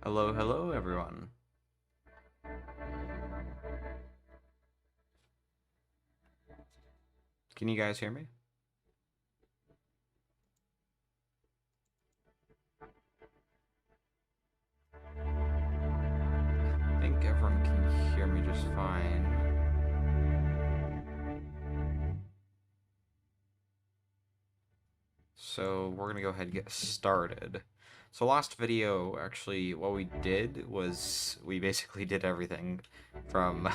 Hello, hello, everyone. Can you guys hear me? I think everyone can hear me just fine. So we're gonna go ahead and get started. So last video, actually, what we did was we basically did everything from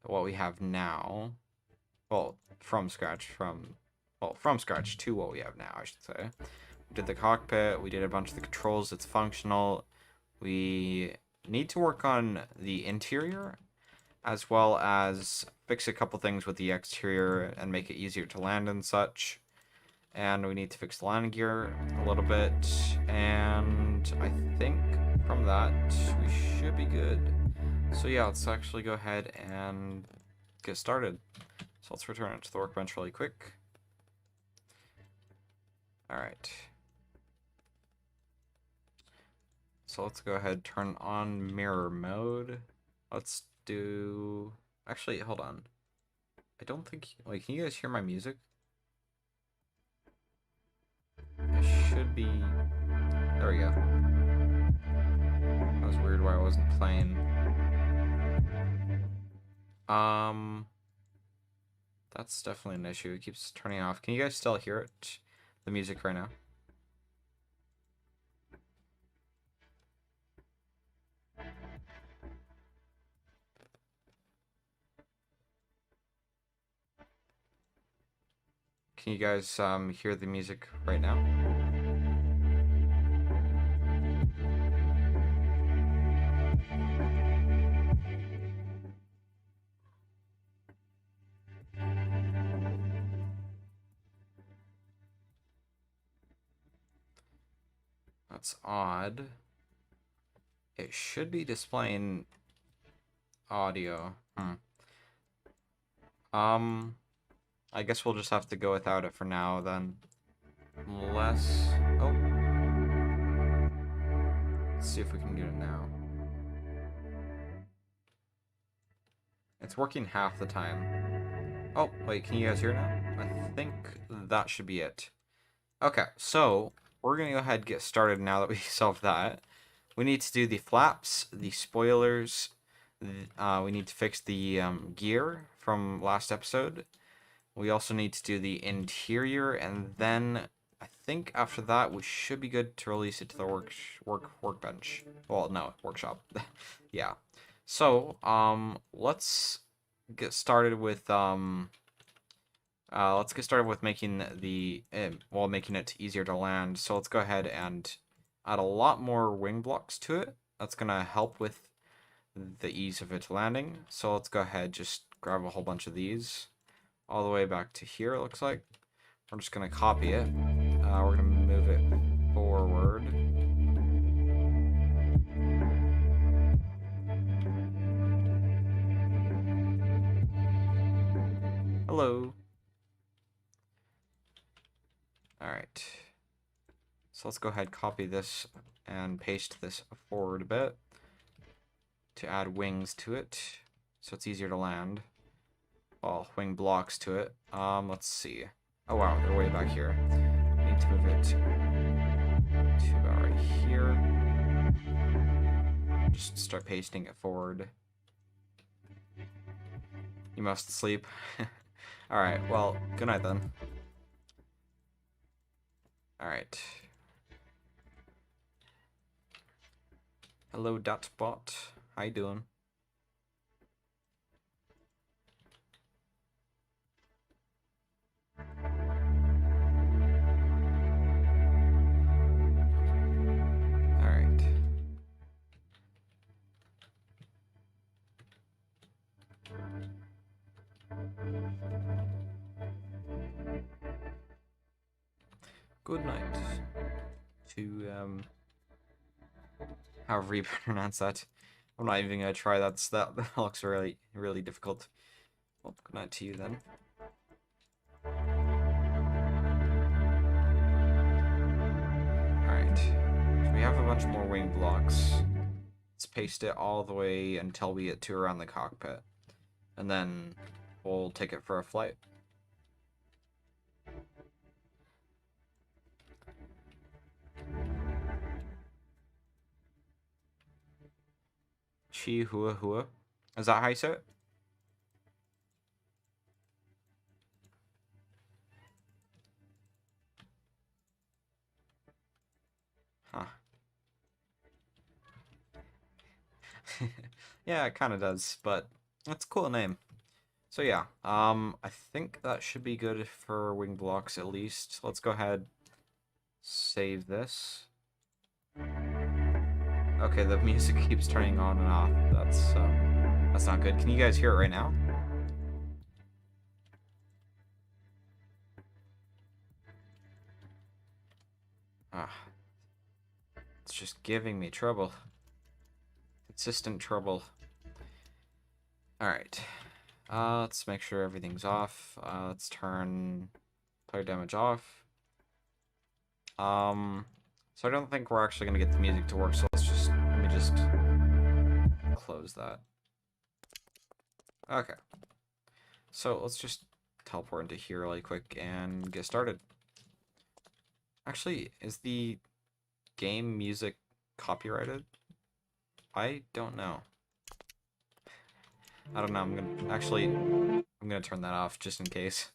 what we have now. Well, from scratch to what we have now, I should say. We did the cockpit, we did a bunch of the controls, it's functional. We need to work on the interior, as well as fix a couple things with the exterior and make it easier to land and such. And we need to fix the landing gear a little bit, and I think from that we should be good. So yeah, let's actually go ahead and get started. So let's return it to the workbench really quick. Alright. So let's go ahead and turn on mirror mode. Let's do... Actually, hold on. I don't think... Wait, can you guys hear my music? It should be... There we go. That was weird why I wasn't playing. That's definitely an issue. It keeps turning off. Can you guys still hear it? The music right now? Can you guys hear the music right now? That's odd. It should be displaying audio. I guess we'll just have to go without it for now then. Unless... Oh. Let's see if we can get it now. It's working half the time. Oh, wait, can you guys hear it now? I think that should be it. Okay, so we're going to go ahead and get started now that we solved that. We need to do the flaps, the spoilers. We need to fix the gear from last episode. We also need to do the interior, and then I think after that we should be good to release it to the workbench. Well, no, workshop. Yeah. So, let's get started with making the making it easier to land. So let's go ahead and add a lot more wing blocks to it. That's gonna help with the ease of it landing. So let's go ahead, just grab a whole bunch of these all the way back to here, it looks like. We're just gonna copy it. We're gonna move it forward. Hello. Alright. So let's go ahead, copy this, and paste this forward a bit to add wings to it, so it's easier to land. Well, wing blocks to it. Let's see. Oh wow, they're way back here. I need to move it to about right here. Just start pasting it forward. You must sleep. Alright, well, good night then. Alright. Hello, Dotbot. How you doing? Alright. Good night. To, however you pronounce that. I'm not even gonna try that. That looks really, really difficult. Well, good night to you then. Alright. So we have a bunch more wing blocks. let's paste it all the way until we get to around the cockpit. And then we'll take it for a flight. Chi hua hua. Is that how you say it? Huh. Yeah, it kind of does, but that's a cool name. So yeah, I think that should be good for wing blocks at least. Let's go ahead, save this. Okay, the music keeps turning on and off. That's not good. Can you guys hear it right now? Ah, it's just giving me trouble. Consistent trouble. Alright. Let's make sure everything's off. Let's turn player damage off. So I don't think we're actually gonna get the music to work, so let me just close that. Okay. So let's just teleport into here really quick and get started. Actually, is the game music copyrighted? I don't know. I don't know. I'm gonna turn that off just in case.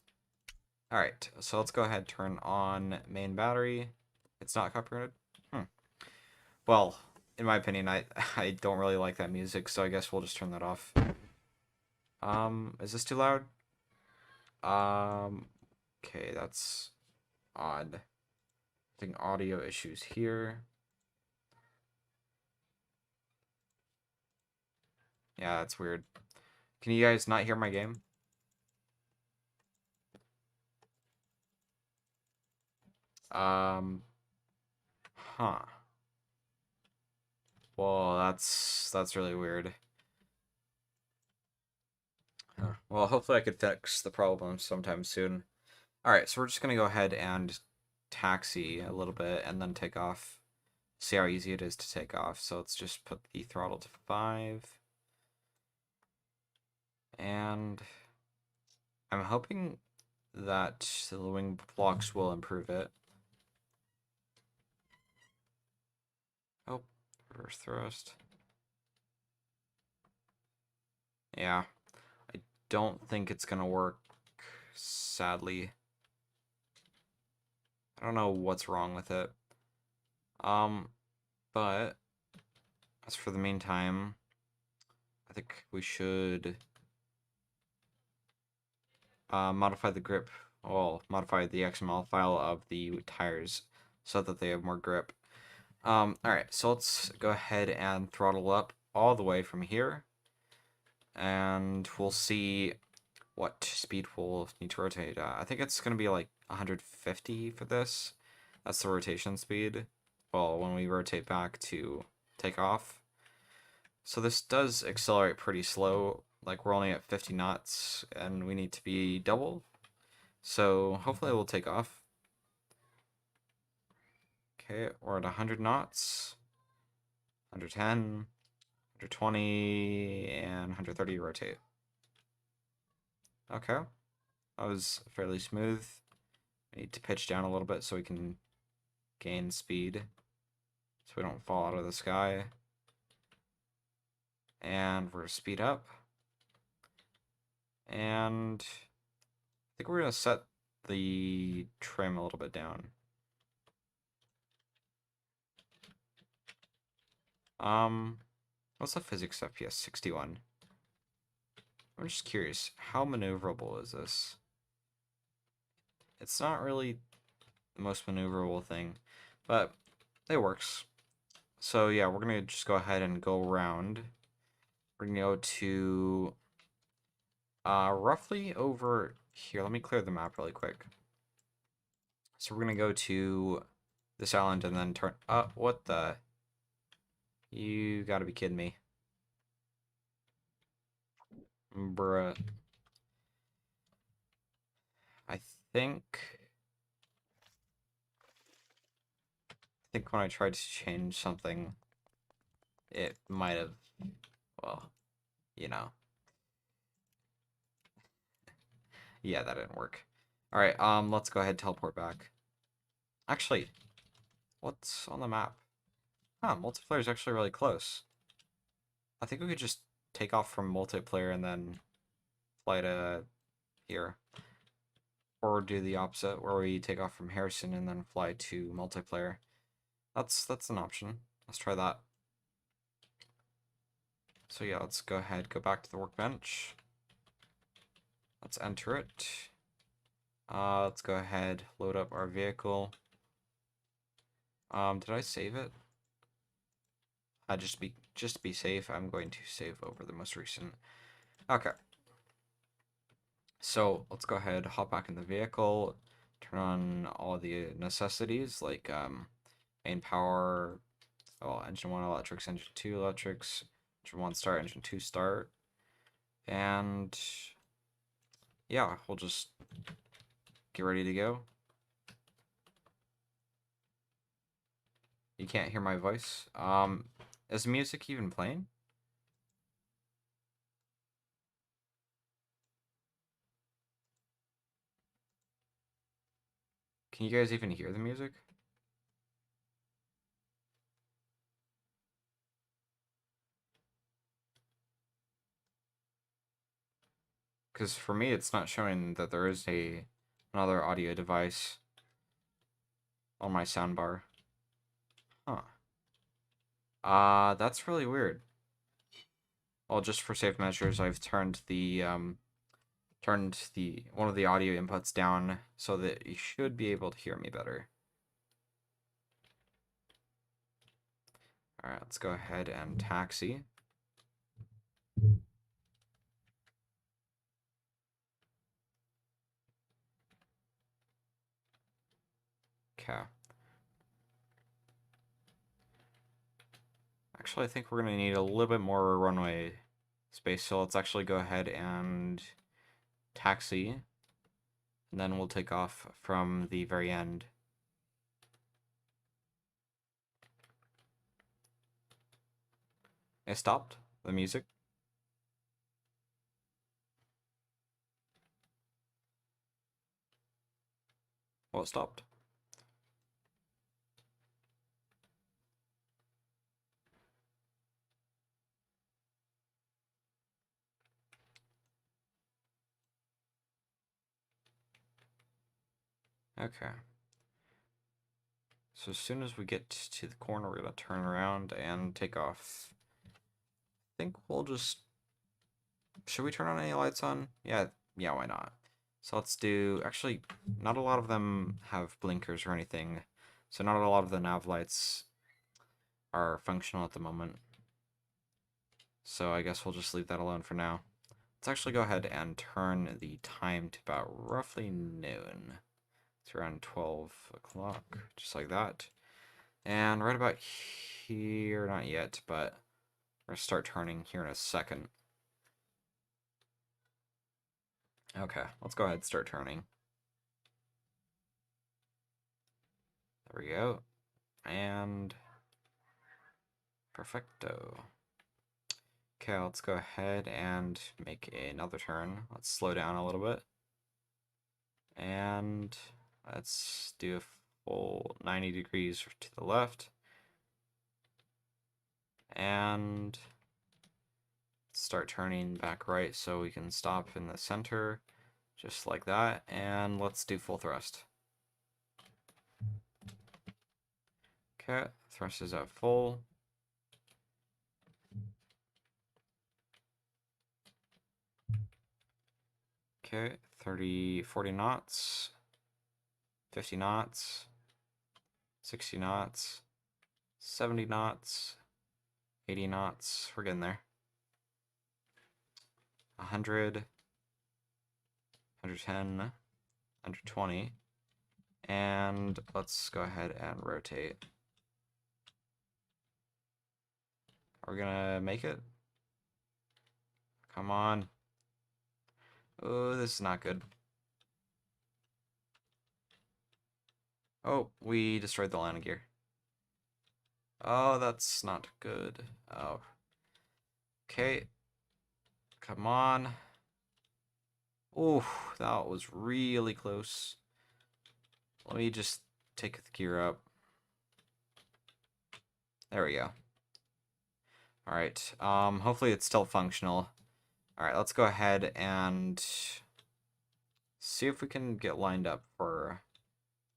Alright, so let's go ahead and turn on main battery. It's not copyrighted? Well, in my opinion, I don't really like that music, so I guess we'll just turn that off. Is this too loud? Okay, that's odd. I think audio issues here. Yeah, that's weird. Can you guys not hear my game? Huh. Well, that's really weird. Huh. Well, hopefully I could fix the problem sometime soon. Alright, so we're just gonna go ahead and taxi a little bit and then take off. See how easy it is to take off. So let's just put the throttle to 5. And I'm hoping that the wing blocks will improve it. Oh, reverse thrust. Yeah, I don't think it's gonna work, sadly. I don't know what's wrong with it. But as for the meantime, I think we should modify the grip. Well, modify the XML file of the tires so that they have more grip. Alright, so let's go ahead and throttle up all the way from here. And we'll see what speed we'll need to rotate. I think it's going to be like 150 for this. That's the rotation speed. Well, when we rotate back to take off. So this does accelerate pretty slow. Like we're only at 50 knots and we need to be double. So hopefully we'll take off. Okay, we're at 100 knots. 110, 120, and 130 rotate. Okay, that was fairly smooth. We need to pitch down a little bit so we can gain speed, so we don't fall out of the sky. And we're speed up. And I think we're gonna set the trim a little bit down. What's the physics FPS? 61. I'm just curious, how maneuverable is this? It's not really the most maneuverable thing, but it works. So yeah, we're gonna just go ahead and go around. We're gonna go to roughly over here. Let me clear the map really quick. So we're gonna go to this island and then turn. What the? You gotta be kidding me, bruh. I think when I tried to change something, it might have, well, you know. Yeah, that didn't work. Alright, let's go ahead and teleport back. Actually, what's on the map? Huh, multiplayer is actually really close. I think we could just take off from multiplayer and then fly to here. Or do the opposite, where we take off from Harrison and then fly to multiplayer. That's an option. Let's try that. So yeah, let's go ahead, go back to the workbench. Let's enter it. Let's go ahead, load up our vehicle. Did I save it? Just to be safe, I'm going to save over the most recent. Okay. So let's go ahead, hop back in the vehicle, turn on all the necessities like main power, well, engine 1 electrics, engine 2 electrics, engine 1 start, engine 2 start, and yeah, we'll just get ready to go. You can't hear my voice. Is music even playing? Can you guys even hear the music? Because for me, it's not showing that there is another audio device on my soundbar. Huh. That's really weird. Well, just for safe measures, I've turned one of the audio inputs down so that you should be able to hear me better. Alright, let's go ahead and taxi. Okay. Actually, I think we're going to need a little bit more runway space, so let's actually go ahead and taxi, and then we'll take off from the very end. It stopped the music. Well, it stopped. Okay. So as soon as we get to the corner, we're going to turn around and take off. I think we'll just... Should we turn on any lights on? Yeah, why not? So let's do... Actually, not a lot of them have blinkers or anything. So not a lot of the nav lights are functional at the moment. So I guess we'll just leave that alone for now. Let's actually go ahead and turn the time to about roughly noon. It's around 12 o'clock, just like that. And right about here, not yet, but we're going to start turning here in a second. Okay, let's go ahead and start turning. There we go. And perfecto. Okay, let's go ahead and make another turn. Let's slow down a little bit. And let's do a full 90 degrees to the left. And start turning back right so we can stop in the center, just like that. And let's do full thrust. Okay, thrust is at full. Okay, 40 knots, 50 knots, 60 knots, 70 knots, 80 knots, we're getting there. 100, 110, 120, and let's go ahead and rotate. Are we gonna make it? Come on. Oh, this is not good. Oh, we destroyed the landing gear. Oh, that's not good. Oh. Okay. Come on. Ooh, that was really close. Let me just take the gear up. There we go. Alright, hopefully it's still functional. Alright, let's go ahead and see if we can get lined up for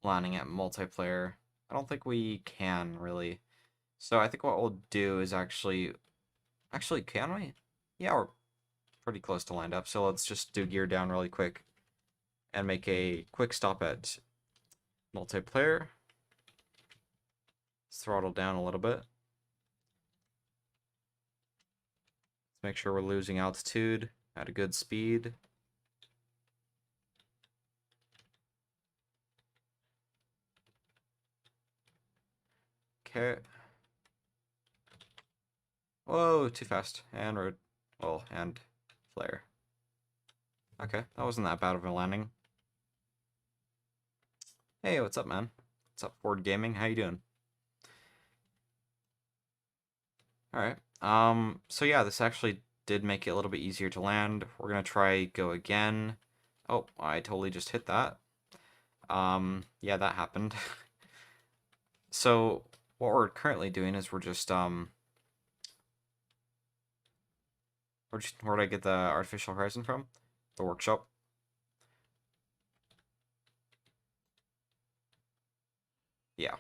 landing at multiplayer. I don't think we can, really. So I think what we'll do is actually... Actually, can we? Yeah, we're pretty close to lined up, so let's just do gear down really quick and make a quick stop at multiplayer. Let's throttle down a little bit. Let's make sure we're losing altitude at a good speed. Okay. Whoa, too fast. And road. Well, and flare. Okay, that wasn't that bad of a landing. Hey, what's up, man? What's up, Ford Gaming? How you doing? Alright. So yeah, this actually did make it a little bit easier to land. We're gonna try go again. Oh, I totally just hit that. Yeah, that happened. So what we're currently doing is where'd I get the artificial horizon from? The workshop. Yeah.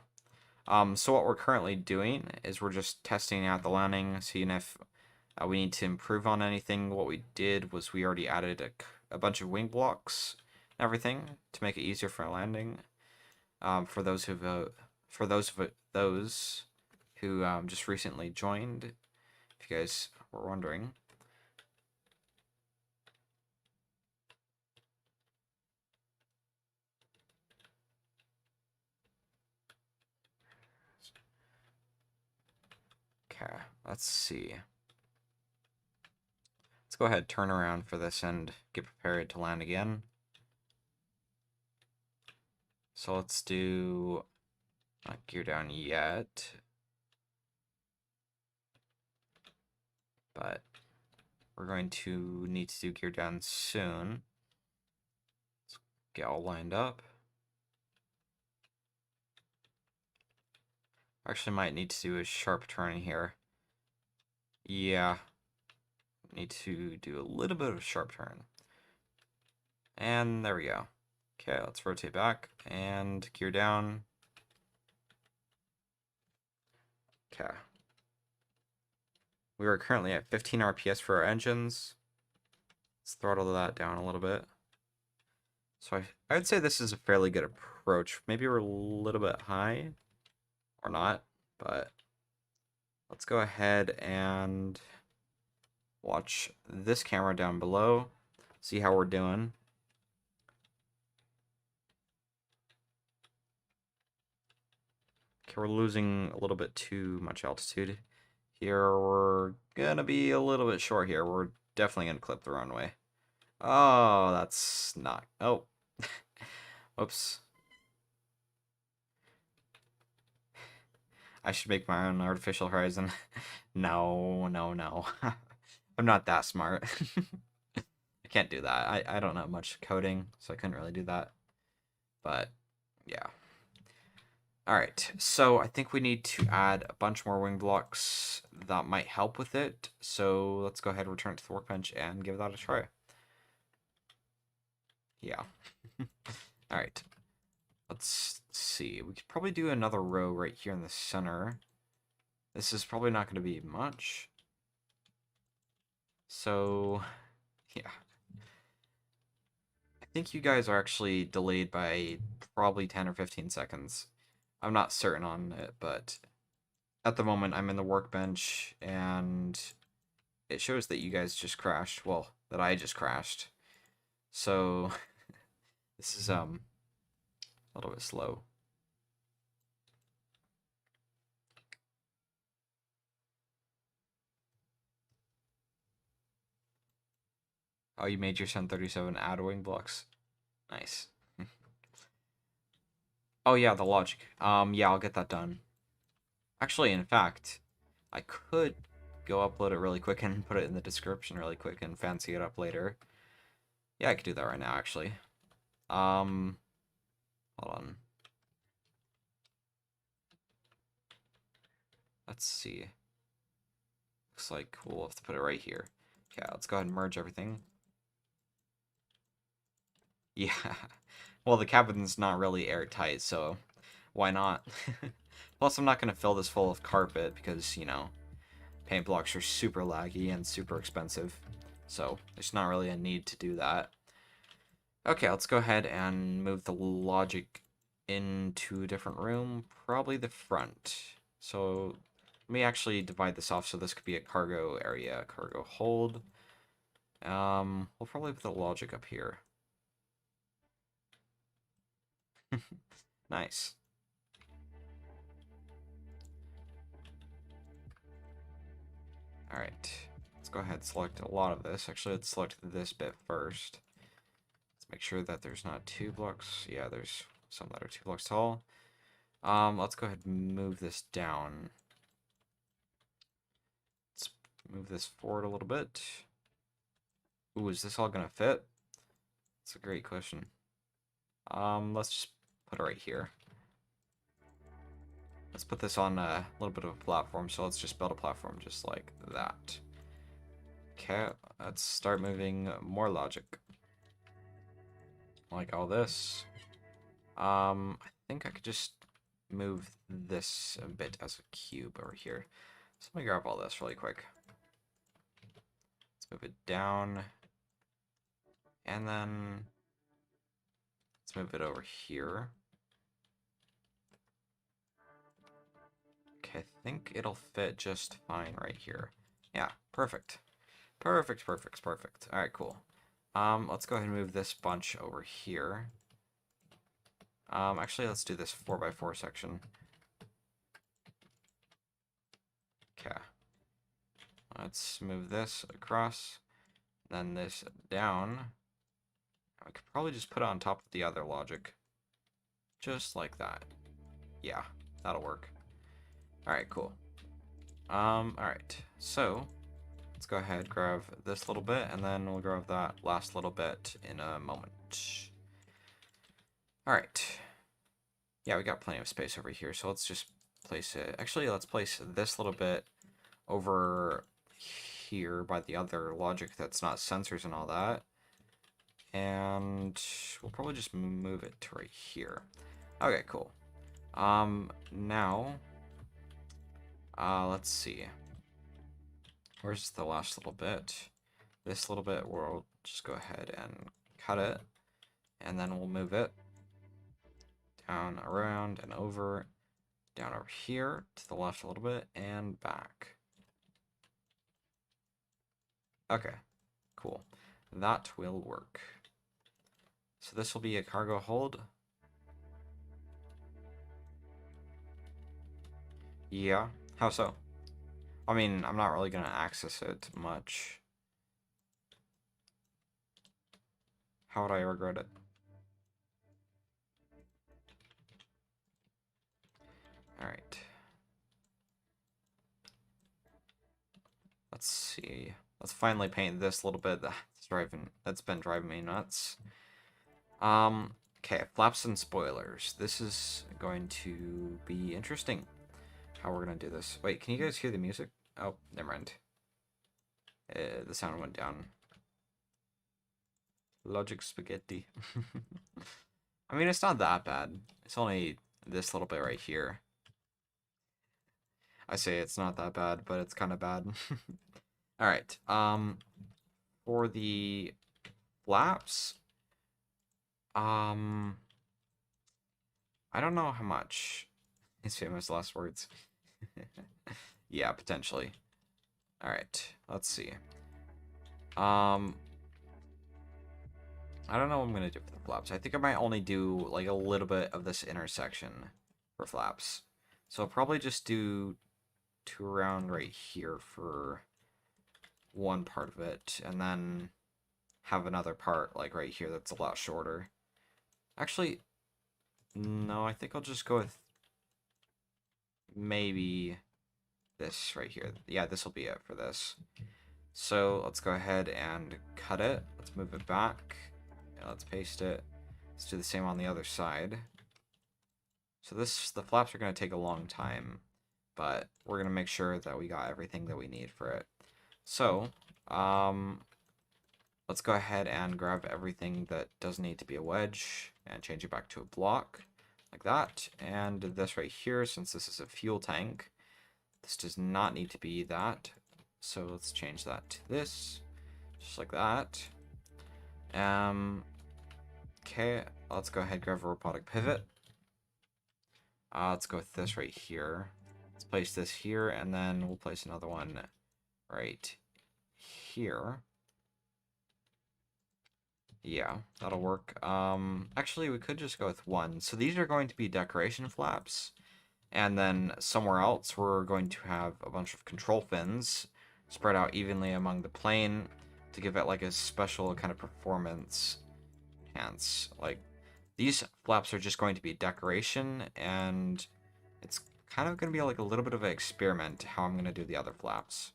So what we're currently doing is we're just testing out the landing, seeing if we need to improve on anything. What we did was we already added a bunch of wing blocks and everything to make it easier for landing. For those who just recently joined, if you guys were wondering. Okay, let's see. Let's go ahead, turn around for this, and get prepared to land again. So let's do not gear down yet, but we're going to need to do gear down soon. Let's get all lined up. Actually, might need to do a sharp turn here. Yeah, need to do a little bit of a sharp turn. And there we go. Okay, let's rotate back and gear down. Okay. We are currently at 15 RPS for our engines. Let's throttle that down a little bit. So I would say this is a fairly good approach. Maybe we're a little bit high, or not, but let's go ahead and watch this camera down below, see how we're doing. Okay, we're losing a little bit too much altitude. Here, we're gonna be a little bit short here. We're definitely gonna clip the runway. Oh, that's not... Oh. Whoops. I should make my own artificial horizon. No, no, no. I'm not that smart. I can't do that. I don't know much coding, so I couldn't really do that. But, yeah. Alright, so I think we need to add a bunch more wing blocks that might help with it. So let's go ahead, return it to the workbench, and give that a try. Yeah. Alright. Let's see. We could probably do another row right here in the center. This is probably not going to be much. So, yeah. I think you guys are actually delayed by probably 10 or 15 seconds. I'm not certain on it, but at the moment I'm in the workbench and it shows that you guys just crashed. Well, that I just crashed. So, this is a little bit slow. Oh, you made your Sun 37 add wing blocks. Nice. Oh yeah, the logic. Yeah, I'll get that done. Actually, in fact, I could go upload it really quick and put it in the description really quick and fancy it up later. Yeah, I could do that right now, actually. Hold on. Let's see. Looks like we'll have to put it right here. Okay, let's go ahead and merge everything. Yeah. Well, the cabin's not really airtight, so why not? Plus, I'm not going to fill this full of carpet because, you know, paint blocks are super laggy and super expensive. So, there's not really a need to do that. Okay, let's go ahead and move the logic into a different room. Probably the front. So, let me actually divide this off so this could be a cargo area. Cargo hold. We'll probably put the logic up here. Nice. Alright. Let's go ahead and select a lot of this. Actually, let's select this bit first. Let's make sure that there's not 2 blocks. Yeah, there's some that are 2 blocks tall. Let's go ahead and move this down. Let's move this forward a little bit. Ooh, is this all gonna fit? That's a great question. Let's just put it right here. Let's put this on a little bit of a platform, so let's just build a platform just like that. Okay, let's start moving more logic. Like all this. I think I could just move this a bit as a cube over here. So let me grab all this really quick. Let's move it down. And then let's move it over here. Okay, I think it'll fit just fine right here. Yeah, perfect. Perfect, perfect, perfect. Alright, cool. Let's go ahead and move this bunch over here. Actually, let's do this 4x4 section. Okay. Let's move this across, then this down. I could probably just put it on top of the other logic. Just like that. Yeah, that'll work. Alright, cool. Alright. So, let's go ahead, grab this little bit, and then we'll grab that last little bit in a moment. Alright. Yeah, we got plenty of space over here, so let's just place it. Actually, let's place this little bit over here by the other logic that's not sensors and all that. And we'll probably just move it to right here. Okay, cool. Now, let's see. Where's the last little bit? This little bit, we'll just go ahead and cut it. And then we'll move it down, around, and over. Down over here, to the left a little bit, and back. Okay, cool. That will work. So this will be a cargo hold. Yeah, how so? I mean, I'm not really going to access it much. How would I regret it? Alright. Let's see. Let's finally paint this little bit that's been driving me nuts. Okay, flaps and spoilers. This is going to be interesting. How we're gonna do this. Wait, can you guys hear the music? Oh, never mind. The sound went down. Logic spaghetti. I mean, it's not that bad. It's only this little bit right here. I say it's not that bad, but it's kind of bad. Alright, for the flaps, I don't know how much. His famous last words. Yeah, potentially. Alright, let's see. I don't know what I'm gonna do for the flaps. I think I might only do like a little bit of this intersection for flaps. So I'll probably just do 2 around right here for one part of it, and then have another part like right here that's a lot shorter. Actually, no, I think I'll just go with maybe this right here. Yeah, this will be it for this. So let's go ahead and cut it. Let's move it back. And let's paste it. Let's do the same on the other side. So the flaps are going to take a long time, but we're going to make sure that we got everything that we need for it. So, let's go ahead and grab everything that doesn't need to be a wedge and change it back to a block, like that. And this right here, since this is a fuel tank, this does not need to be that. So let's change that to this, just like that. Okay, let's go ahead and grab a robotic pivot. Let's go with this right here. Let's place this here, and then we'll place another one right here. Yeah, that'll work. Actually, we could just go with one. So these are going to be decoration flaps, and then somewhere else we're going to have a bunch of control fins spread out evenly among the plane to give it like a special kind of performance enhance. Like, these flaps are just going to be decoration, and it's kind of going to be like a little bit of an experiment how I'm going to do the other flaps.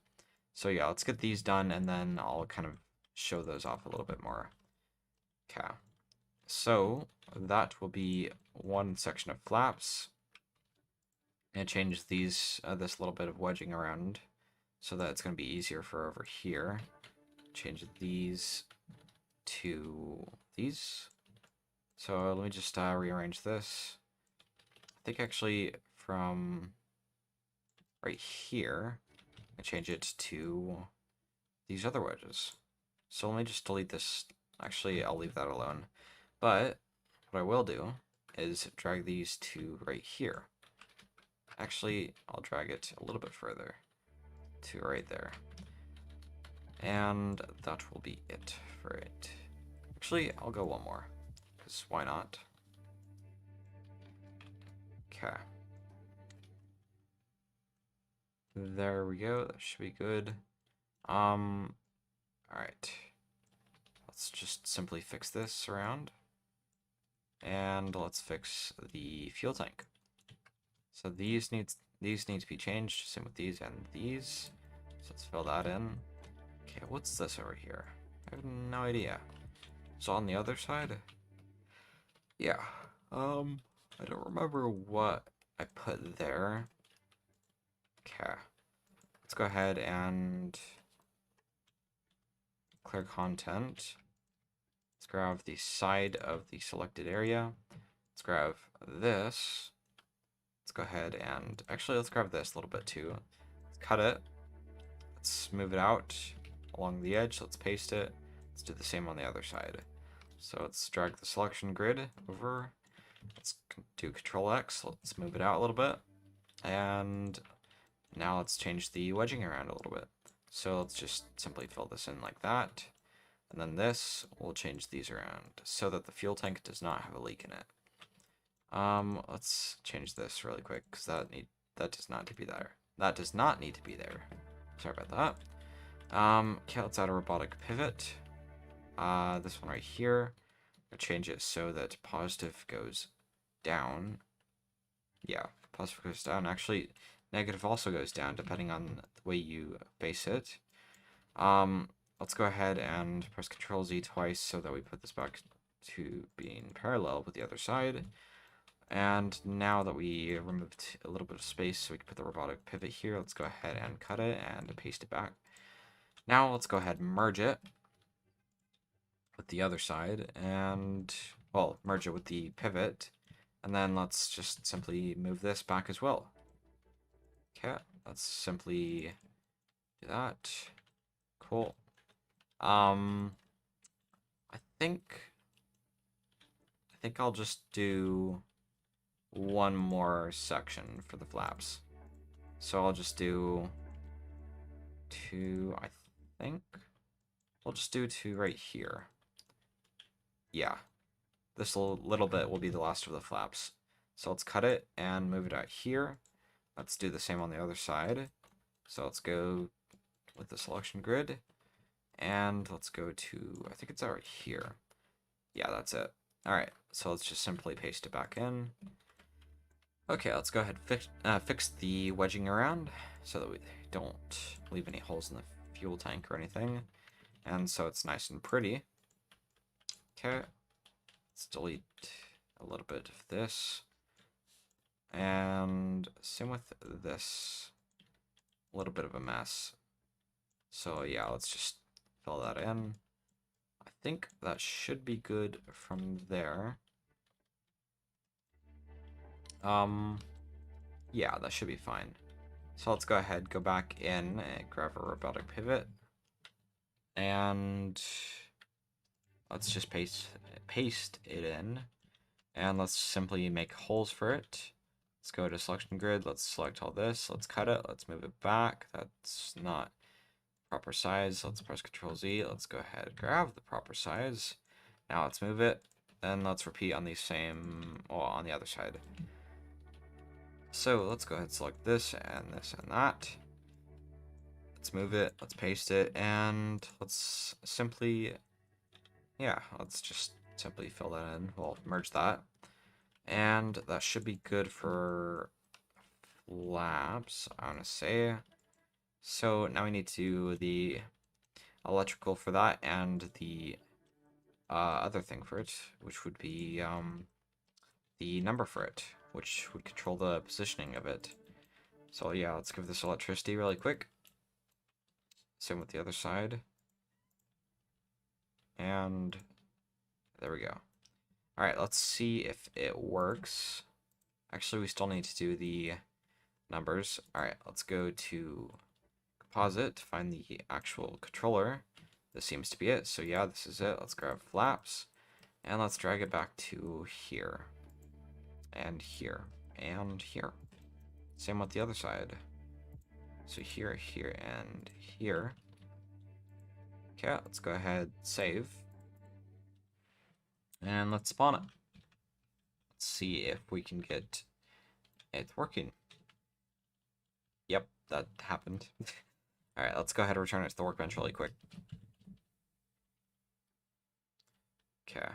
So yeah, let's get these done, and then I'll kind of show those off a little bit more. Okay, so that will be one section of flaps. And change these this little bit of wedging around so that it's going to be easier for over here. Change these to these. So let me just rearrange this. I think actually from right here, I change it to these other wedges. So let me just delete this. Actually, I'll leave that alone. But what I will do is drag these to right here. Actually, I'll drag it a little bit further to right there. And that will be it for it. Actually, I'll go one more, because why not? Okay. There we go. That should be good. Alright. Let's just simply fix this around. And let's fix the fuel tank. So these need to be changed. Same with these and these. So let's fill that in. Okay, what's this over here? I have no idea. So on the other side? Yeah. I don't remember what I put there. Okay. Let's go ahead and clear content. Let's grab the side of the selected area. Let's grab this. Let's go ahead and actually let's grab this a little bit too. Let's cut it. Let's move it out along the edge. Let's paste it. Let's do the same on the other side. So let's drag the selection grid over. Let's do Control X. Let's move it out a little bit. And now let's change the wedging around a little bit. So let's just simply fill this in like that. And then this, we'll change these around so that the fuel tank does not have a leak in it. Let's change this really quick because that does not need to be there. That does not need to be there. Sorry about that. Okay, let's add a robotic pivot. This one right here. I'll change it so that positive goes down. Yeah, positive goes down. Actually, negative also goes down depending on the way you base it. Let's go ahead and press Ctrl Z twice so that we put this back to being parallel with the other side. And now that we removed a little bit of space so we can put the robotic pivot here, let's go ahead and cut it and paste it back. Now let's go ahead and merge it with the other side and, well, merge it with the pivot. And then let's just simply move this back as well. Okay, let's simply do that. Cool. I think I'll just do one more section for the flaps. So I'll just do two, I think. We'll just do two right here. Yeah. This little bit will be the last of the flaps. So let's cut it and move it out here. Let's do the same on the other side. So let's go with the selection grid. And let's go to, I think it's out right here. Yeah, that's it. Alright, so let's just simply paste it back in. Okay, let's go ahead and fix the wedging around so that we don't leave any holes in the fuel tank or anything. And so it's nice and pretty. Okay, let's delete a little bit of this. And same with this. A little bit of a mess. So yeah, let's just fill that in. I think that should be good from there. Yeah, that should be fine. So let's go ahead, go back in and grab a robotic pivot. And let's just paste it in. And let's simply make holes for it. Let's go to selection grid. Let's select all this. Let's cut it. Let's move it back. That's not proper size. Let's press Ctrl Z. Let's go ahead, grab the proper size. Now let's move it. Then let's repeat on the same, well, on the other side. So let's go ahead and select this and that. Let's move it, let's paste it, and let's simply, yeah, let's just simply fill that in. We'll merge that. And that should be good for flaps, I want to say. So now we need to do the electrical for that and the other thing for it, which would be the number for it, which would control the positioning of it. So yeah, let's give this electricity really quick. Same with the other side. And there we go. Alright, let's see if it works. Actually, we still need to do the numbers. Alright, let's go to composite, find the actual controller. This seems to be it. So yeah, this is it. Let's grab flaps. And let's drag it back to here. And here. And here. Same with the other side. So here, here, and here. Okay, let's go ahead, save. And let's spawn it. Let's see if we can get it working. Yep, that happened. Alright, let's go ahead and return it to the workbench really quick. Okay.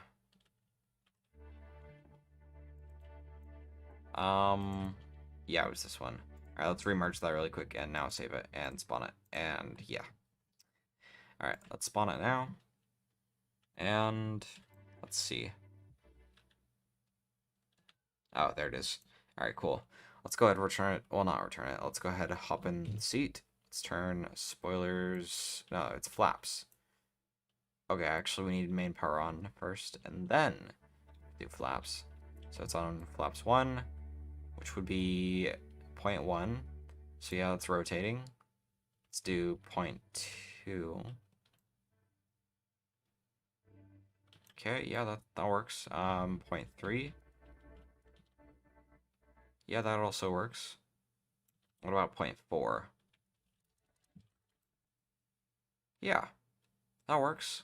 Yeah, it was this one. Alright, let's remerge that really quick and now save it and spawn it. And yeah. Alright, let's spawn it now. And let's see. Oh, there it is. Alright, cool. Let's go ahead and return it. Well, not return it. Let's go ahead and hop in the seat. Let's turn spoilers. No, it's flaps. Okay, actually, we need main power on first, and then do flaps. So it's on flaps 1, which would be 0.1. So yeah, it's rotating. Let's do 0.2. Okay, yeah, that works. 0.3. Yeah, that also works. What about 0.4? Yeah, that works.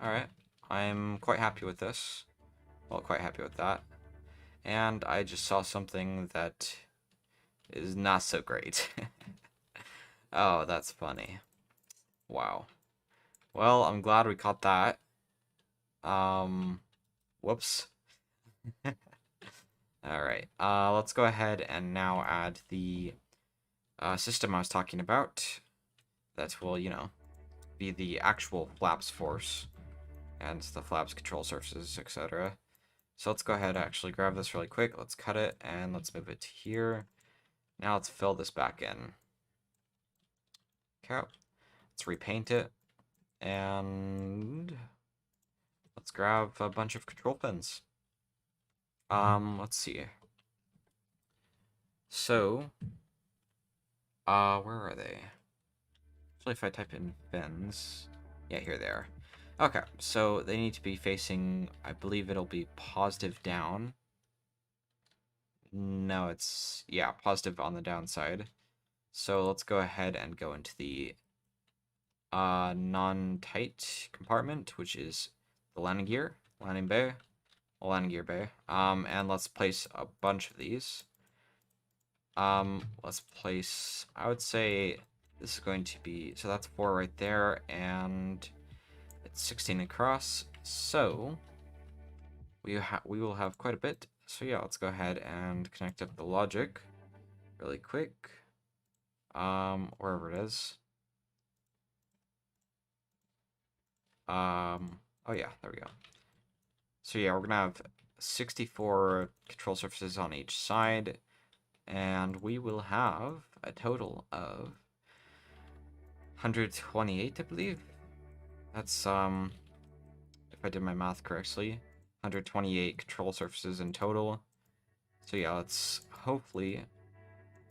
Alright, I'm quite happy with this. Well, quite happy with that. And I just saw something that is not so great. Oh, that's funny. Wow. Well, I'm glad we caught that. Whoops. Alright, let's go ahead and now add the system I was talking about. That will, you know, be the actual flaps force and the flaps control surfaces, etc. So let's go ahead and actually grab this really quick. Let's cut it and let's move it to here. Now let's fill this back in. Okay, let's repaint it. And let's grab a bunch of control pins. Let's see. So, where are they? Actually, if I type in fins, yeah, here they are. Okay, so they need to be facing, I believe it'll be positive down. No, it's, yeah, positive on the downside. So let's go ahead and go into the non-tight compartment, which is the landing gear bay. And let's place a bunch of these. Let's place, I would say this is going to be, so that's 4 right there, and it's 16 across, so we will have quite a bit. So yeah, let's go ahead and connect up the logic really quick. Wherever it is. Oh yeah, there we go. So yeah, we're gonna have 64 control surfaces on each side, and we will have a total of 128, I believe. That's, if I did my math correctly, 128 control surfaces in total. So yeah, let's hopefully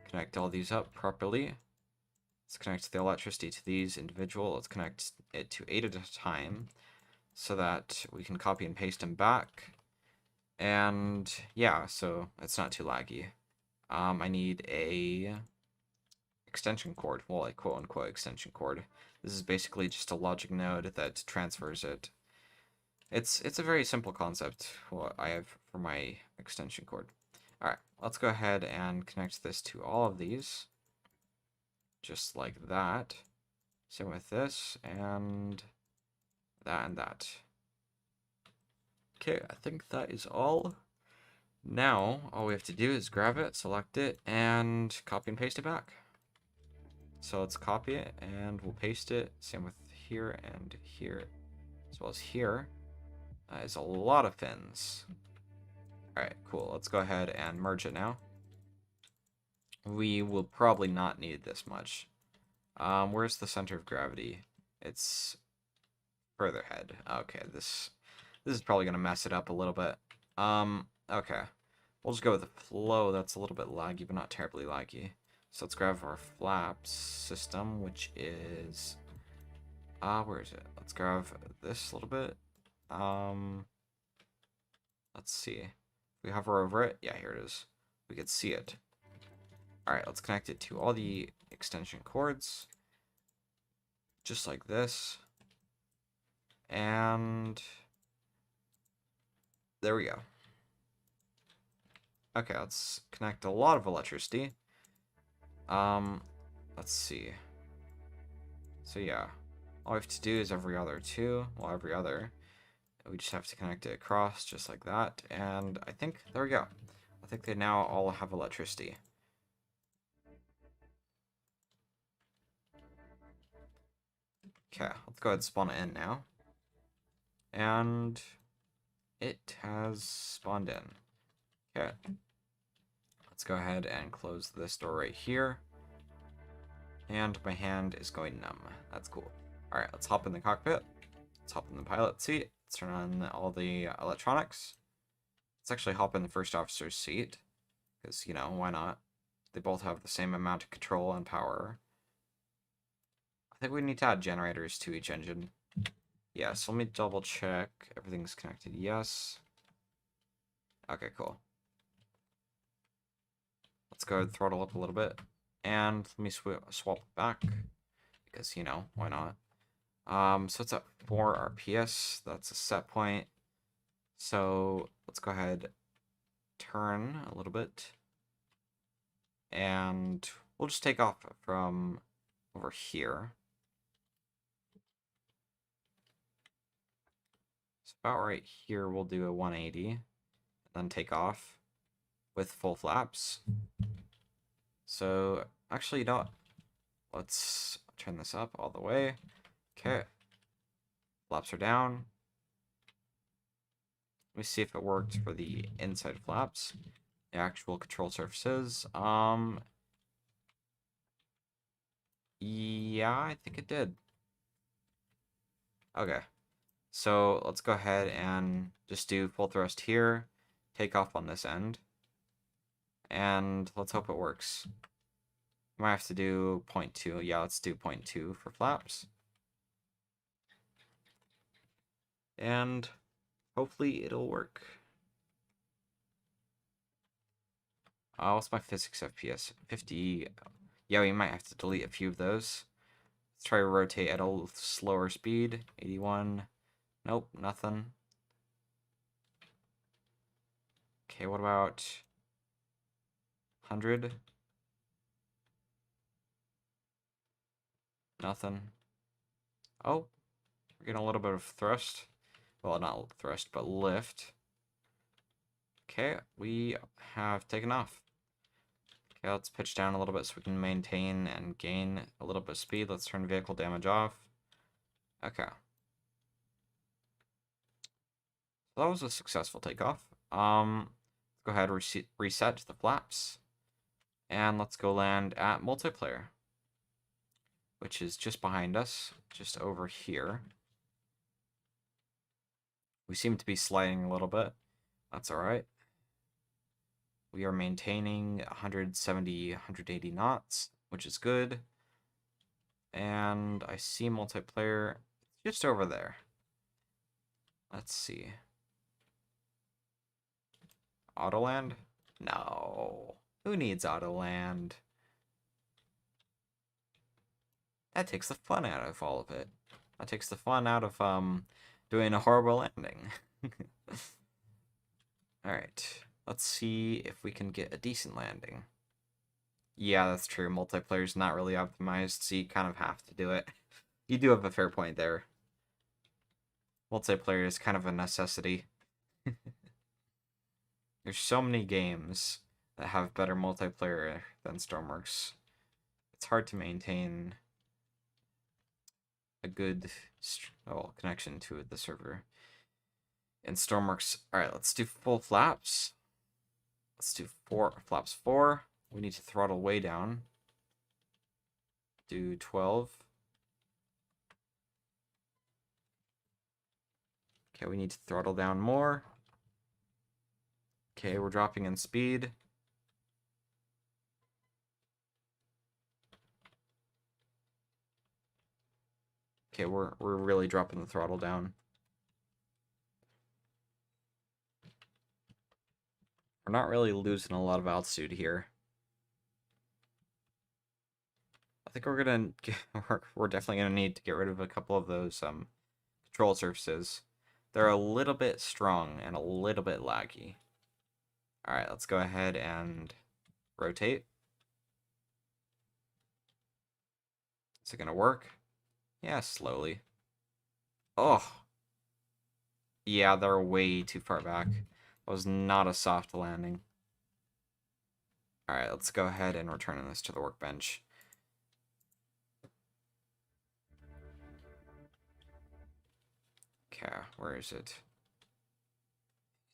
connect all these up properly. Let's connect the electricity to these individual. Let's connect it to 8 at a time so that we can copy and paste them back. And yeah, so it's not too laggy. I need a extension cord, well, like quote-unquote extension cord. This is basically just a logic node that transfers it. It's a very simple concept, what I have for my extension cord. Alright, let's go ahead and connect this to all of these. Just like that. Same with this, and that, and that. Okay, I think that is all. Now, all we have to do is grab it, select it, and copy and paste it back. So let's copy it, and we'll paste it. Same with here and here, as well as here. That is a lot of fins. Alright, cool. Let's go ahead and merge it now. We will probably not need this much. Where's the center of gravity? It's further ahead. Okay, this is probably going to mess it up a little bit. Okay. We'll just go with the flow. That's a little bit laggy, but not terribly laggy. So let's grab our flaps system, which is... where is it? Let's grab this a little bit. Let's see. If we hover over it, yeah, here it is. We can see it. Alright, let's connect it to all the extension cords. Just like this. And... there we go. Okay, let's connect a lot of electricity. Let's see. So yeah, all we have to do is every other two, well, every other. We just have to connect it across, just like that. And I think, there we go. I think they now all have electricity. Okay, let's go ahead and spawn it in now. And it has spawned in. Okay. Let's go ahead and close this door right here. And my hand is going numb. That's cool. Alright, let's hop in the cockpit. Let's hop in the pilot seat. Let's turn on all the electronics. Let's actually hop in the first officer's seat. Because, you know, why not? They both have the same amount of control and power. I think we need to add generators to each engine. Yeah, so let me double check. Everything's connected. Yes. Okay, cool. Let's go ahead and throttle up a little bit. And let me swap it back. Because, you know, why not? So it's at 4 RPS. That's a set point. So let's go ahead, turn a little bit. And we'll just take off from over here. So about right here, we'll do a 180. And then take off with full flaps. So actually, you know what? Let's turn this up all the way. Okay. Flaps are down. Let me see if it worked for the inside flaps. The actual control surfaces. Yeah, I think it did. Okay. So let's go ahead and just do full thrust here. Take off on this end. And let's hope it works. Might have to do 0.2. Yeah, let's do 0.2 for flaps. And hopefully it'll work. What's my physics FPS? 50. Yeah, we might have to delete a few of those. Let's try to rotate at a slower speed. 81. Nope, nothing. Okay, what about 100? Nothing. Oh, we're getting a little bit of thrust. Well, not thrust, but lift. Okay, we have taken off. Okay, let's pitch down a little bit so we can maintain and gain a little bit of speed. Let's turn vehicle damage off. Okay. So that was a successful takeoff. Go ahead, reset the flaps. And let's go land at multiplayer, which is just behind us, just over here. We seem to be sliding a little bit. That's all right. We are maintaining 170, 180 knots, which is good. And I see multiplayer just over there. Let's see. Autoland? No. Who needs Autoland? That takes the fun out of all of it. That takes the fun out of doing a horrible landing. Alright. Let's see if we can get a decent landing. Yeah, that's true. Multiplayer's not really optimized, so you kind of have to do it. You do have a fair point there. Multiplayer is kind of a necessity. There's so many games that have better multiplayer than Stormworks. It's hard to maintain a good connection to the server. In Stormworks, alright, let's do full flaps. Let's do flaps 4. We need to throttle way down. Do 12. Okay, we need to throttle down more. Okay, we're dropping in speed. Okay, we're really dropping the throttle down. We're not really losing a lot of altitude here. I think we're gonna we're definitely gonna need to get rid of a couple of those control surfaces. They're a little bit strong and a little bit laggy. All right, let's go ahead and rotate. Is it gonna work? Yeah, slowly. Oh. Yeah, they're way too far back. That was not a soft landing. Alright, let's go ahead and return this to the workbench. Okay, where is it?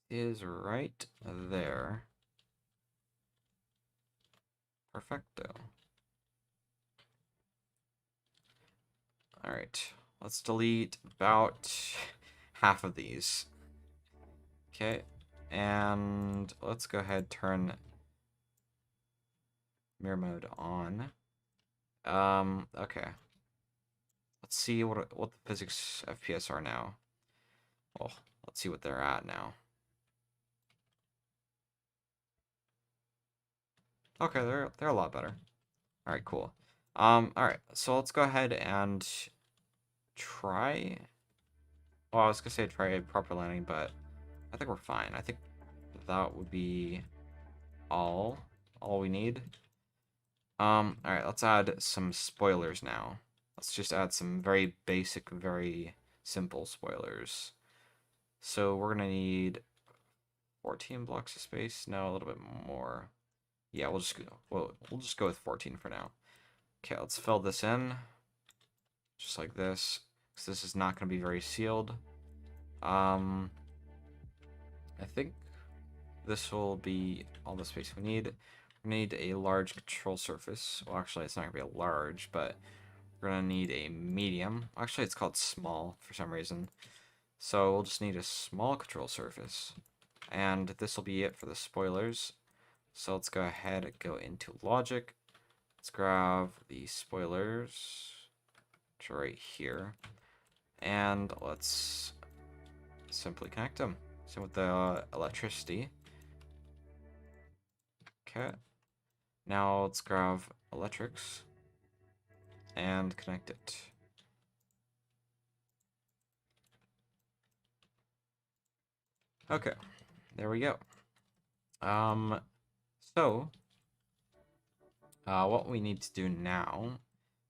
It is right there. Perfecto. Alright, let's delete about half of these. Okay, and let's go ahead and turn mirror mode on. Okay. Let's see what the physics FPS are now. Well, let's see what they're at now. Okay, they're a lot better. All right, cool. All right, so let's go ahead and try. Well, I was gonna say try a proper landing, but I think we're fine. I think that would be all we need. All right, let's add some spoilers now. Let's just add some very basic, very simple spoilers. So we're gonna need 14 blocks of space. No, a little bit more. Yeah, we'll just go with 14 for now. Okay, let's fill this in just like this, because this is not going to be very sealed. I think this will be all the space we need. We need a large control surface. Well, actually, it's not going to be a large, but we're going to need a medium. Actually, it's called small for some reason. So we'll just need a small control surface. And this will be it for the spoilers. So let's go ahead and go into logic. Let's grab the spoilers, which are right here. And let's simply connect them. So with the electricity. Okay. Now let's grab electrics and connect it. Okay, there we go. So what we need to do now,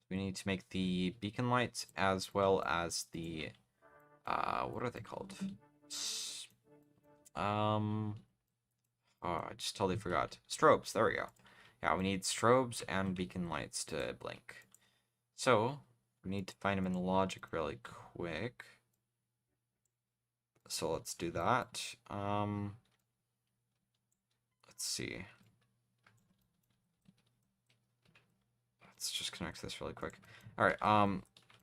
we need to make the beacon lights as well as the what are they called? Oh, I just totally forgot. Strobes, there we go. Yeah, we need strobes and beacon lights to blink. So, we need to find them in the logic really quick. So let's do that. Let's see. Let's just connect this really quick. Alright,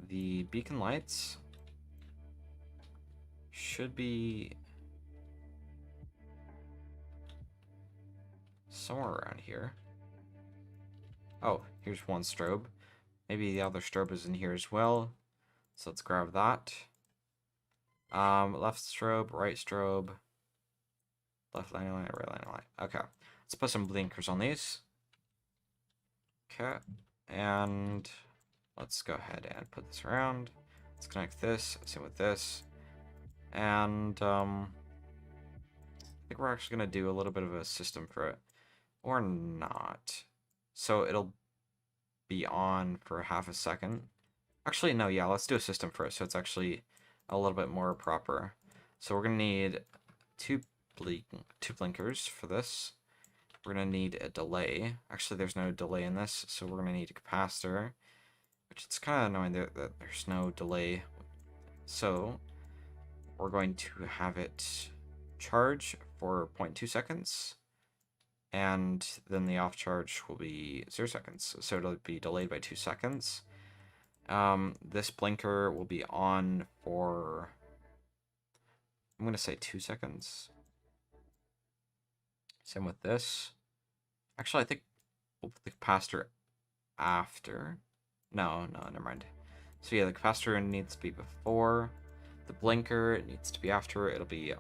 the beacon lights should be somewhere around here. Oh, here's one strobe. Maybe the other strobe is in here as well. So let's grab that. Left strobe, right strobe, left line light, right line light. Okay, let's put some blinkers on these. Okay, and let's go ahead and put this around. Let's connect this, same with this. And I think we're actually gonna do a little bit of a system for it. Or not. So it'll be on for half a second. Actually, no, yeah, let's do a system for it, so it's actually a little bit more proper. So we're gonna need two blinkers for this. We're gonna need a delay. Actually, there's no delay in this, so we're gonna need a capacitor, which it's kind of annoying that there's no delay. So we're going to have it charge for 0.2 seconds, and then the off charge will be 0 seconds. So it'll be delayed by 2 seconds. This blinker will be on for, I'm going to say 2 seconds. Same with this. Actually, I think we'll put the capacitor after. No, never mind. So yeah, the capacitor needs to be before. The blinker needs to be after. It'll be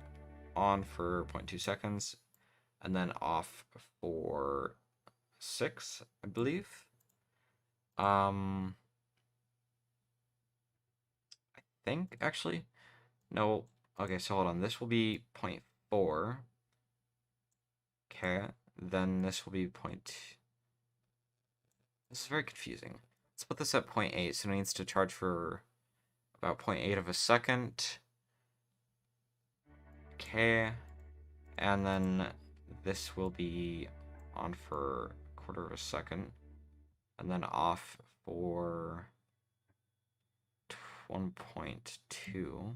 on for 0.2 seconds. And then off for 6, I believe. I think, actually. No. Okay, so hold on. This will be 0.4. Okay, then this will be This is very confusing. Let's put this at 0.8, so it needs to charge for about 0.8 of a second. Okay, and then this will be on for a quarter of a second, and then off for 1.2.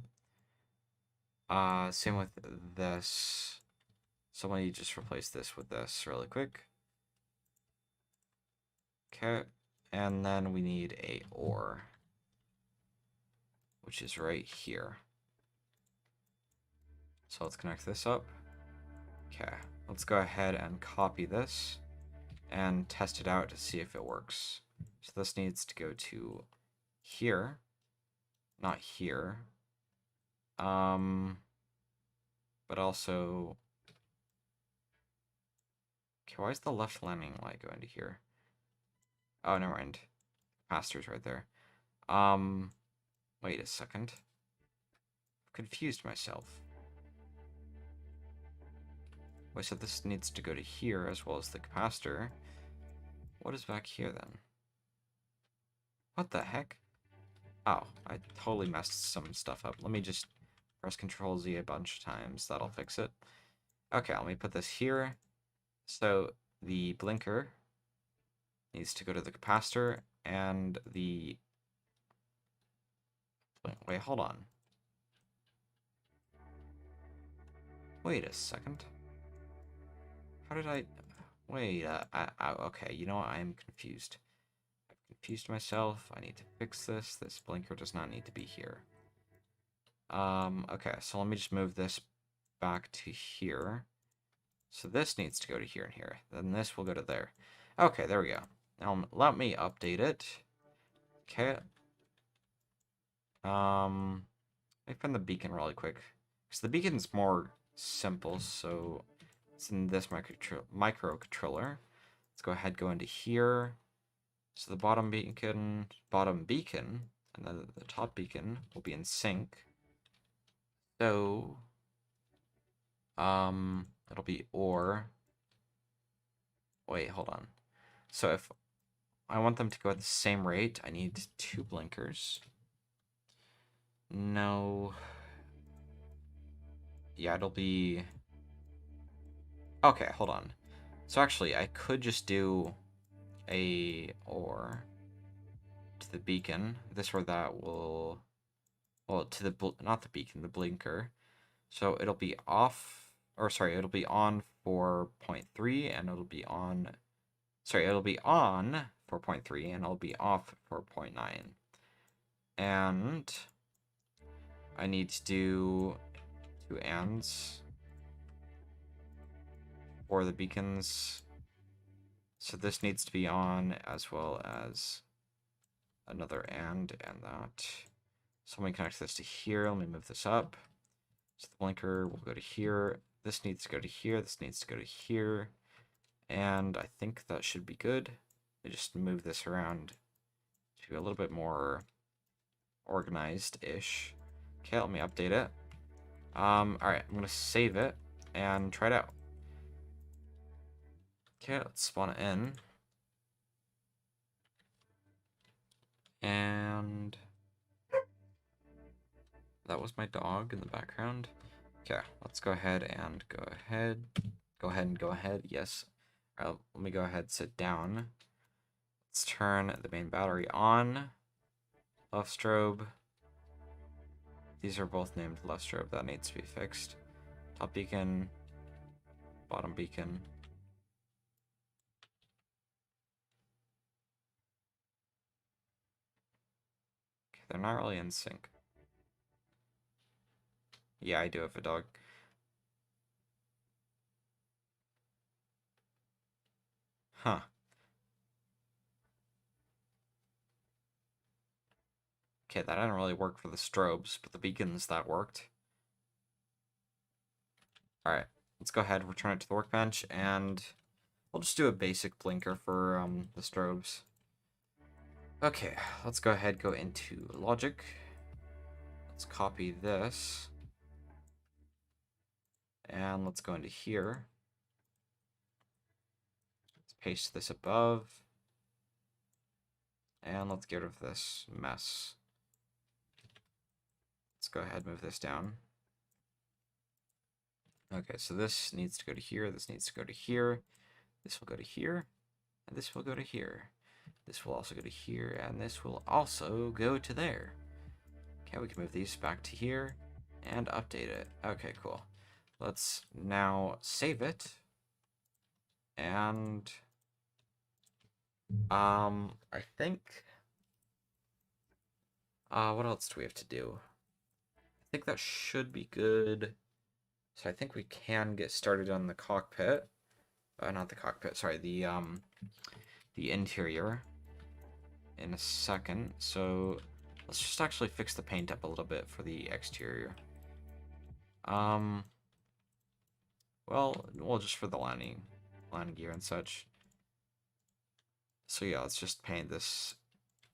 Same with this. So let me just replace this with this really quick. Okay, and then we need a OR, which is right here. So let's connect this up. Okay, let's go ahead and copy this and test it out to see if it works. So this needs to go to here, not here. But also, okay, why is the left landing light going to here? Oh, never mind. Capacitor's right there. Wait a second. I've confused myself. Wait, so this needs to go to here as well as the capacitor. What is back here then? What the heck? Oh, I totally messed some stuff up. Let me just press Control Z a bunch of times. That'll fix it. Okay, let me put this here. So the blinker needs to go to the capacitor, and the... Wait, hold on. Wait a second. How did I... Wait, okay, you know what? I'm confused. I've confused myself. I need to fix this. This blinker does not need to be here. Okay, so let me just move this back to here. So this needs to go to here and here. Then this will go to there. Okay, there we go. Now let me update it. Okay. Let me find the beacon really quick. Because the beacon's more simple, so it's in this microcontroller. Let's go ahead, go into here. So the bottom beacon, and then the top beacon will be in sync. So, it'll be OR. Wait, hold on. So if I want them to go at the same rate, I need 2 blinkers. No. Yeah, it'll be... Okay, hold on. So actually, I could just do a or to the beacon. This or that will, well, to the not the beacon, the blinker. So it'll be off, or sorry, it'll be on for 0.3, and it'll be on. Sorry, it'll be on for 0.3, and it'll be off for 0.9. And I need to do 2 ands for the beacons. So this needs to be on as well as another and that. So let me connect this to here. Let me move this up. So the blinker will go to here. This needs to go to here. This needs to go to here. And I think that should be good. I just move this around to a little bit more organized-ish. Okay, let me update it. Alright, I'm gonna save it and try it out. Okay, let's spawn it in. And that was my dog in the background. Okay, let's go ahead and go ahead. Yes. All right, let me go ahead and sit down. Let's turn the main battery on. Left strobe. These are both named left strobe. That needs to be fixed. Top beacon. Bottom beacon. Okay, they're not really in sync. Yeah, I do have a dog. Huh. Okay, that didn't really work for the strobes, but the beacons, that worked. Alright, let's go ahead, return it to the workbench, and we'll just do a basic blinker for the strobes. Okay, let's go ahead, go into logic. Let's copy this. And let's go into here. Let's paste this above. And let's get rid of this mess. Let's go ahead and move this down. Okay, so this needs to go to here, this needs to go to here, this will go to here, and this will go to here. This will also go to here, and this will also go to there. Okay, we can move these back to here and update it. Okay, cool. Let's now save it. And I think what else do we have to do? I think that should be good. So I think we can get started on the cockpit. Not the cockpit, sorry, the interior in a second. So let's just actually fix the paint up a little bit for the exterior. Well, just for the landing gear and such. So yeah, let's just paint this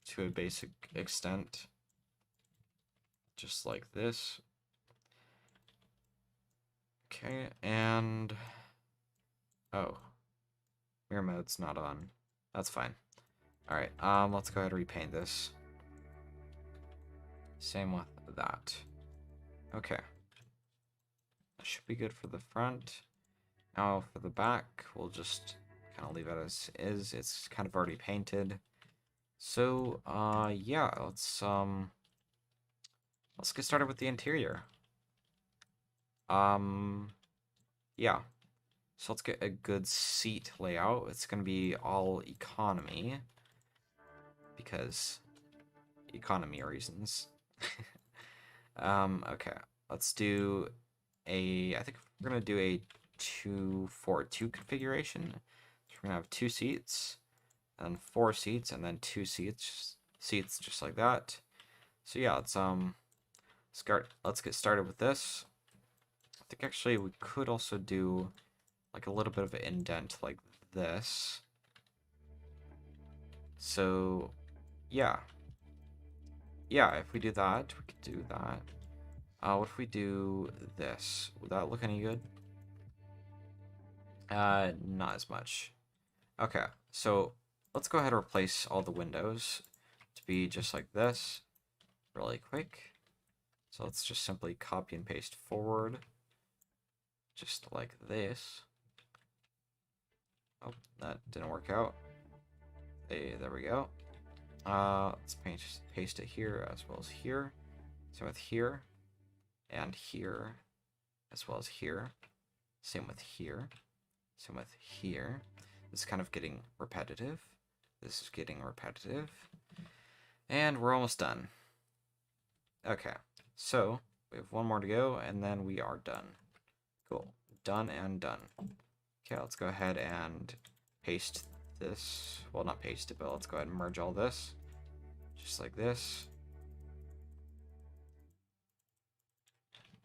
to a basic extent. Just like this. Okay, and oh, mirror mode's not on. That's fine. Alright, let's go ahead and repaint this. Same with that. Okay. That should be good for the front. Now for the back, we'll just kind of leave it as is. It's kind of already painted. So, yeah, let's get started with the interior. Yeah. So let's get a good seat layout. It's going to be all economy. Because economy reasons. Okay. Let's do I think we're going to do a 2-4-2 configuration. So we're going to have 2 seats, and then 4 seats, and then 2 seats just like that. So yeah, let's get started with this. I think actually we could also do like a little bit of an indent like this. So yeah, if we do that, we could do that. What if we do this? Would that look any good? Not as much. Okay, so let's go ahead and replace all the windows to be just like this really quick. So let's just simply copy and paste forward, just like this. Oh, that didn't work out. Hey, there we go. Let's paste it here as well as here. Same with here, and here, as well as here. Same with here. Same with here. This is kind of getting repetitive. This is getting repetitive. And we're almost done. Okay, so we have one more to go, and then we are done. Cool. Done and done. Okay, let's go ahead and paste this. Well, not paste it, but let's go ahead and merge all this. Just like this.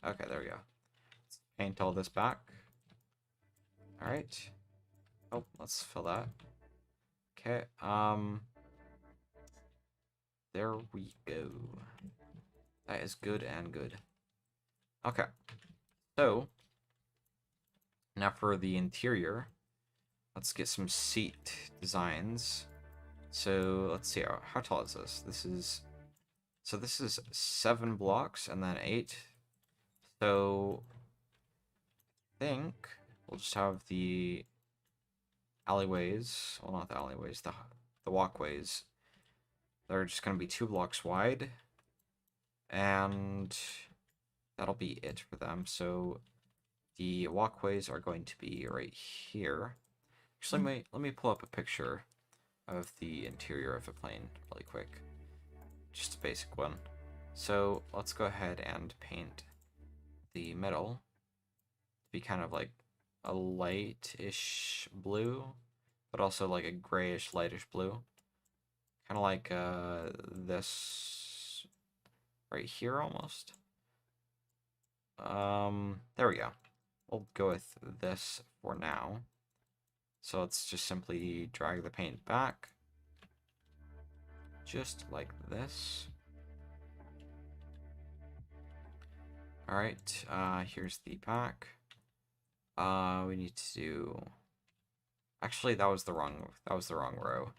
Okay, there we go. Let's paint all this back. Alright. Oh, let's fill that. Okay, there we go. That is good and good. Okay, so now for the interior, let's get some seat designs. So let's see, how tall is this? This is 7 blocks and then 8. So I think we'll just have the alleyways, well, not the alleyways, the walkways. They're just going to be 2 blocks wide, and that'll be it for them. So the walkways are going to be right here. Actually, let me pull up a picture of the interior of a plane really quick. Just a basic one. So let's go ahead and paint the middle to be kind of like a light-ish blue, but also like a grayish, lightish blue. Kind of like this right here almost. There we go. We'll go with this for now. So let's just simply drag the paint back. Just like this. Alright, here's the back. We need to do... Actually, that was the wrong row.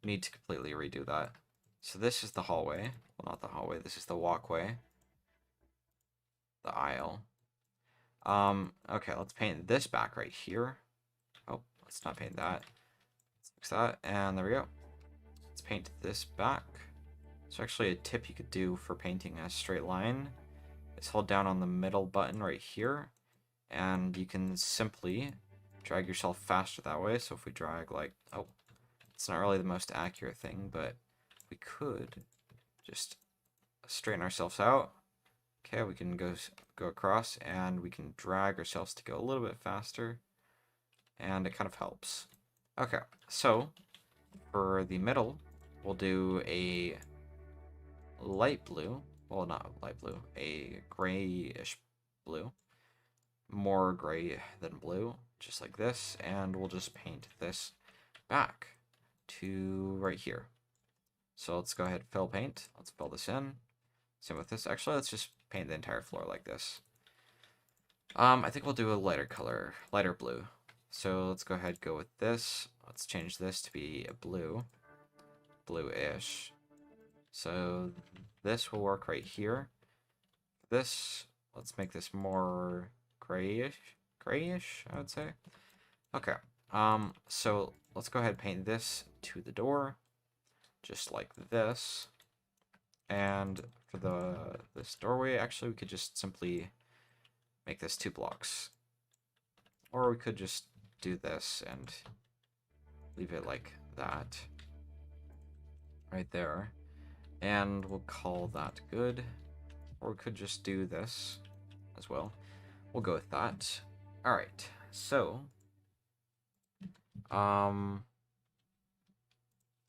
We need to completely redo that. So this is the hallway. Well, not the hallway, this is the walkway. The aisle. Okay, let's paint this back right here. Oh, let's not paint that. Let's fix that, and there we go. Let's paint this back. So actually a tip you could do for painting a straight line is hold down on the middle button right here, and you can simply drag yourself faster that way. So if we drag like, oh, it's not really the most accurate thing, but we could just straighten ourselves out. Okay, we can go across, and we can drag ourselves to go a little bit faster, and it kind of helps. Okay, so for the middle, we'll do a light blue. Well, not light blue, a grayish blue. More gray than blue, just like this, and we'll just paint this back to right here. So let's go ahead and fill paint. Let's fill this in. Same with this. Actually, let's just paint the entire floor like this. I think we'll do a lighter color, lighter blue. So let's go ahead and go with this. Let's change this to be a blue, blue-ish. So this will work right here. This, let's make this more grayish, I would say. Okay. So let's go ahead and paint this to the door, just like this. And for this doorway, actually, we could just simply make this 2 blocks. Or we could just do this and leave it like that. Right there. And we'll call that good. Or we could just do this as well. We'll go with that. Alright, so...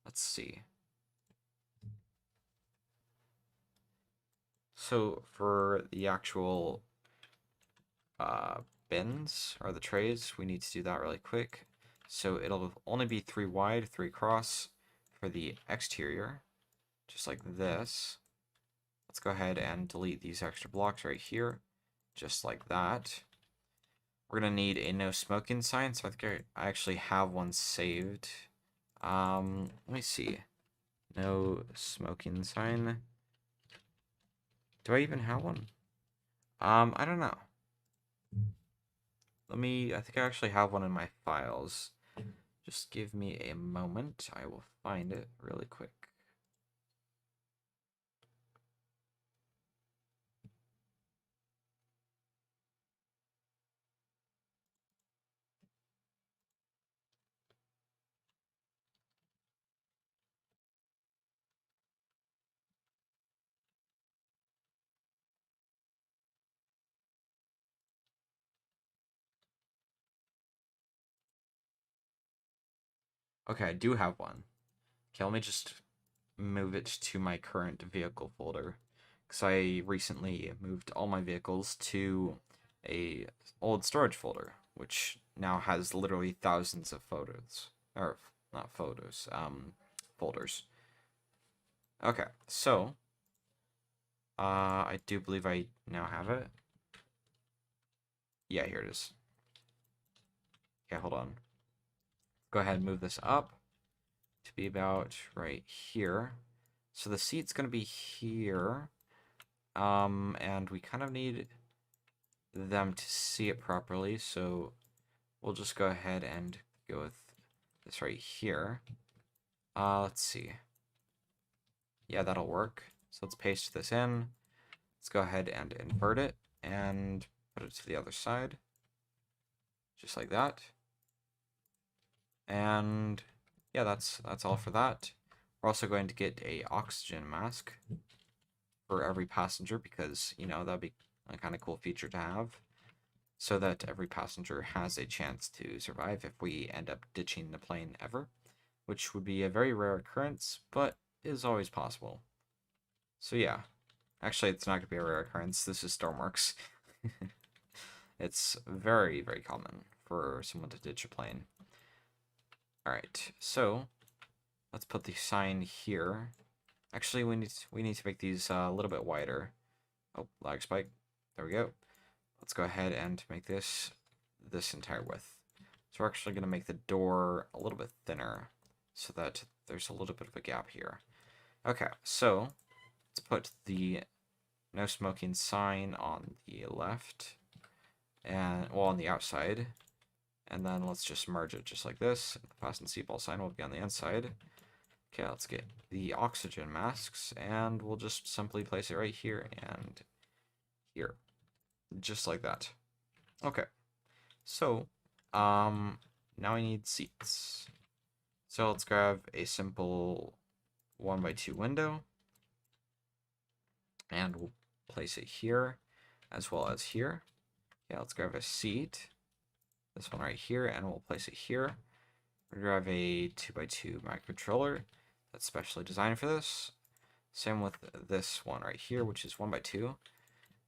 let's see. So for the actual bins, or the trays, we need to do that really quick. So it'll only be 3 wide, 3 across for the exterior, just like this. Let's go ahead and delete these extra blocks right here, just like that. We're gonna need a no smoking sign, so I think I actually have one saved. Let me see. No smoking sign. Do I even have one? I don't know. I think I actually have one in my files. Just give me a moment. I will find it really quick. Okay, I do have one. Okay, let me just move it to my current vehicle folder, because I recently moved all my vehicles to a old storage folder, which now has literally thousands of photos, or not photos, folders. Okay, so I do believe I now have it. Yeah, here it is. Okay, hold on. Go ahead and move this up to be about right here. So the seat's gonna be here. And we kind of need them to see it properly, so we'll just go ahead and go with this right here. Let's see. Yeah, that'll work. So let's paste this in. Let's go ahead and invert it and put it to the other side. Just like that. And yeah, that's all for that. We're also going to get a oxygen mask for every passenger because, you know, that'd be a kind of cool feature to have, so that every passenger has a chance to survive if we end up ditching the plane ever, which would be a very rare occurrence, but is always possible. So yeah, actually it's not going to be a rare occurrence, this is Stormworks. It's very, very common for someone to ditch a plane. Alright, so let's put the sign here. Actually, we need to make these a little bit wider. Oh, lag spike. There we go. Let's go ahead and make this entire width. So we're actually going to make the door a little bit thinner so that there's a little bit of a gap here. Okay, so let's put the no smoking sign on the left, and well, on the outside, and then let's just merge it just like this. The fasten seatbelt sign will be on the inside. Okay, let's get the oxygen masks, and we'll just simply place it right here and here, just like that. Okay, so now we need seats. So let's grab a simple 1x2 window, and we'll place it here as well as here. Yeah, let's grab a seat, this one right here, and we'll place it here. We'll grab a 2x2 microcontroller that's specially designed for this. Same with this one right here, which is 1x2.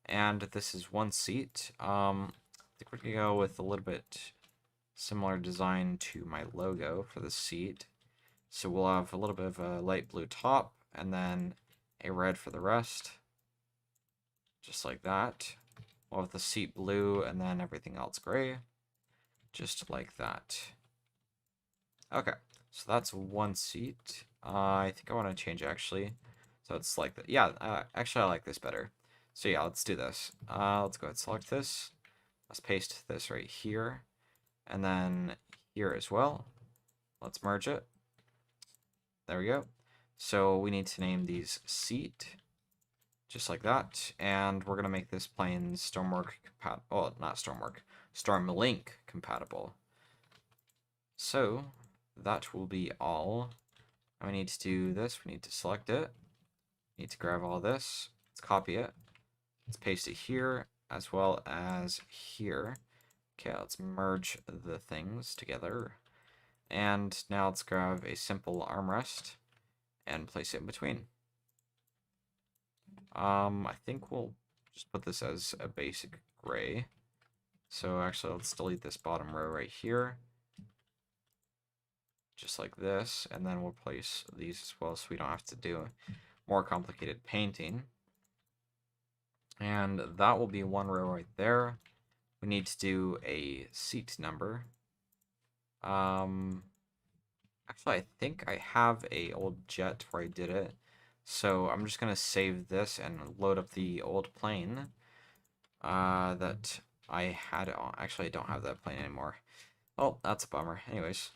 And this is one seat. I think we're gonna go with a little bit similar design to my logo for the seat. So we'll have a little bit of a light blue top, and then a red for the rest. Just like that. We'll have the seat blue, and then everything else gray. Just like that. Okay, so that's one seat. I think I want to change actually. So it's like that. Yeah, actually I like this better. So yeah, let's do this. Let's go ahead and select this. Let's paste this right here. And then here as well. Let's merge it. There we go. So we need to name these seat. Just like that. And we're going to make this plane Stormwork compatible. Oh, not Stormwork. Stormlink compatible. So that will be all. And we need to do this. We need to select it. We need to grab all this. Let's copy it. Let's paste it here as well as here. Okay, let's merge the things together. And now let's grab a simple armrest and place it in between. I think we'll just put this as a basic gray. So actually, let's delete this bottom row right here. Just like this, and then we'll place these as well so we don't have to do more complicated painting. And that will be one row right there. We need to do a seat number. Actually, I think I have a old jet where I did it. So I'm just going to save this and load up the old plane that I had on. Actually, I don't have that plane anymore. Oh, that's a bummer. Anyways,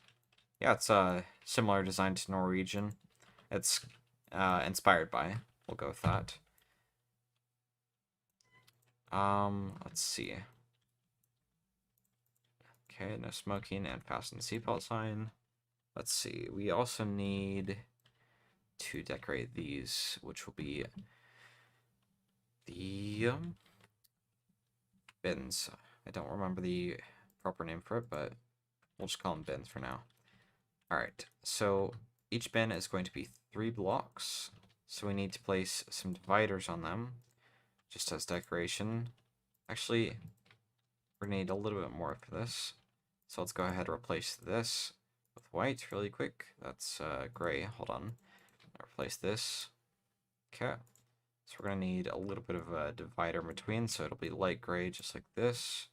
Yeah, it's a similar design to Norwegian. It's inspired by. We'll go with that. Let's see. Okay, no smoking and fasten seatbelt sign. Let's see. We also need to decorate these, which will be the bins. I don't remember the proper name for it, but we'll just call them bins for now. Alright, so each bin is going to be 3 blocks, so we need to place some dividers on them, just as decoration. Actually, we're going to need a little bit more for this, so let's go ahead and replace this with white really quick. That's gray. Hold on. Replace this. Okay. So we're going to need a little bit of a divider in between, so it'll be light gray just like this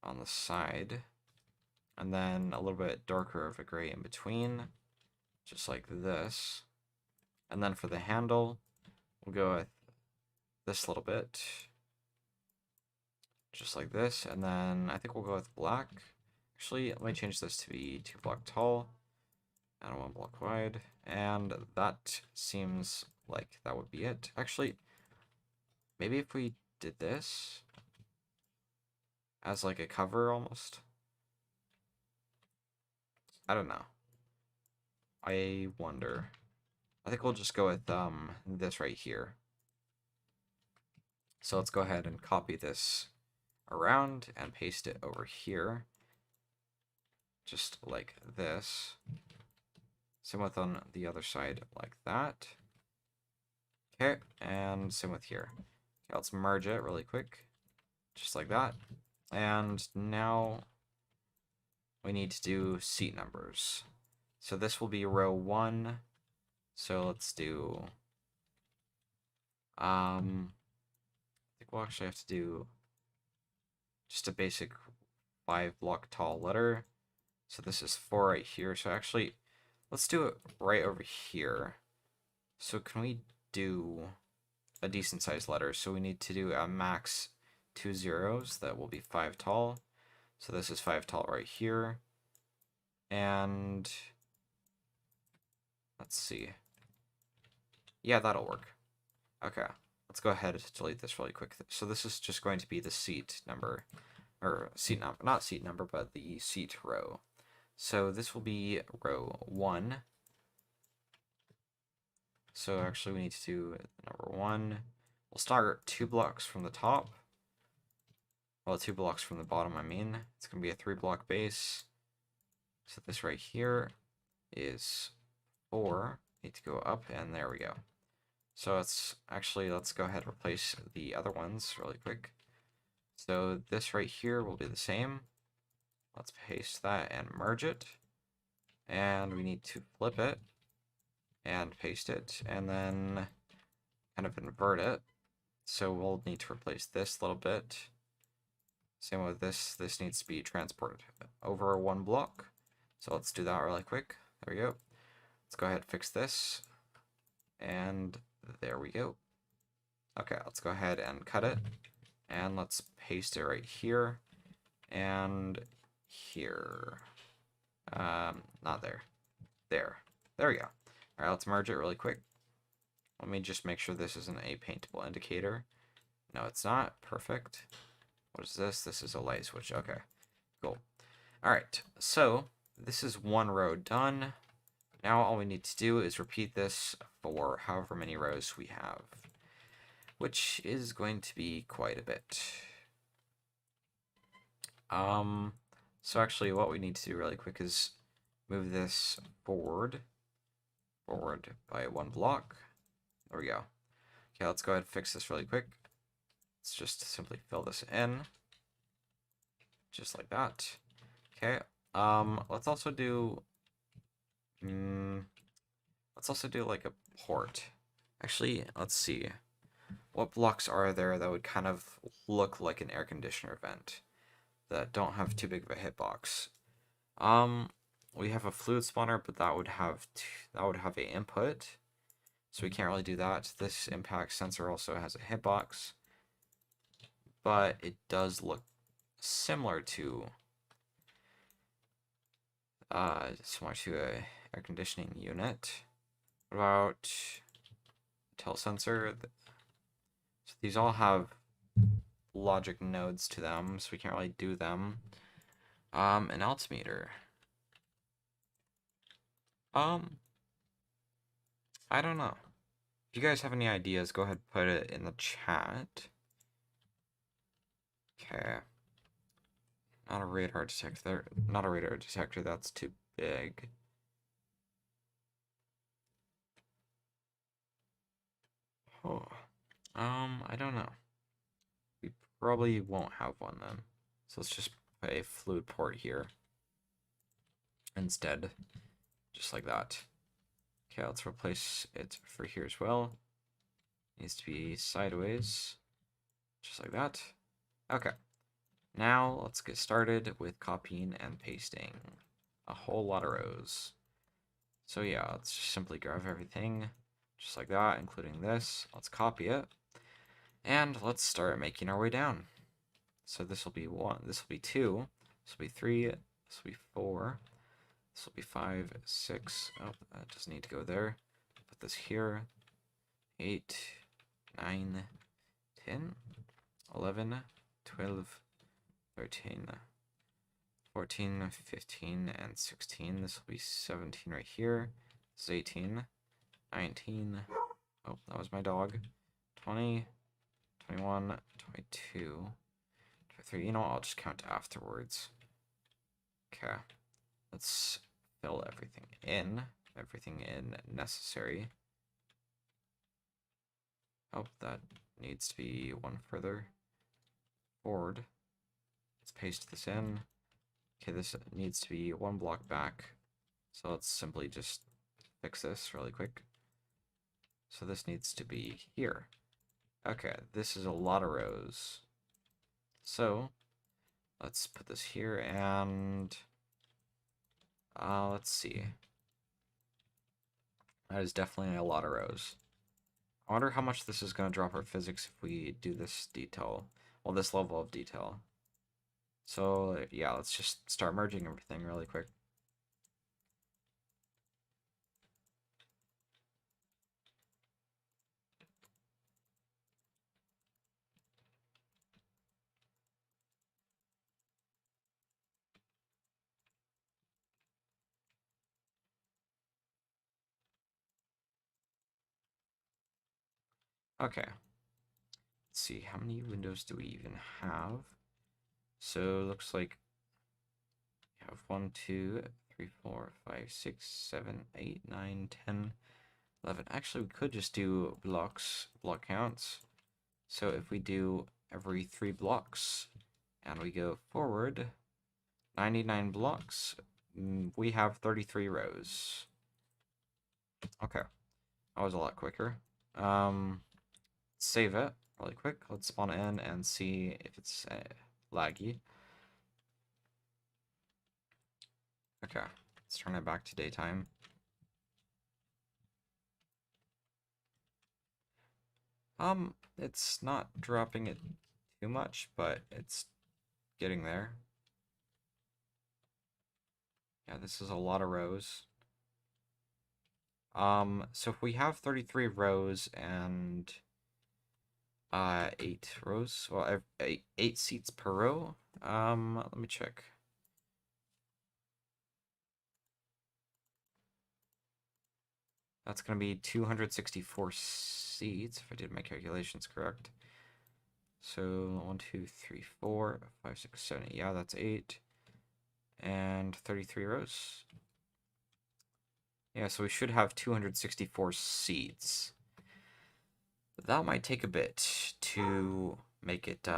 on the side. And then a little bit darker of a gray in between, just like this. And then for the handle, we'll go with this little bit, just like this. And then I think we'll go with black. Actually, let me change this to be 2 block tall and 1 block wide. And that seems like that would be it. Actually, maybe if we did this as like a cover almost. I don't know. I wonder. I think we'll just go with this right here. So let's go ahead and copy this around and paste it over here. Just like this. Same with on the other side like that. Okay, and same with here. Okay, let's merge it really quick. Just like that. And now we need to do seat numbers. So this will be row 1. So let's do I think we'll actually have to do just a basic 5 block tall letter. So this is 4 right here. So actually, let's do it right over here. So can we do a decent sized letter? So we need to do a max 2 zeros that will be 5 tall. So this is 5 tall right here. And let's see. Yeah, that'll work. Okay, let's go ahead and delete this really quick. So this is just going to be the seat number, or seat number, not seat number, but the seat row. So this will be row 1. So actually we need to do number 1. We'll start 2 blocks from the top. Well, 2 blocks from the bottom, I mean. It's going to be a 3 block base. So this right here is 4. Need to go up, and there we go. So let's go ahead and replace the other ones really quick. So this right here will be the same. Let's paste that and merge it. And we need to flip it and paste it, and then kind of invert it. So we'll need to replace this little bit. Same with this. This needs to be transported over 1 block. So let's do that really quick. There we go. Let's go ahead and fix this. And there we go. Okay, let's go ahead and cut it. And let's paste it right here. And here. Not there. There. There we go. Alright, let's merge it really quick. Let me just make sure this isn't a paintable indicator. No, it's not. Perfect. What is this? This is a light switch. Okay, cool. Alright, so this is 1 row done. Now all we need to do is repeat this for however many rows we have, which is going to be quite a bit. So actually what we need to do really quick is move this forward by 1 block. There we go. Okay, let's go ahead and fix this really quick. Let's just simply fill this in, just like that. Okay, let's also do like a port. Actually, let's see. What blocks are there that would kind of look like an air conditioner vent that don't have too big of a hitbox? We have a fluid spawner, but that would have a input, so we can't really do that. This impact sensor also has a hitbox, but it does look similar to similar to a air conditioning unit. What about telesensor? So these all have logic nodes to them, so we can't really do them. An altimeter. I don't know. If you guys have any ideas, go ahead and put it in the chat. Okay. Not a radar detector. Not a radar detector, that's too big. Oh. I don't know. We probably won't have one then. So let's just put a fluid port here instead. Just like that. Okay, let's replace it for here as well. Needs to be sideways. Just like that. Okay. Now let's get started with copying and pasting a whole lot of rows. So yeah, let's just simply grab everything just like that, including this. Let's copy it. And let's start making our way down. So this will be 1, this will be 2, this will be 3, this will be 4, this will be 5, 6. Oh, that doesn't need to go there. Put this here. 8, 9, 10, 11, 12, 13, 14, 15, and 16. This will be 17 right here. This is 18, 19. Oh, that was my dog. 20, 21, 22, 23. You know what? I'll just count afterwards. Okay. Let's fill everything in necessary. Oh, that needs to be one further forward. Let's paste this in. Okay, this needs to be one block back. So let's simply just fix this really quick. So this needs to be here. Okay, this is a lot of rows. So let's put this here and let's see. That is definitely a lot of rows. I wonder how much this is going to drop our physics if we do this detail. Well, this level of detail. So yeah, let's just start merging everything really quick. Okay. Let's see, how many windows do we even have? So looks like we have 1, 2, 3, 4, 5, 6, 7, 8, 9, 10, 11. Actually, we could just do block counts. So if we do every 3 blocks and we go forward 99 blocks, we have 33 rows. Okay, that was a lot quicker. Save it really quick. Let's spawn it in and see if it's laggy. Okay, let's turn it back to daytime. It's not dropping it too much, but it's getting there. Yeah, this is a lot of rows. So if we have 33 rows and 8 rows, well, 8 seats per row. Let me check. That's going to be 264 seats, if I did my calculations correct. So 1, 2, 3, 4, 5, 6, 7, 8. Yeah, that's 8. And 33 rows. Yeah, so we should have 264 seats. But that might take a bit to make it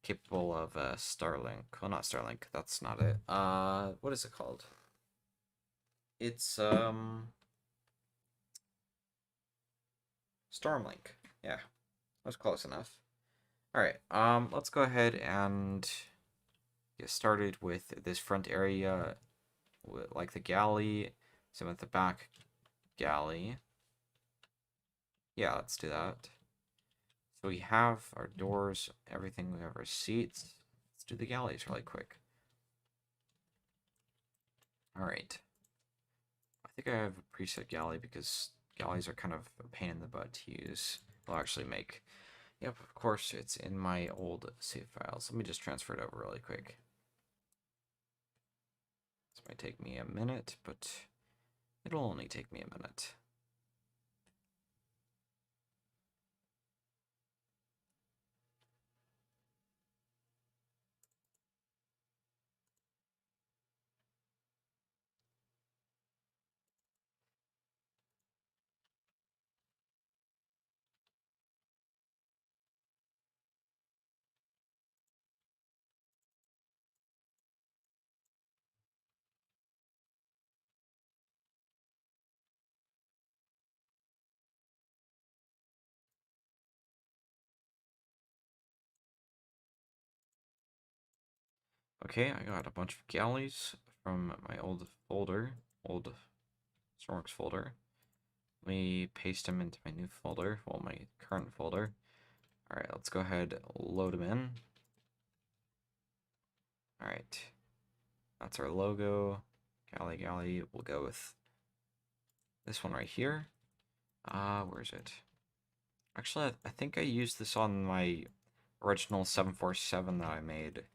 capable of Starlink. Well, not Starlink, that's not it. What is it called? It's Stormlink. Yeah, that was close enough. All right, let's go ahead and get started with this front area, like the galley. So at the back galley. Yeah, let's do that. So we have our doors, everything. We have our seats. Let's do the galleys really quick. Alright. I think I have a preset galley because galleys are kind of a pain in the butt to use. Well, actually make. Yep, of course, it's in my old save files. Let me just transfer it over really quick. This might take me a minute, but it'll only take me a minute. Okay, I got a bunch of galleys from my old folder, old Stormworks folder. Let me paste them into my new folder, well, my current folder. Alright, let's go ahead, load them in. Alright, that's our logo. Galley, we'll go with this one right here. Where is it? Actually, I think I used this on my original 747 that I made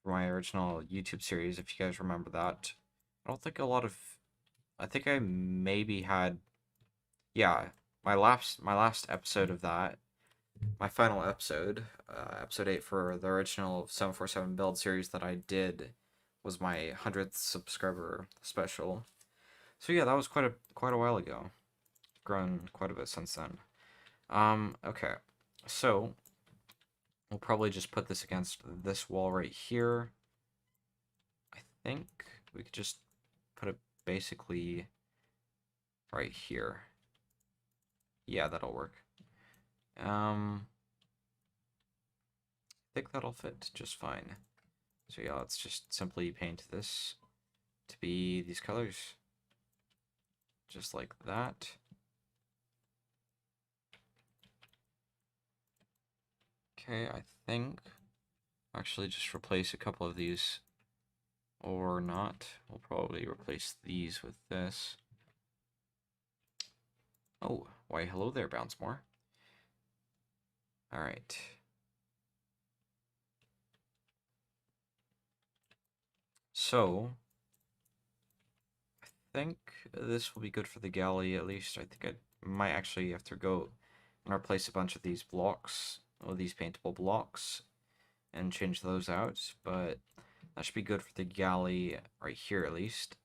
for my original YouTube series, if you guys remember that. I don't think a lot of... I think I maybe had... Yeah, my last episode of that, my final episode, episode 8 for the original 747 build series that I did, was my 100th subscriber special. So yeah, that was quite a while ago. Grown quite a bit since then. Okay, so we'll probably just put this against this wall right here. I think we could just put it basically right here. Yeah, that'll work. I think that'll fit just fine. So yeah, let's just simply paint this to be these colors. Just like that. Okay, I think actually just replace a couple of these or not. We'll probably replace these with this. Oh, why hello there, Bouncemore. Alright. So, I think this will be good for the galley at least. I think I might actually have to go and replace a bunch of these blocks, or these paintable blocks, and change those out, but that should be good for the galley right here at least.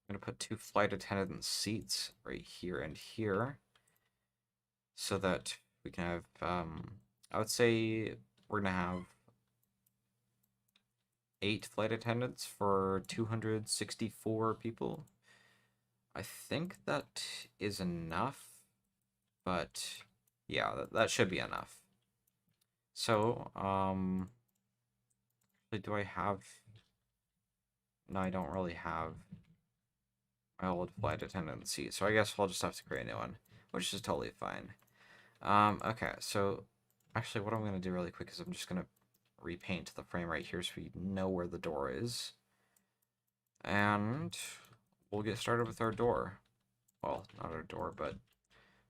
I'm going to put 2 flight attendant seats right here and here, so that we can have, I would say we're going to have 8 flight attendants for 264 people. I think that is enough, but yeah, that should be enough. So, do I have... No, I don't really have my old flight attendant seat, so I guess I'll just have to create a new one, which is totally fine. Okay, so actually what I'm going to do really quick is I'm just going to repaint the frame right here so we know where the door is. And we'll get started with our door. Well, not our door, but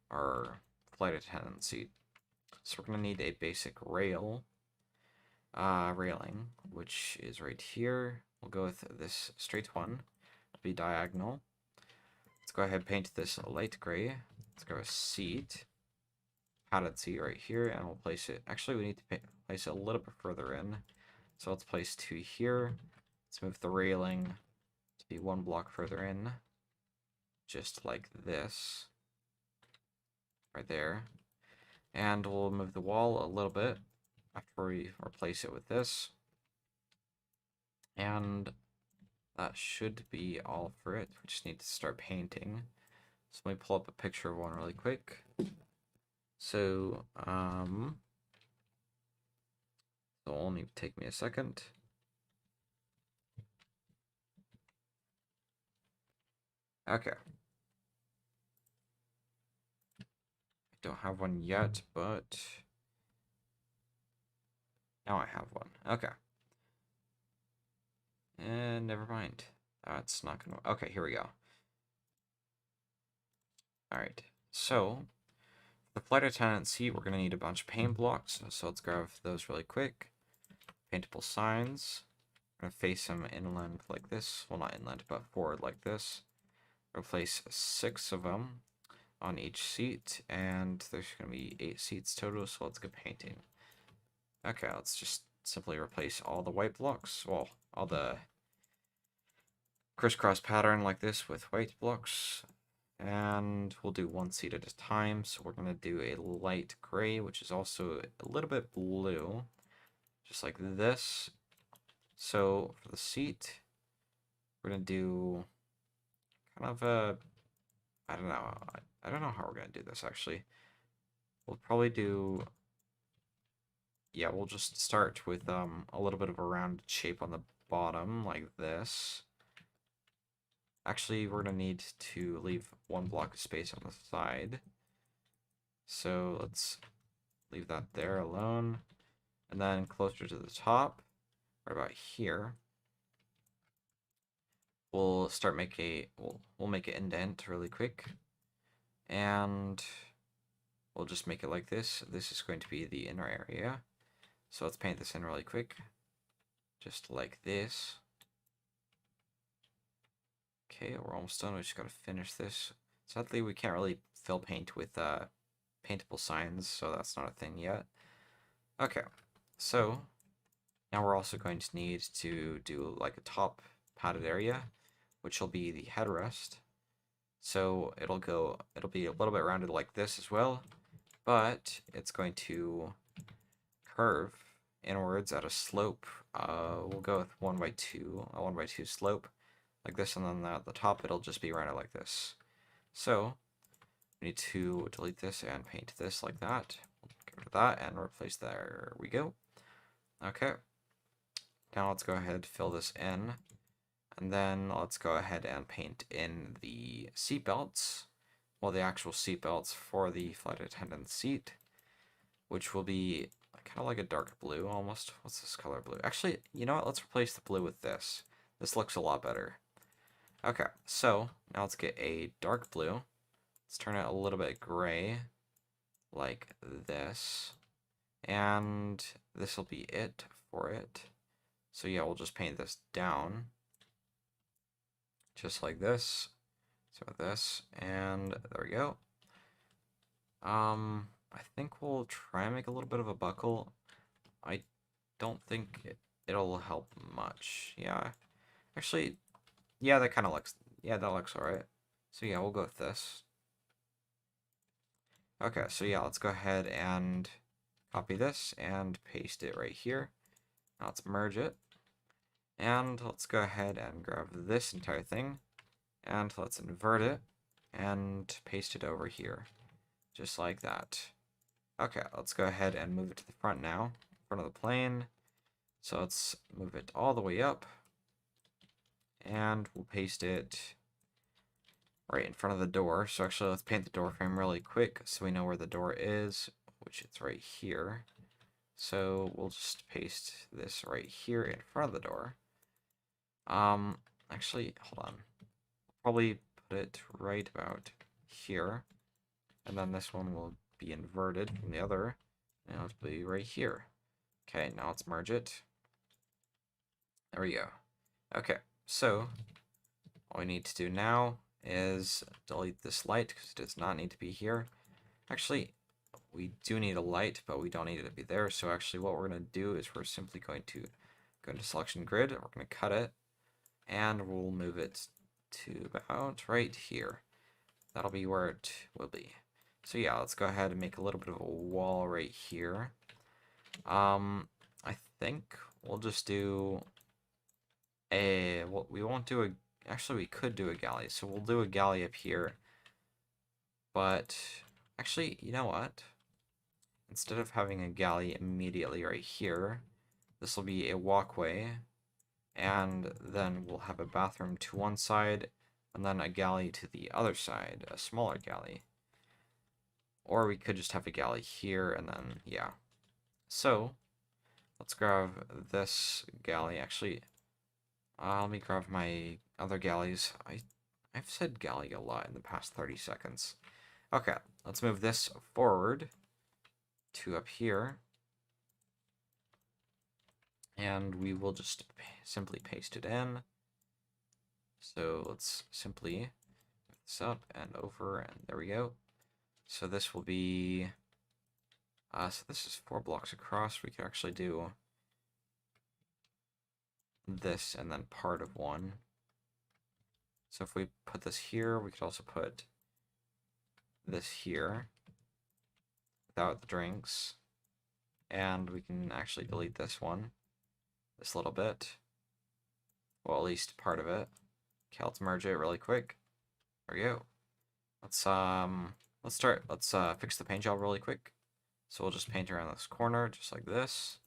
our flight attendant seat. So we're going to need a basic railing, which is right here. We'll go with this straight one. It'll be diagonal. Let's go ahead and paint this light gray. Let's go with seat. Padded seat right here, and we'll place it. Actually, we need to place it a little bit further in. So let's place 2 here. Let's move the railing to be 1 block further in. Just like this. Right there. And we'll move the wall a little bit after we replace it with this. And that should be all for it. We just need to start painting. So let me pull up a picture of one really quick. So, it'll only take me a second. Okay. I don't have one yet, but now I have one. Okay. And never mind. It's not gonna... Okay, here we go. Alright, so for the flight attendant seat, we're gonna need a bunch of paint blocks. So let's grab those really quick. Paintable signs. We're gonna face them inland like this. Well, not inland, but forward like this. Replace 6 of them on each seat, and there's gonna be 8 seats total, so let's get painting. Okay, let's just simply replace all the white blocks. Well, all the crisscross pattern like this with white blocks. And we'll do 1 seat at a time. So we're going to do a light gray, which is also a little bit blue. Just like this. So for the seat, we're going to do kind of a... I don't know. I don't know how we're going to do this, actually. We'll probably do... Yeah, we'll just start with a little bit of a rounded shape on the bottom, like this. Actually, we're going to need to leave 1 block of space on the side. So let's leave that there alone. And then closer to the top, right about here, we'll start we'll make an indent really quick. And we'll just make it like this. This is going to be the inner area. So let's paint this in really quick. Just like this. Okay, we're almost done. We just gotta finish this. Sadly, we can't really fill paint with paintable signs, so that's not a thing yet. Okay, so now we're also going to need to do like a top padded area, which will be the headrest. So it'll be a little bit rounded like this as well, but it's going to curve inwards at a slope. We'll go with 1 by 2, a 1 by 2 slope, like this, and then at the top it'll just be rounded like this. So we need to delete this and paint this like that. Get rid of that and replace that. There we go. Okay. Now let's go ahead and fill this in. And then let's go ahead and paint in the seat belts. Well, the actual seat belts for the flight attendant seat, which will be kind of like a dark blue almost. What's this color blue? Actually, you know what? Let's replace the blue with this. This looks a lot better. Okay, so now let's get a dark blue. Let's turn it a little bit gray, like this. And this will be it for it. So yeah, we'll just paint this down. Just like this. So this, and there we go. I think we'll try and make a little bit of a buckle. I don't think it'll help much. Yeah. Actually, yeah, that kind of looks, yeah, that looks alright. So yeah, we'll go with this. Okay, so yeah, let's go ahead and copy this and paste it right here. Now let's merge it. And let's go ahead and grab this entire thing. And let's invert it and paste it over here. Just like that. Okay, let's go ahead and move it to the front now, in front of the plane. So let's move it all the way up. And we'll paste it right in front of the door. So actually, let's paint the door frame really quick so we know where the door is, which it's right here. So we'll just paste this right here in front of the door. Actually, hold on. Probably put it right about here. And then this one will be inverted from the other. And it'll be right here. Okay, now let's merge it. There we go. Okay, so all we need to do now is delete this light because it does not need to be here. Actually, we do need a light, but we don't need it to be there. So actually what we're going to do is we're simply going to go into selection grid. We're going to cut it and we'll move it to about right here. That'll be where it will be. So yeah, let's go ahead and make a little bit of a wall right here. I think we'll just do a, well, we won't do a, actually we could do a galley. So we'll do a galley up here. But actually, you know what? Instead of having a galley immediately right here, this will be a walkway. And then we'll have a bathroom to one side, and then a galley to the other side, a smaller galley. Or we could just have a galley here, and then, yeah. So, let's grab this galley. Actually, Let me grab my other galleys. I've said galley a lot in the past 30 seconds. Okay, let's move this forward to up here. And we will just simply paste it in. So let's simply move this up and over, and there we go. So this will be, so this is 4 blocks across. We could actually do this and then part of one. So if we put this here, we could also put this here without the drinks. And we can actually delete this one, this little bit. Well, at least part of it. Okay, let's merge it really quick. There we go. Let's fix the paint job really quick. So we'll just paint around this corner, just like this.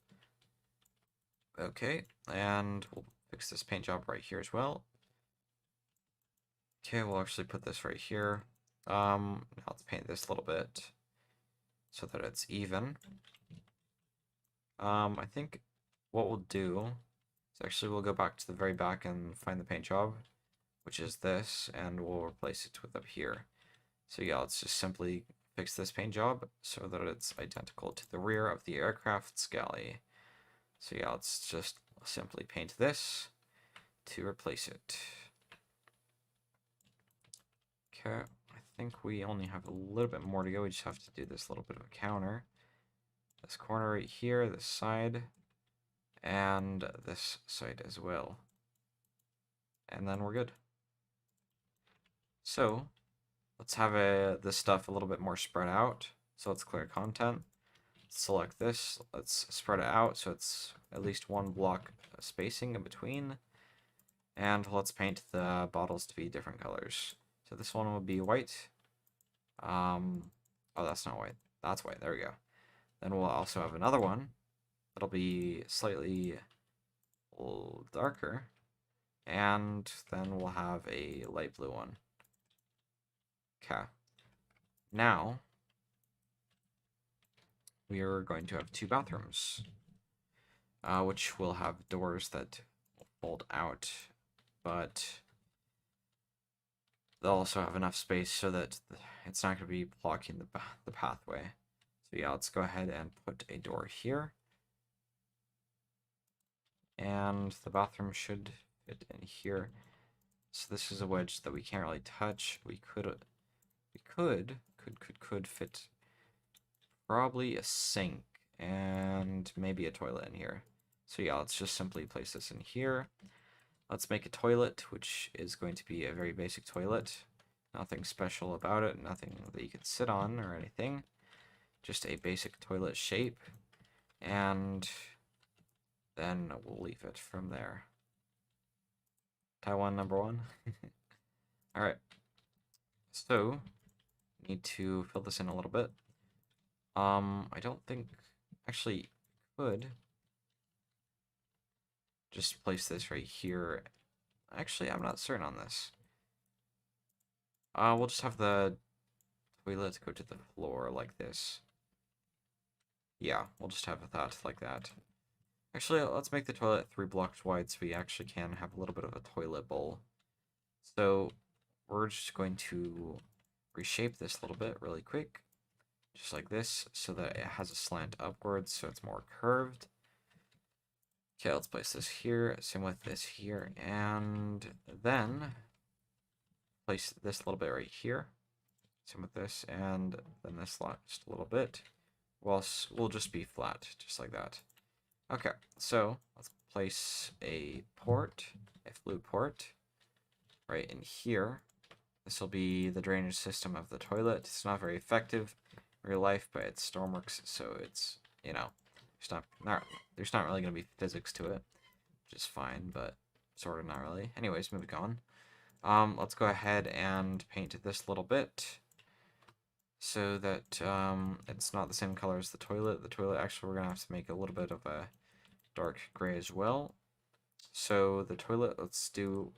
Okay, and we'll fix this paint job right here as well. Okay, we'll actually put this right here. Now let's paint this a little bit so that it's even. I think what we'll do is actually we'll go back to the very back and find the paint job, which is this, and we'll replace it with up here. So yeah, let's just simply fix this paint job so that it's identical to the rear of the aircraft's galley. So yeah, let's just simply paint this to replace it. Okay, I think we only have a little bit more to go. We just have to do this little bit of a counter. This corner right here, this side, and this side as well. And then we're good. So let's have this stuff a little bit more spread out. So let's clear content. Select this. Let's spread it out so it's at least 1 block spacing in between. And let's paint the bottles to be different colors. So this one will be white. Oh, that's not white. That's white. There we go. Then we'll also have another one that'll be slightly darker. And then we'll have a light blue one. Okay. Now, we are going to have 2 bathrooms, which will have doors that fold out, but they'll also have enough space so that it's not going to be blocking the pathway. So yeah, let's go ahead and put a door here. And the bathroom should fit in here. So this is a wedge that we can't really touch. We could fit probably a sink and maybe a toilet in here. So yeah, let's just simply place this in here. Let's make a toilet, which is going to be a very basic toilet. Nothing special about it, nothing that you could sit on or anything. Just a basic toilet shape. And then we'll leave it from there. Taiwan number 1. Alright. So, need to fill this in a little bit. I don't think, actually, could just place this right here. Actually, I'm not certain on this. We'll just have the toilet go to the floor like this. Yeah, we'll just have that like that. Actually, let's make the toilet 3 blocks wide so we actually can have a little bit of a toilet bowl. So, we're just going to reshape this a little bit really quick. Just like this, so that it has a slant upwards, so it's more curved. Okay, let's place this here, same with this here, and then place this a little bit right here. Same with this, and then this last little bit. Well, we'll just be flat, just like that. Okay, so let's place a port, a flue port, right in here. This will be the drainage system of the toilet. It's not very effective in real life, but it's Stormworks, so it's, you know, there's not really going to be physics to it, which is fine, but sort of not really. Anyways, moving on. Let's go ahead and paint this little bit so that it's not the same color as the toilet. The toilet, actually, we're going to have to make a little bit of a dark gray as well. So the toilet, let's do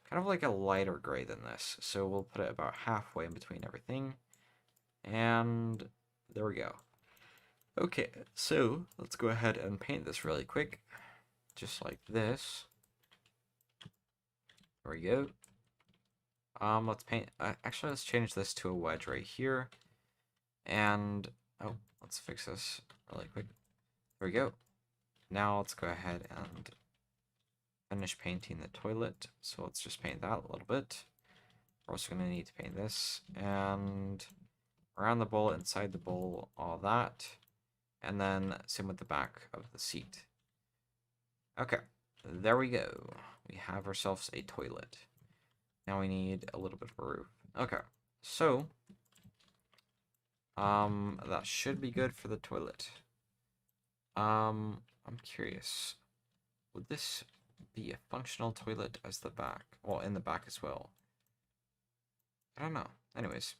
kind of like a lighter gray than this. So we'll put it about halfway in between everything. And there we go. Okay, so let's go ahead and paint this really quick. Just like this. There we go. Let's paint, actually, let's change this to a wedge right here. And, oh, let's fix this really quick. There we go. Now let's go ahead and finish painting the toilet. So let's just paint that a little bit. We're also going to need to paint this. And around the bowl, inside the bowl, all that. And then same with the back of the seat. Okay, there we go. We have ourselves a toilet. Now we need a little bit of a roof. Okay, so that should be good for the toilet. I'm curious. Would this be a functional toilet as the back? Well, in the back as well. I don't know. Anyways,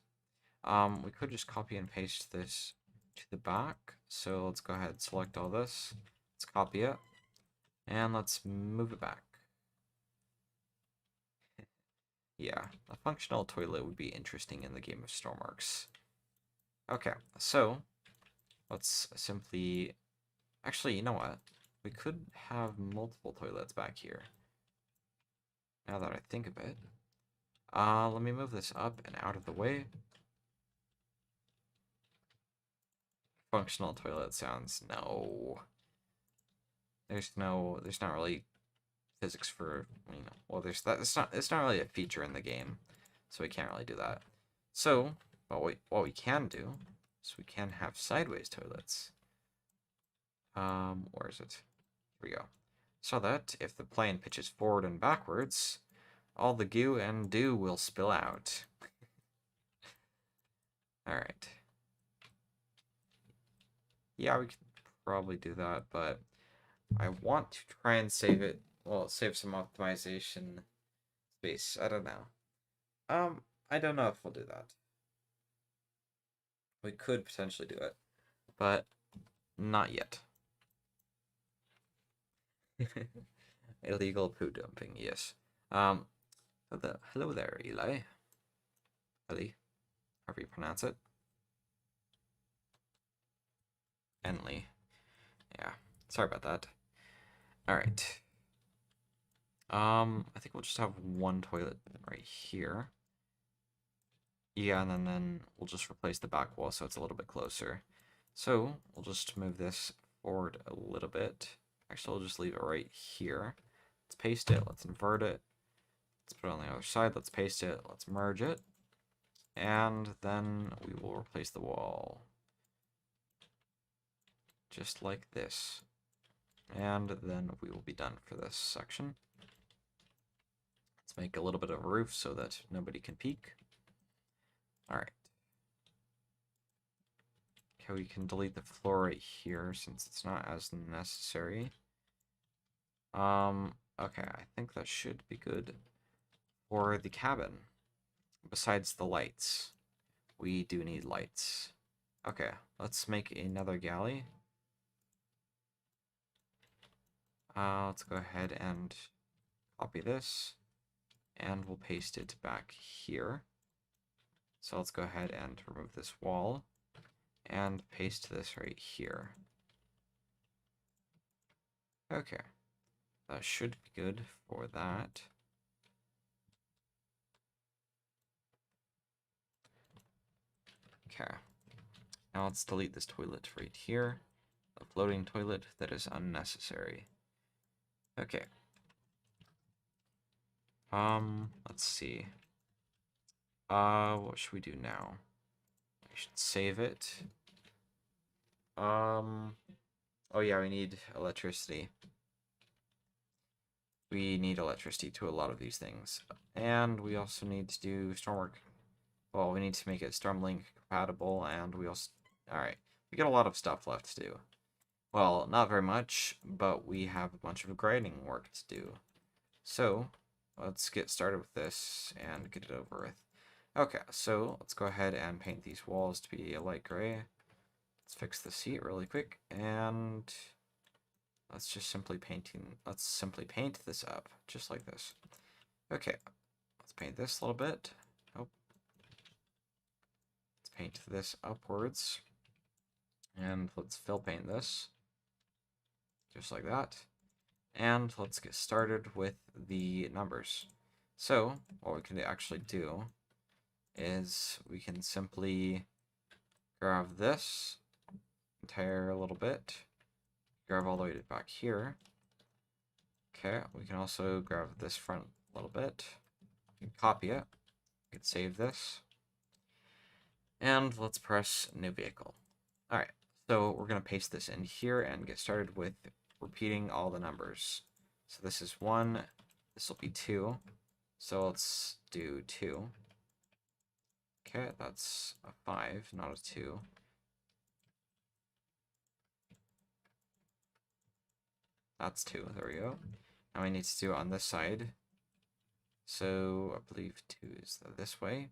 we could just copy and paste this to the back. So let's go ahead and select all this. Let's copy it. And let's move it back. Yeah, a functional toilet would be interesting in the game of Stormworks. Okay, so let's simply... Actually, you know what? We could have multiple toilets back here. Now that I think of it. Let me move this up and out of the way. Functional toilet sounds, no. There's not really physics for, you know, well, it's not really a feature in the game, so we can't really do that. So, but what we can do is we can have sideways toilets. Where is it? Here we go. So that if the plane pitches forward and backwards, all the goo and dew will spill out. Alright. Yeah, we could probably do that, but I want to try and save it. Well, save some optimization space. I don't know. I don't know if we'll do that. We could potentially do it, but not yet. Illegal poo dumping, yes. Hello there, Eli. Ellie, however you pronounce it. Enly. Yeah, sorry about that. Alright. I think we'll just have one toilet right here. Yeah, and then we'll just replace the back wall so it's a little bit closer. So, we'll just move this forward a little bit. Actually, we'll just leave it right here. Let's paste it, let's invert it. Let's put it on the other side, let's paste it, let's merge it. And then we will replace the wall. Just like this. And then we will be done for this section. Let's make a little bit of a roof so that nobody can peek. Alright. Okay, we can delete the floor right here since it's not as necessary. Okay, I think that should be good for the cabin. Besides the lights. We do need lights. Okay, let's make another galley. Let's go ahead and copy this. And we'll paste it back here. So let's go ahead and remove this wall. And paste this right here. Okay. That should be good for that. Okay. Now let's delete this toilet right here. A floating toilet that is unnecessary. Okay. Let's see. What should we do now? I should save it. Oh yeah, we need electricity. We need electricity to a lot of these things. And we also need to do Stormwork. Well, we need to make it Stormlink compatible, and we also... Alright, we got a lot of stuff left to do. Well, not very much, but we have a bunch of grinding work to do. So, let's get started with this and get it over with. Okay, so let's go ahead and paint these walls to be a light gray. Let's fix the seat really quick, and let's simply paint this up, just like this. Okay, let's paint this a little bit. Oh. Let's paint this upwards. And let's fill paint this. Just like that. And let's get started with the numbers. So what we can actually do is we can simply grab this entire little bit, grab all the way back here. Okay, we can also grab this front little bit, we can copy it, we can save this, and let's press new vehicle. Alright, so we're going to paste this in here and get started with repeating all the numbers. So this is 1, this will be 2, so let's do 2. Okay, that's a 5, not a 2. That's 2, there we go. Now we need to do it on this side. So I believe 2 is this way.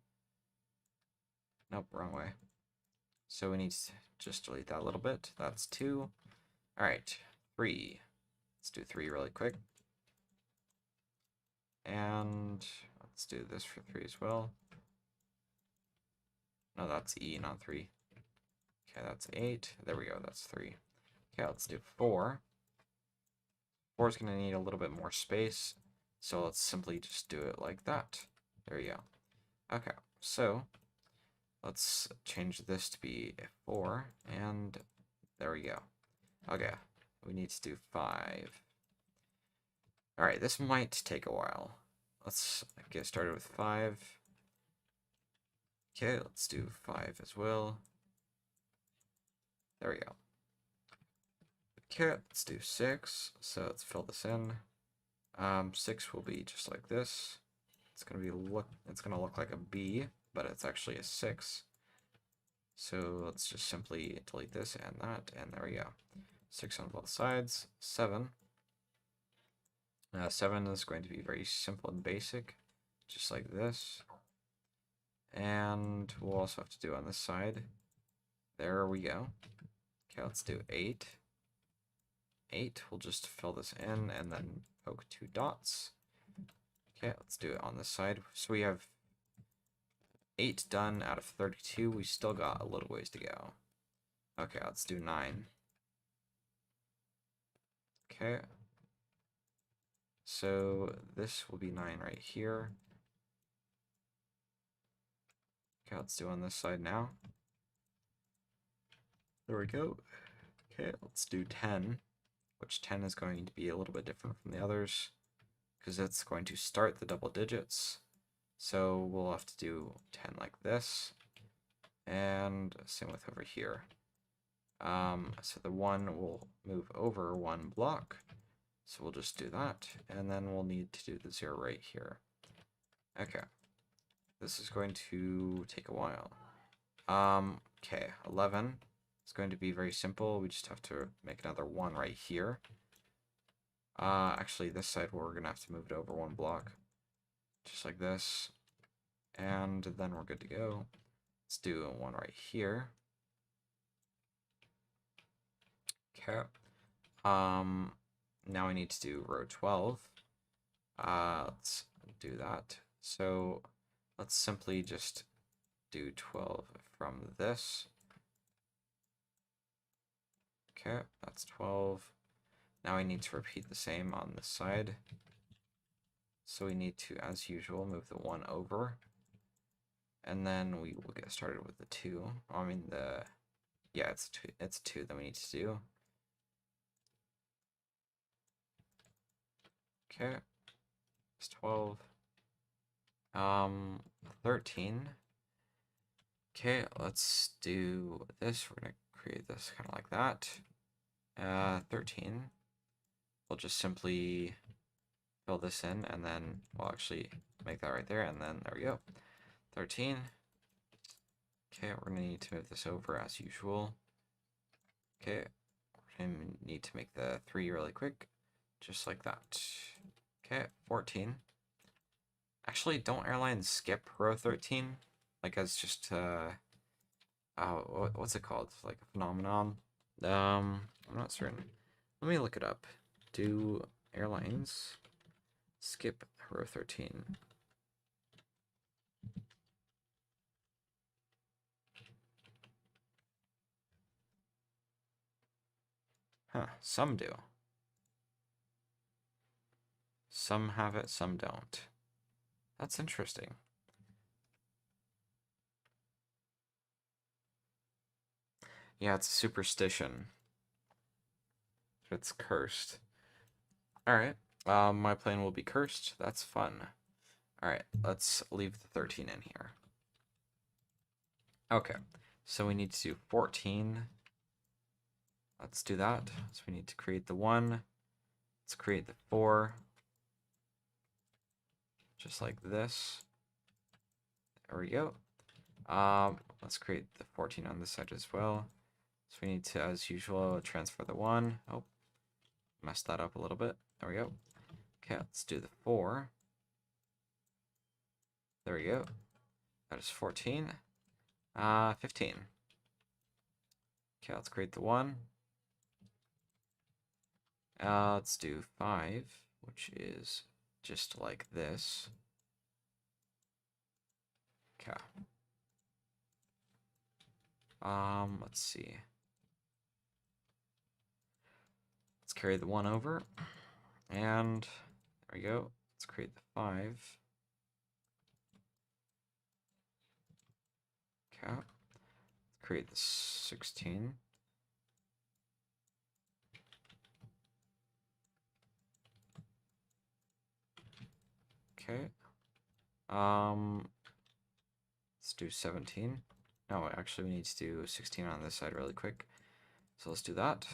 Nope, wrong way. So we need to just delete that a little bit. That's 2. Alright, 3. Let's do 3 really quick. And let's do this for 3 as well. No, that's E, not 3. Okay, that's 8. There we go, that's 3. Okay, let's do 4. 4 is going to need a little bit more space, so let's simply just do it like that. There we go. Okay, so let's change this to be 4, and there we go. Okay, we need to do 5. Alright, this might take a while. Let's get started with 5. Okay, let's do 5 as well. There we go. Okay, let's do 6. So let's fill this in. 6 will be just like this. It's gonna look like a B, but it's actually a 6. So let's just simply delete this and that, and there we go. 6 on both sides. 7. 7 is going to be very simple and basic, just like this. And we'll also have to do on this side. There we go. Okay, let's do 8. 8, we'll just fill this in and then poke 2 dots. Okay, let's do it on this side. So we have 8 done out of 32. We still got a little ways to go. Okay, let's do 9. Okay. So this will be 9 right here. Okay, let's do on this side now. There we go. Okay, let's do 10, which 10 is going to be a little bit different from the others because it's going to start the double digits. So we'll have to do 10 like this, and same with over here. So the 1 will move over 1 block, so we'll just do that, and then we'll need to do the 0 right here. Okay, this is going to take a while. Okay, 11 is going to be very simple. We just have to make another 1 right here. Actually, this side we're going to have to move it over 1 block, just like this, and then we're good to go. Let's do 1 right here. Okay. Now we need to do row 12. Let's do that. So let's simply just do 12 from this. Okay, that's 12. Now we need to repeat the same on this side. So we need to, as usual, move the 1 over. And then we will get started with the 2. I mean, yeah, it's 2 that we need to do. Okay, it's 12. 13. Okay, let's do this. We're gonna create this kind of like that. 13. We'll just simply fill this in, and then we'll actually make that right there, and then there we go. 13. Okay, we're gonna need to move this over as usual. Okay, we're gonna need to make the 3 really quick, just like that. Okay, 14. Actually, don't airlines skip row 13? Like, as just, what's it called? Like a phenomenon? I'm not certain. Let me look it up. Do airlines skip row 13? Huh, some do. Some have it, some don't. That's interesting. Yeah, it's a superstition. It's cursed. Alright. My plane will be cursed. That's fun. Alright, let's leave the 13 in here. Okay, so we need to do 14. Let's do that. So we need to create the 1. Let's create the 4. Just like this. There we go. Let's create the 14 on this side as well. So we need to, as usual, transfer the 1. Oh, messed that up a little bit. There we go. Okay, let's do the 4. There we go. That is 14. 15. Okay, let's create the 1. Let's do 5, which is just like this. Okay. Let's see. Let's carry the 1 over. And there we go. Let's create the 5. Okay. Let's create the 16. Okay. Let's do 17. No, actually we need to do 16 on this side really quick. So let's do that.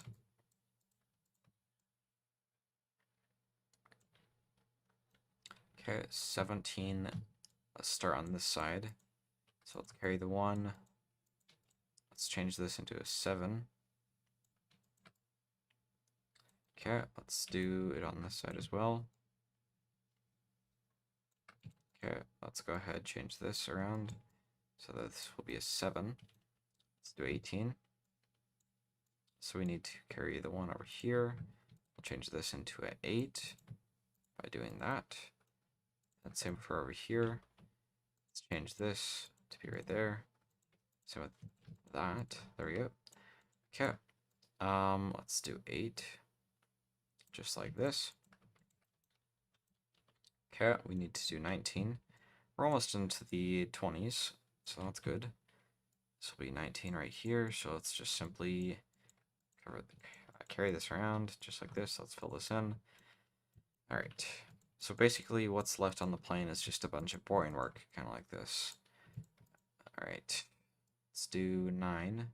Okay, 17. Let's start on this side. So let's carry the 1. Let's change this into a 7. Okay, let's do it on this side as well. Okay, let's go ahead and change this around. So this will be a 7. Let's do 18. So we need to carry the 1 over here. We'll change this into an 8 by doing that. And same for over here. Let's change this to be right there. So with that, there we go. Okay. Let's do 8. Just like this. Okay, we need to do 19. We're almost into the 20s, so that's good. This will be 19 right here, so let's just simply carry this around, just like this. Let's fill this in. Alright, so basically what's left on the plane is just a bunch of boring work, kind of like this. Alright, let's do 9.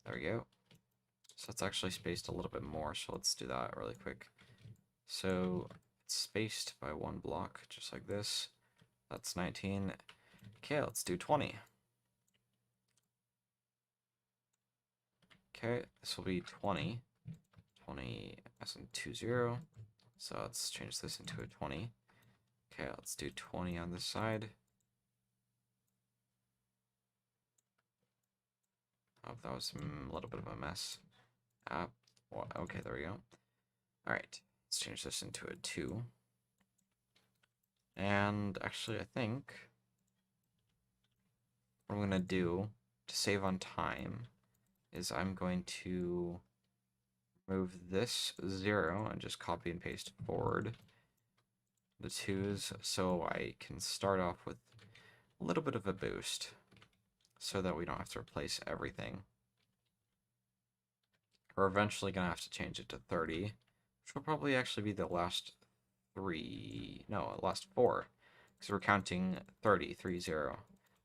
There we go. So it's actually spaced a little bit more, so let's do that really quick. So it's spaced by 1 block, just like this. That's 19. Okay, let's do 20. Okay, this will be 20. 20 as in 20. So let's change this into a 20. Okay, let's do 20 on this side. Oh, that was a little bit of a mess. Well, okay, there we go. Alright, let's change this into a 2. And actually, I think what I'm going to do to save on time is I'm going to move this 0 and just copy and paste forward the 2's so I can start off with a little bit of a boost so that we don't have to replace everything. We're eventually going to have to change it to 30, which will probably actually be the last 3, no, last 4, because we're counting 30, 30,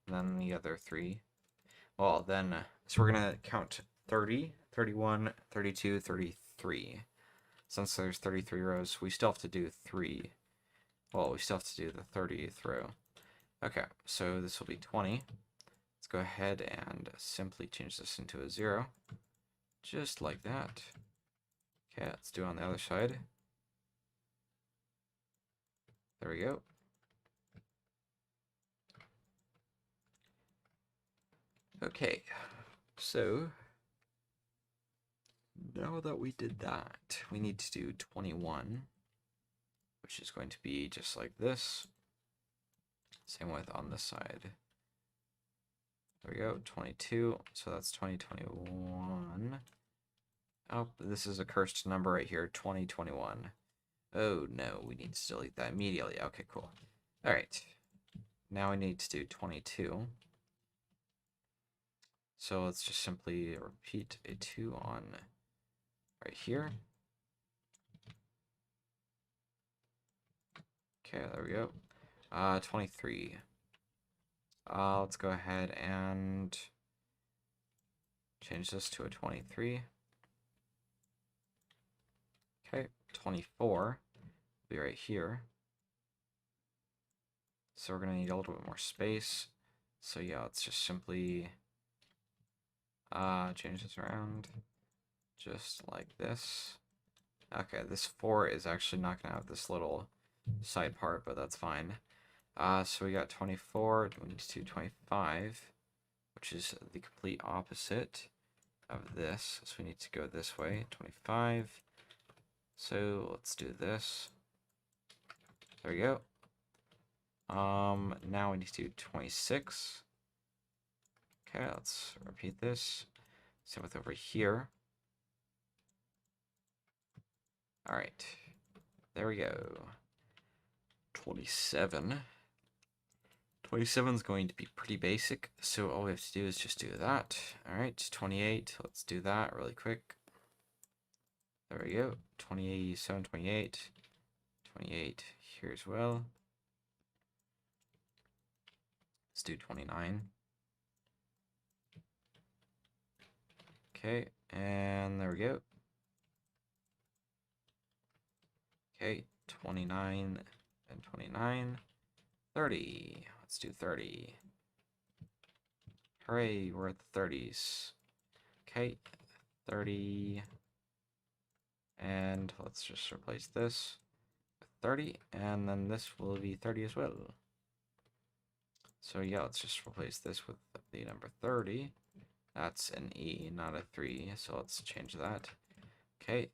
and then the other 3. Well, then, so we're going to count 30, 31, 32, 33. Since there's 33 rows, we still have to do 3. Well, we still have to do the 30th row. Okay, so this will be 20. Let's go ahead and simply change this into a 0. Just like that. Okay, let's do it on the other side. There we go. Okay, so now that we did that, we need to do 21, which is going to be just like this. Same with on this side. There we go, 22, so that's 2021. Oh, this is a cursed number right here, 2021. Oh no, we need to delete that immediately. Okay, cool. Alright, now we need to do 22. So let's just simply repeat a 2 on right here. Okay, there we go. 23. Let's go ahead and change this to a 23. Okay, 24 will be right here. So we're going to need a little bit more space. So yeah, let's just simply change this around just like this. Okay, this 4 is actually not going to have this little side part, but that's fine. So we got 24, we need to do 25, which is the complete opposite of this. So we need to go this way, 25. So let's do this. There we go. Now we need to do 26. Okay, let's repeat this. Same with over here. Alright. There we go. 27. 27 is going to be pretty basic, so all we have to do is just do that. Alright, 28. Let's do that really quick. There we go. 27, 28. 28 here as well. Let's do 29. Okay, and there we go. Okay, 29 and 29. 30. Let's do 30. Hooray, we're at the 30s. Okay, 30. And let's just replace this with 30. And then this will be 30 as well. So yeah, let's just replace this with the number 30. That's an E, not a 3. So let's change that. Okay.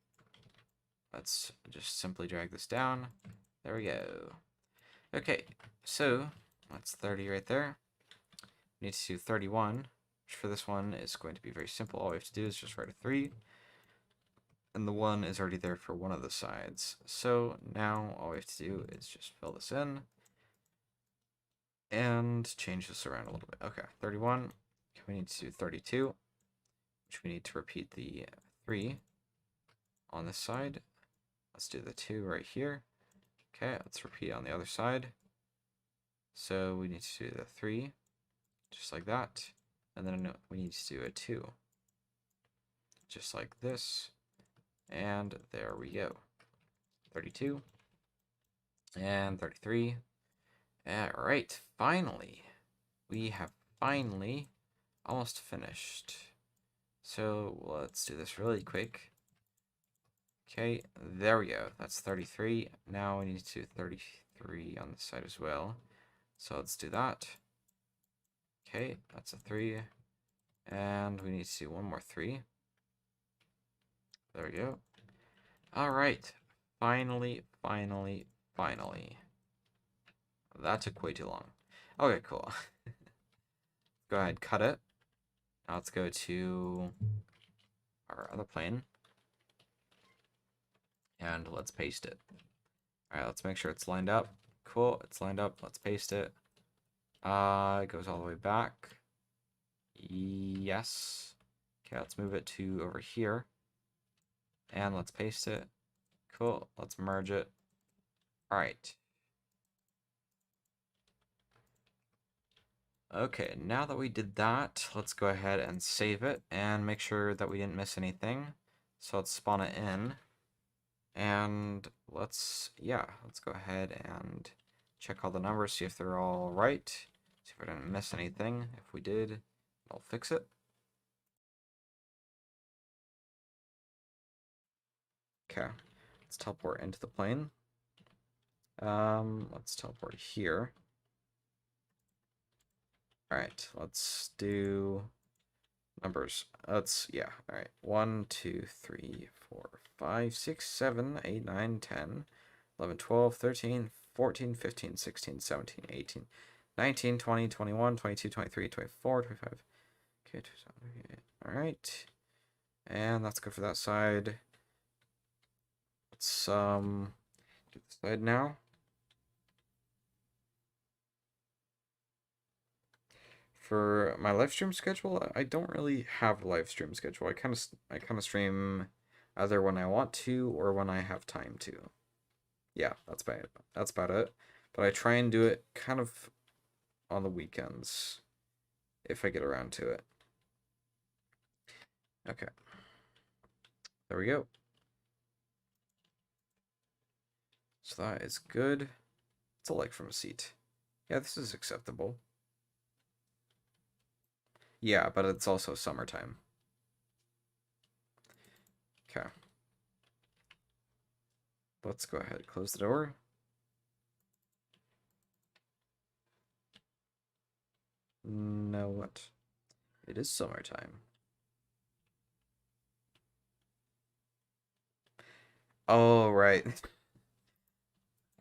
Let's just simply drag this down. There we go. Okay, so that's 30 right there. We need to do 31, which for this one is going to be very simple. All we have to do is just write a 3. And the 1 is already there for one of the sides. So now all we have to do is just fill this in. And change this around a little bit. Okay, 31. We need to do 32, which we need to repeat the 3 on this side. Let's do the 2 right here. Okay, let's repeat on the other side. So we need to do the 3, just like that. And then we need to do a 2, just like this. And there we go. 32 and 33. Alright, finally. We have finally almost finished. So let's do this really quick. Okay, there we go. That's 33. Now we need to do 33 on this side as well. So let's do that. Okay, that's a 3. And we need to do one more 3. There we go. Alright. Finally. That took way too long. Okay, cool. Go ahead, cut it. Now let's go to our other plane. And let's paste it. Alright, let's make sure it's lined up. Cool, it's lined up. Let's paste it. It goes all the way back. Yes. Okay, let's move it to over here. And let's paste it. Cool, let's merge it. Alright. Okay, now that we did that, let's go ahead and save it and make sure that we didn't miss anything. So let's spawn it in. And let's go ahead and check all the numbers, see if they're all right. See if I didn't miss anything. If we did, I'll fix it. Okay, let's teleport into the plane. Let's teleport here. Alright, let's do numbers. Let's, yeah, alright. 1, 2, 3, 4, 5, 6, 7, 8, 9, 10, 11, 12, 13, 14, 15, 16, 17, 18, 19, 20, 21, 22, 23, 24, 25. Okay, alright. And that's good for that side. Let's do this side now. For my live stream schedule, I don't really have a live stream schedule. I kind of stream either when I want to or when I have time to. Yeah, that's about it. But I try and do it kind of on the weekends if I get around to it. Okay. There we go. So that is good. It's a like from a seat. Yeah, this is acceptable. Yeah, but it's also summertime. Okay. Let's go ahead, close the door. Now what? It is summertime. Oh, right.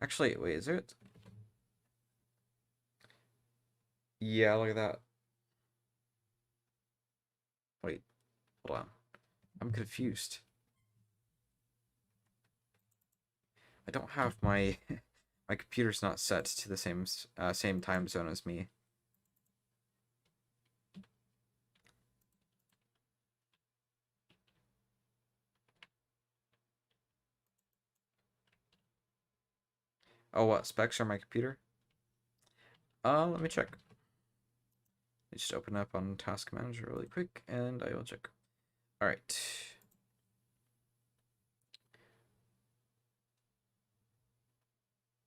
Actually, wait, is it? Yeah, look at that. Wait, hold on. I'm confused. I don't have my my computer's not set to the same time zone as me. Oh, what specs are my computer? Let me check. Just open up on Task Manager really quick, and I will check. All right.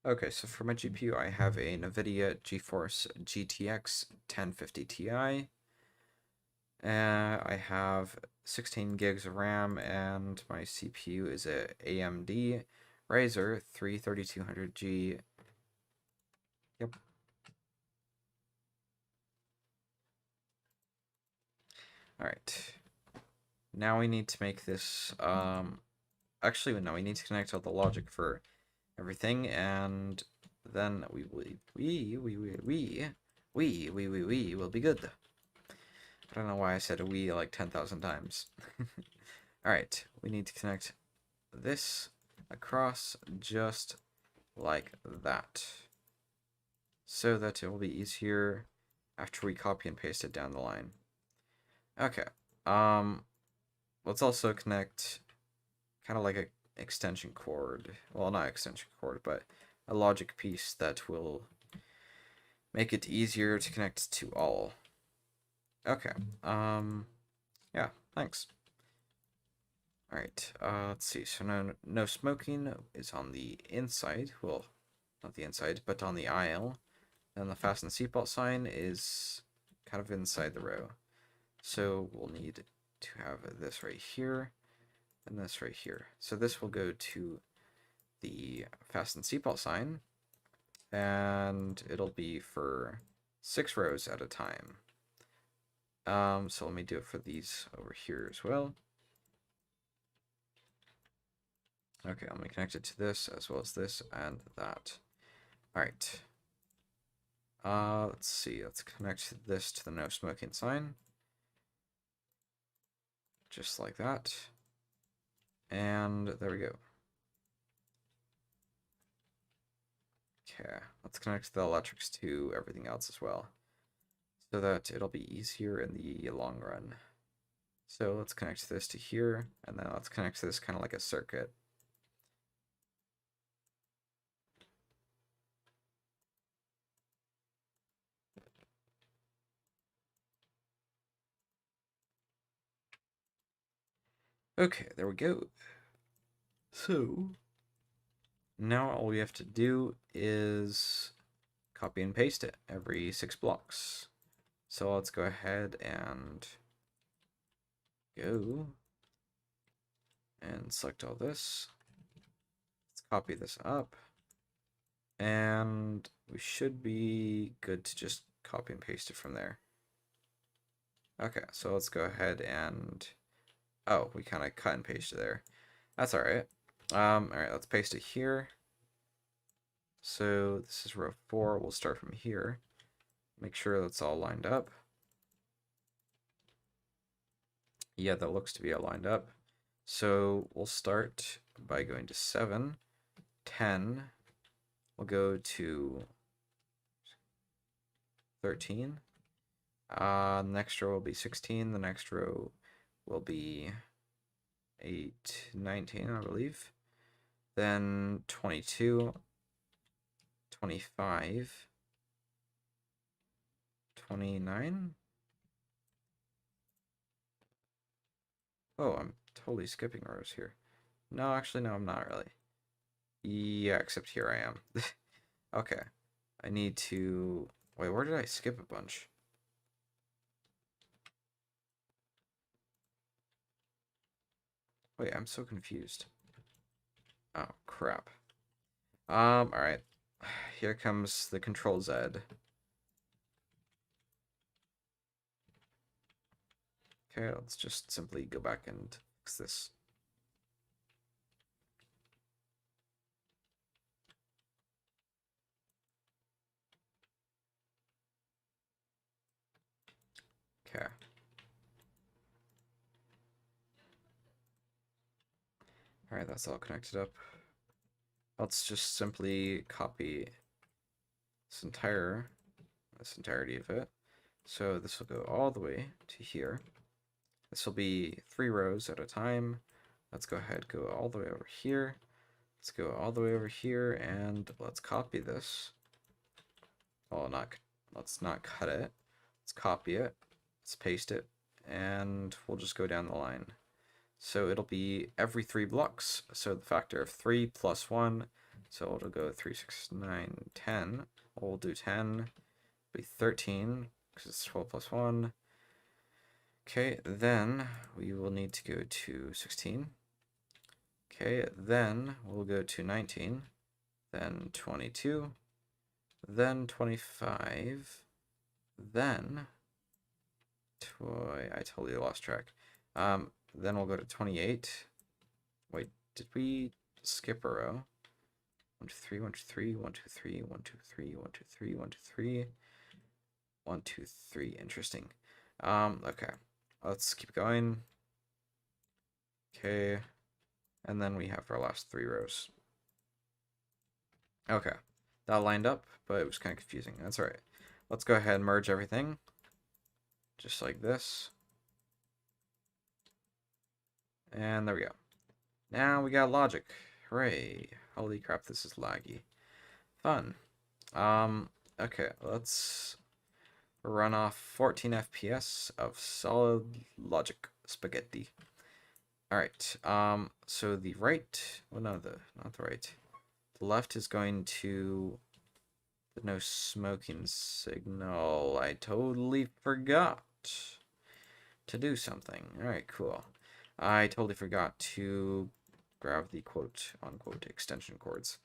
Okay, so for my GPU, I have a NVIDIA GeForce GTX 1050 Ti. I have 16 gigs of RAM, and my CPU is a AMD Ryzen 3 3200G. Yep. All right. Now we need to make this. Actually, no, we need to connect all the logic for everything, and then we will be good. I don't know why I said we like 10,000 times. Alright, we need to connect this across just like that, so that it will be easier after we copy and paste it down the line. Okay, let's also connect kind of like a extension cord. Well, not extension cord, but a logic piece that will make it easier to connect to all. Okay. Yeah, thanks. All right. Let's see. So no smoking is on the inside. Well, not the inside, but on the aisle. And the fasten seatbelt sign is kind of inside the row. So we'll need to have this right here and this right here. So this will go to the fasten seatbelt sign, and it'll be for 6 rows at a time. So let me do it for these over here as well. Okay, let me connect it to this as well as this and that. All right. Let's see. Let's connect this to the no smoking sign. Just like that. And there we go. Okay, let's connect the electrics to everything else as well, so that it'll be easier in the long run. So let's connect this to here, and then let's connect this kind of like a circuit. Okay, there we go. So now all we have to do is copy and paste it every 6 blocks. So let's go ahead and go and select all this. Let's copy this up. And we should be good to just copy and paste it from there. Okay, so let's go ahead and... Oh, we kind of cut and pasted there. That's alright. Alright, let's paste it here. So this is row 4. We'll start from here. Make sure that's all lined up. Yeah, that looks to be all lined up. So we'll start by going to 7, 10. We'll go to 13. The next row will be 16. The next row will be 8, 19, I believe. Then 22, 25, 29. Oh, I'm totally skipping rows here. No, actually, no, I'm not really. Yeah, except here I am. Okay. I need to... Wait, where did I skip a bunch? Wait, I'm so confused. Oh, crap. Alright. Here comes the Control Z. Okay, let's just simply go back and fix this. Okay. Alright, that's all connected up. Let's just simply copy this entirety of it. So this will go all the way to here. This will be 3 rows at a time. Let's go ahead, go all the way over here. Let's go all the way over here, and let's copy this. Well, let's not cut it. Let's copy it. Let's paste it, and we'll just go down the line. So it'll be every 3 blocks. So the factor of 3 plus 1. So it'll go 3, 6, 9, 10. We'll do 10. It'll be 13, because it's 12 plus 1. Okay, then we will need to go to 16. Okay, then we'll go to 19. Then 22. Then 25. Then... I totally lost track. Then we'll go to 28. Wait, did we skip a row? 1, 2, 3, 1, 2, 3, 1, 2, 3, 1, 2, 3, 1, 2, 3, 1, 2, 3, 1, 2, 3. Interesting. Okay. Let's keep going. Okay. And then we have our last 3 rows. Okay. That lined up, but it was kind of confusing. That's alright. Let's go ahead and merge everything. Just like this. And there we go. Now we got logic. Hooray. Holy crap, this is laggy. Fun. Okay, let's run off 14 FPS of solid logic spaghetti. Alright, so the right, well no, not the right. The left is going to the no smoking signal. I totally forgot to do something. Alright, cool. I totally forgot to grab the quote-unquote extension cords.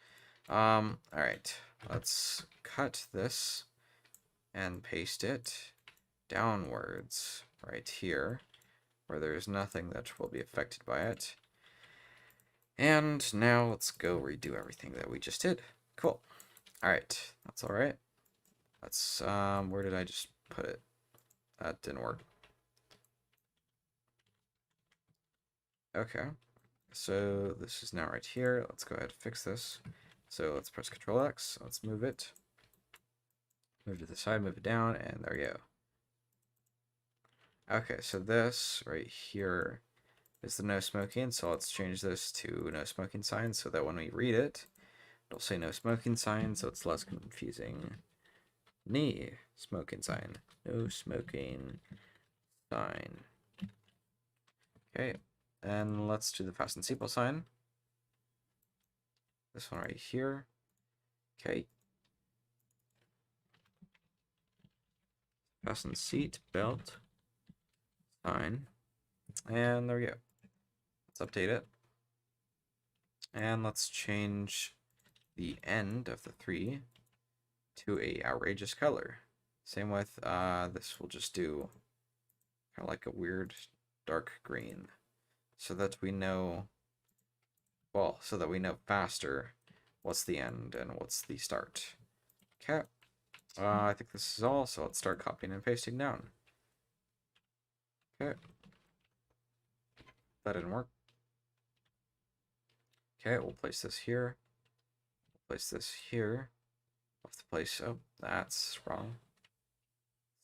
Alright, let's cut this and paste it downwards right here, where there's nothing that will be affected by it. And now let's go redo everything that we just did. Cool. Alright, that's alright. Let's, where did I just put it? That didn't work. Okay, so this is now right here. Let's go ahead and fix this. So let's press Control X, let's move it. Move to the side, move it down, and there we go. Okay, so this right here is the no smoking, so let's change this to no smoking sign so that when we read it, it'll say no smoking sign, so it's less confusing. Knee smoking sign, no smoking sign. Okay, and let's do the fasten seatbelt sign. This one right here. Okay. Fasten seat belt sign. And there we go. Let's update it. And let's change the end of the 3 to a outrageous color. Same with this, we'll just do kind of like a weird dark green, so that we know, well, so that we know faster what's the end and what's the start. Okay, I think this is all, so let's start copying and pasting down. Okay, that didn't work. Okay, we'll place this here. Place this here. Off the place. Oh, that's wrong.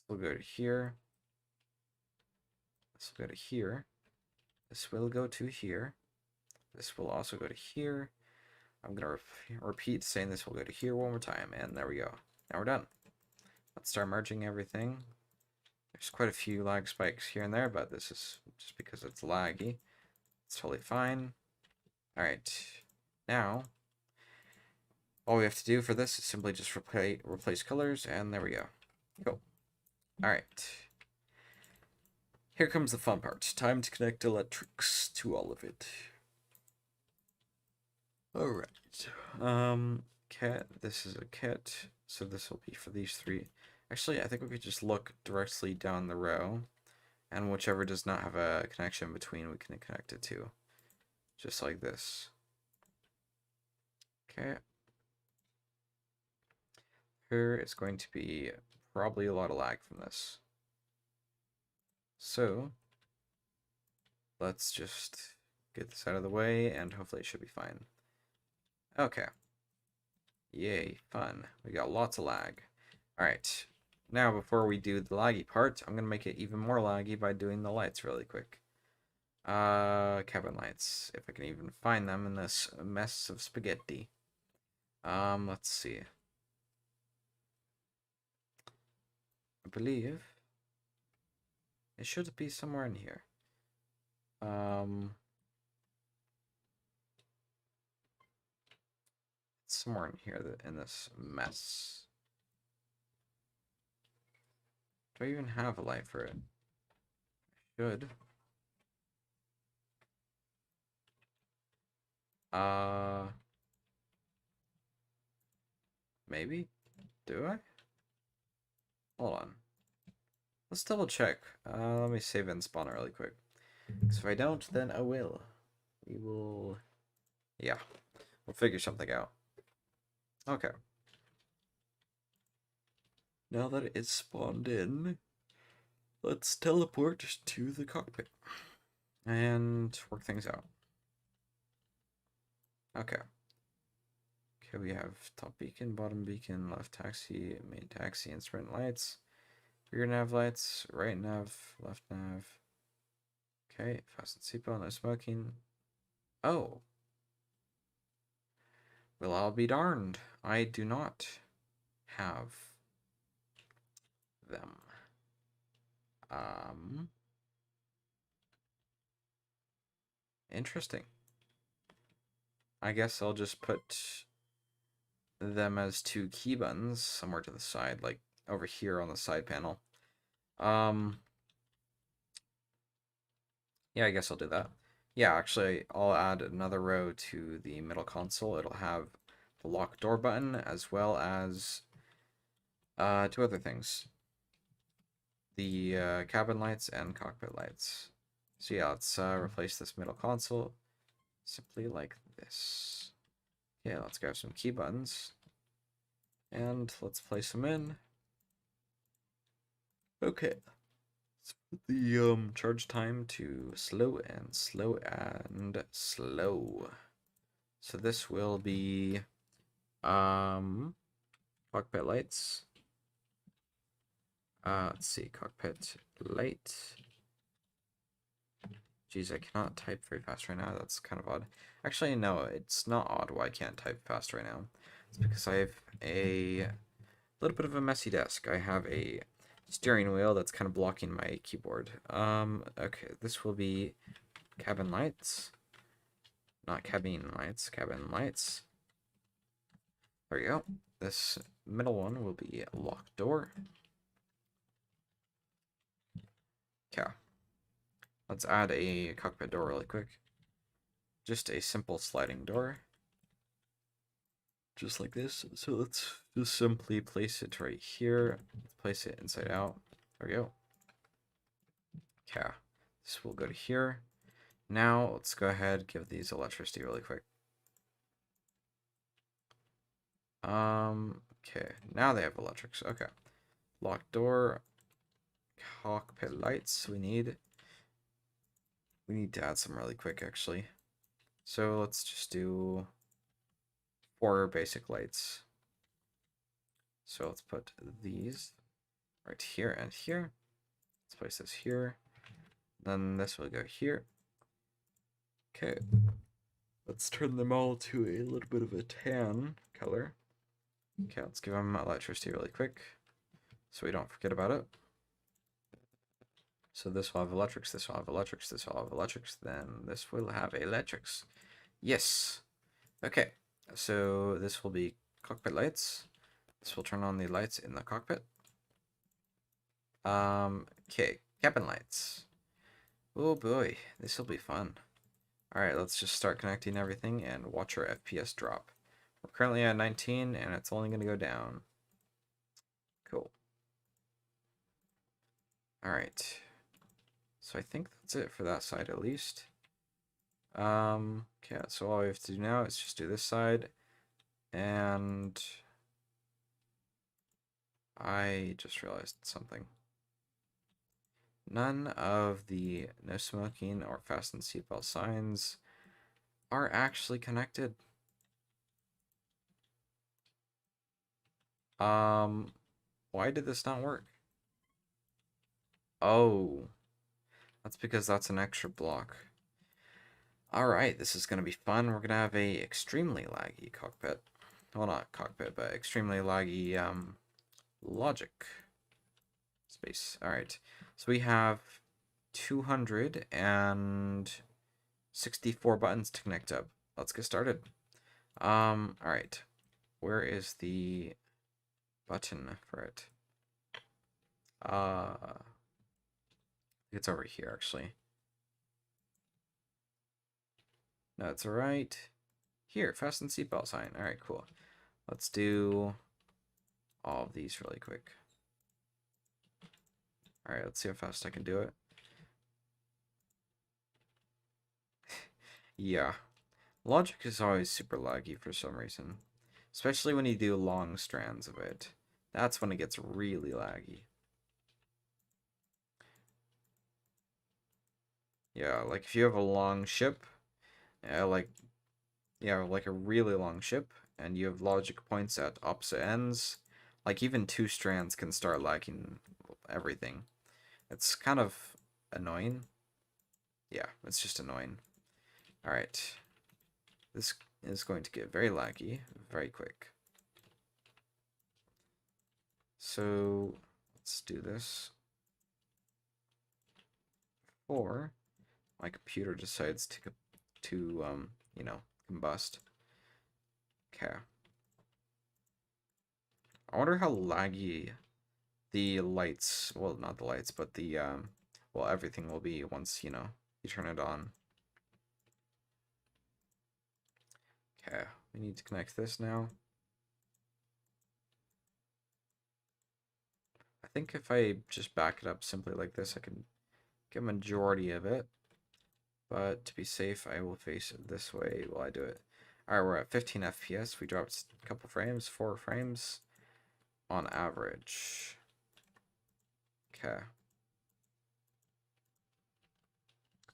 will go to here. This will go to here. This will go to here. This will also go to here. I'm going to repeat saying this will go to here one more time, and there we go. Now we're done. Let's start merging everything. There's quite a few lag spikes here and there, but this is just because it's laggy. It's totally fine. Alright, now, all we have to do for this is simply just replace colors, and there we go. Cool. Alright. Here comes the fun part. Time to connect electrics to all of it. Alright. Cat, this is a kit, so this will be for these three. Actually, I think we could just look directly down the row, and whichever does not have a connection between, we can connect it to. Just like this. Okay. Here is going to be probably a lot of lag from this. So, let's just get this out of the way, and hopefully it should be fine. Okay. Yay, fun. We got lots of lag. Alright. Now, before we do the laggy part, I'm going to make it even more laggy by doing the lights really quick. Cabin lights. If I can even find them in this mess of spaghetti. Let's see. I believe it should be somewhere in here. It's somewhere in here in this mess. Do I even have a light for it? I should. Maybe? Do I? Hold on. Let's double check. Let me save and spawn it really quick. Because if I don't, then I will. We will... Yeah. We'll figure something out. Okay. Now that it's spawned in, let's teleport to the cockpit. And work things out. Okay. Okay, we have top beacon, bottom beacon, left taxi, main taxi, and sprint lights. Rear nav lights, right nav, left nav. Okay, fasten seatbelt, no smoking. Oh. Well, I'll be darned. I do not have them. Interesting. I guess I'll just put them as two key buttons somewhere to the side, like over here on the side panel. Yeah, I guess I'll do that. Yeah, actually, I'll add another row to the middle console. It'll have the lock door button as well as two other things. The cabin lights and cockpit lights. So yeah, let's replace this middle console simply like this. Yeah, let's grab some key buttons. And let's place them in. Okay. Let's put the charge time to slow and slow and slow. So this will be cockpit lights. Let's see, cockpit light. Geez, I cannot type very fast right now. That's kind of odd. Actually, no, it's not odd why I can't type fast right now. It's because I have a little bit of a messy desk. I have a steering wheel that's kind of blocking my keyboard. Okay, this will be cabin lights. Not cabin lights, cabin lights. There you go. This middle one will be locked door. Okay. Let's add a cockpit door really quick. Just a simple sliding door. Just like this. So let's just simply place it right here. Let's place it inside out. There we go. Okay. This will go to here. Now let's go ahead and give these electricity really quick. Okay. Now they have electrics. Okay. Locked door. Cockpit lights. We need to add some really quick, actually. So let's just do 4 basic lights. So let's put these right here and here. Let's place this here. Then this will go here. Okay. Let's turn them all to a little bit of a tan color. Okay, let's give them electricity really quick so we don't forget about it. So this will have electrics, this will have electrics, this will have electrics, then this will have electrics. Yes. Okay, so this will be cockpit lights. This will turn on the lights in the cockpit. Okay, cabin lights. Oh boy, this will be fun. Alright, let's just start connecting everything and watch our FPS drop. We're currently at 19 and it's only going to go down. Cool. Alright. So I think that's it for that side at least. Okay, so all we have to do now is just do this side. And I just realized something. None of the no smoking or fasten seatbelt signs are actually connected. Why did this not work? Oh, that's because that's an extra block. Alright, this is going to be fun. We're going to have a extremely laggy cockpit. Well, not cockpit, but extremely laggy logic space. Alright, so we have 264 buttons to connect up. Let's get started. Alright, where is the button for it? It's over here, actually. No, it's alright. Here, fasten seatbelt sign. Alright, cool. Let's do all of these really quick. Alright, let's see how fast I can do it. Yeah. Logic is always super laggy for some reason. Especially when you do long strands of it. That's when it gets really laggy. Yeah, like if you have a long ship, like a really long ship, and you have logic points at opposite ends, like even two strands can start lagging everything. It's kind of annoying. Yeah, it's just annoying. Alright. This is going to get very laggy very quick. So let's do this. Or my computer decides to you know, combust. Okay. I wonder how laggy the lights, well, not the lights, but the well, everything will be once, you know, you turn it on. Okay, we need to connect this now. I think if I just back it up simply like this, I can get a majority of it. But to be safe, I will face it this way while I do it. Alright, we're at 15 FPS. We dropped a couple frames, 4 frames on average. Okay.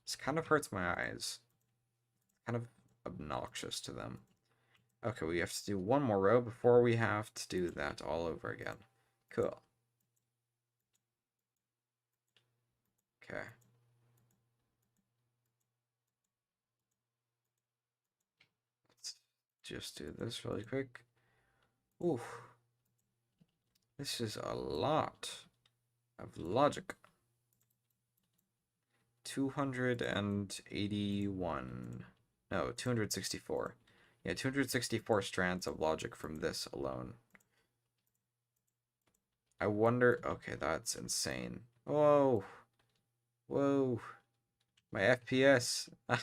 This kind of hurts my eyes. Kind of obnoxious to them. Okay, we have to do one more row before we have to do that all over again. Cool. Okay. Let's just do this really quick. Oof. This is a lot of logic. 281. No, 264. Yeah, 264 strands of logic from this alone. I wonder... Okay, that's insane. Whoa. Whoa. My FPS. We're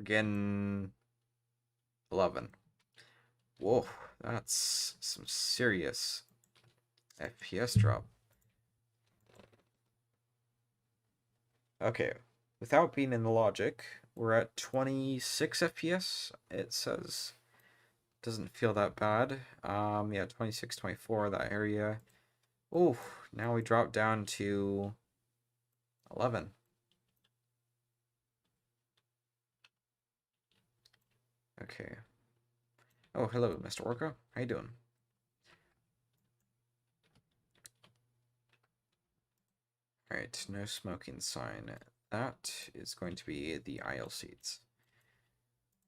getting 11. Whoa, that's some serious FPS drop. Okay, without being in the logic, we're at 26 FPS, it says. Doesn't feel that bad. Yeah, 26, 24, that area. Oh, now we drop down to 11. Okay. Oh, hello, Mr. Orca. How you doing? Alright, no smoking sign. That is going to be the aisle seats.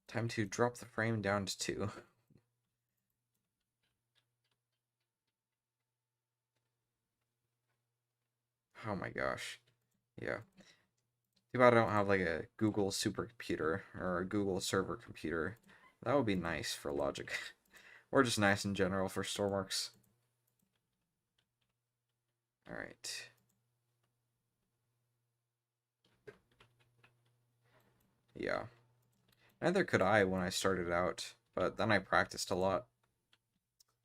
Time to drop the frame down to 2. Oh my gosh. Yeah. Too bad I don't have like a Google supercomputer or a Google server computer. That would be nice for logic. Or just nice in general for Stormworks. Alright. Yeah. Neither could I when I started out, but then I practiced a lot.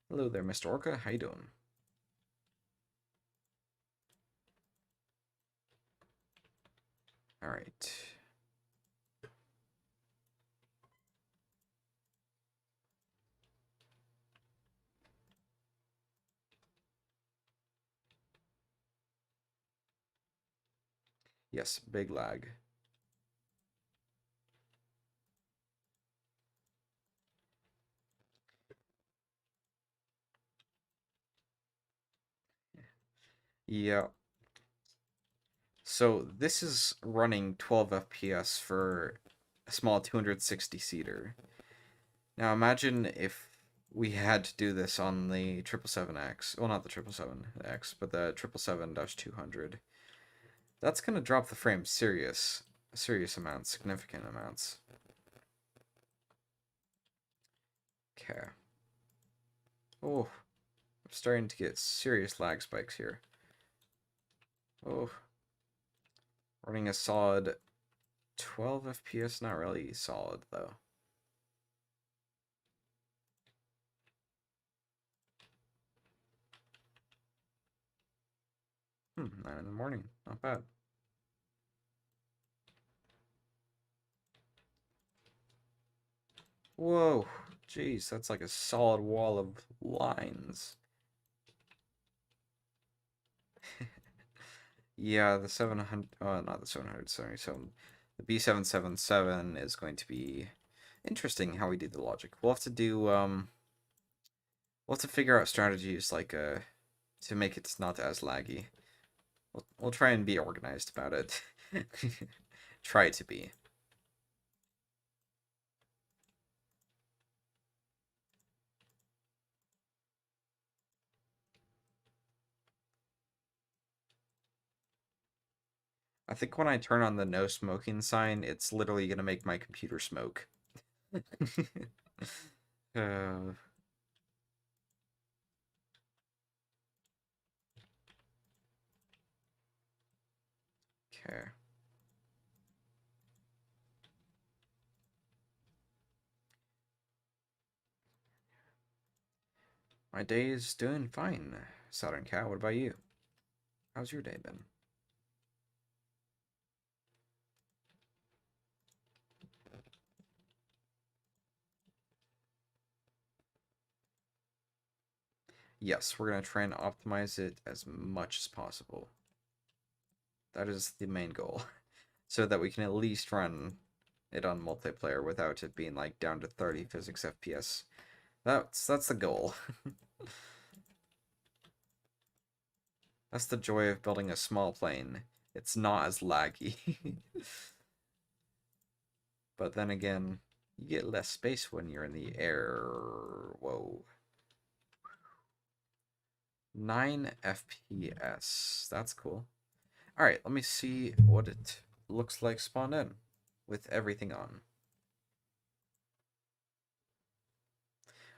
Hello there, Mr. Orca. How you doing? Alright. Yes, big lag. Yeah. So this is running 12 FPS for a small 260-seater. Now imagine if we had to do this on the 777X. Well, not the 777X, but the 777-200. That's going to drop the frame serious amounts, significant amounts. Okay. Oh, I'm starting to get serious lag spikes here. Oh, running a solid 12 FPS, not really solid though. Hmm, 9 in the morning, not bad. Whoa, jeez, that's like a solid wall of lines. Yeah, the 700, not the 777. The B777 is going to be interesting how we do the logic. We'll have to do, we'll have to figure out strategies like, to make it not as laggy. We'll try and be organized about it. Try to be. I think when I turn on the no smoking sign, it's literally going to make my computer smoke. uh, okay. My day is doing fine, Southern Cat. What about you? How's your day been? Yes, we're going to try and optimize it as much as possible. That is the main goal. So that we can at least run it on multiplayer without it being like down to 30 physics FPS. That's the goal. That's the joy of building a small plane. It's not as laggy. But then again, you get less space when you're in the air. Whoa. 9 FPS. That's cool. Alright, let me see what it looks like spawned in with everything on.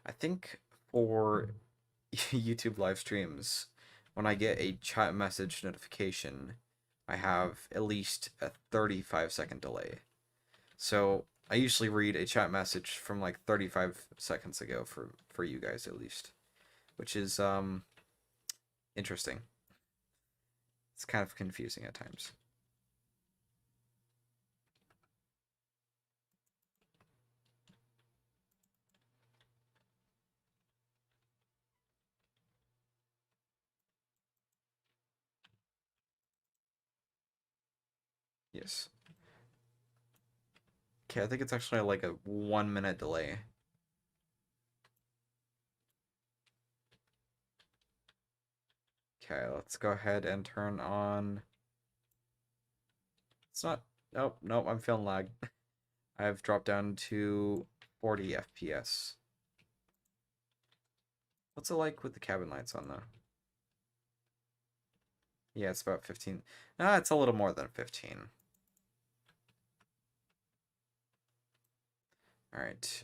I think for YouTube live streams, when I get a chat message notification, I have at least a 35-second delay. So I usually read a chat message from like 35 seconds ago for you guys at least, which is interesting. It's kind of confusing at times. Yes. Okay, I think it's actually like a 1 minute delay. Okay, let's go ahead and turn on It's not. Nope, nope. I'm feeling lag. I've dropped down to 40 FPS. What's it like with the cabin lights on though? Yeah, it's about 15. Ah, it's a little more than 15. All right.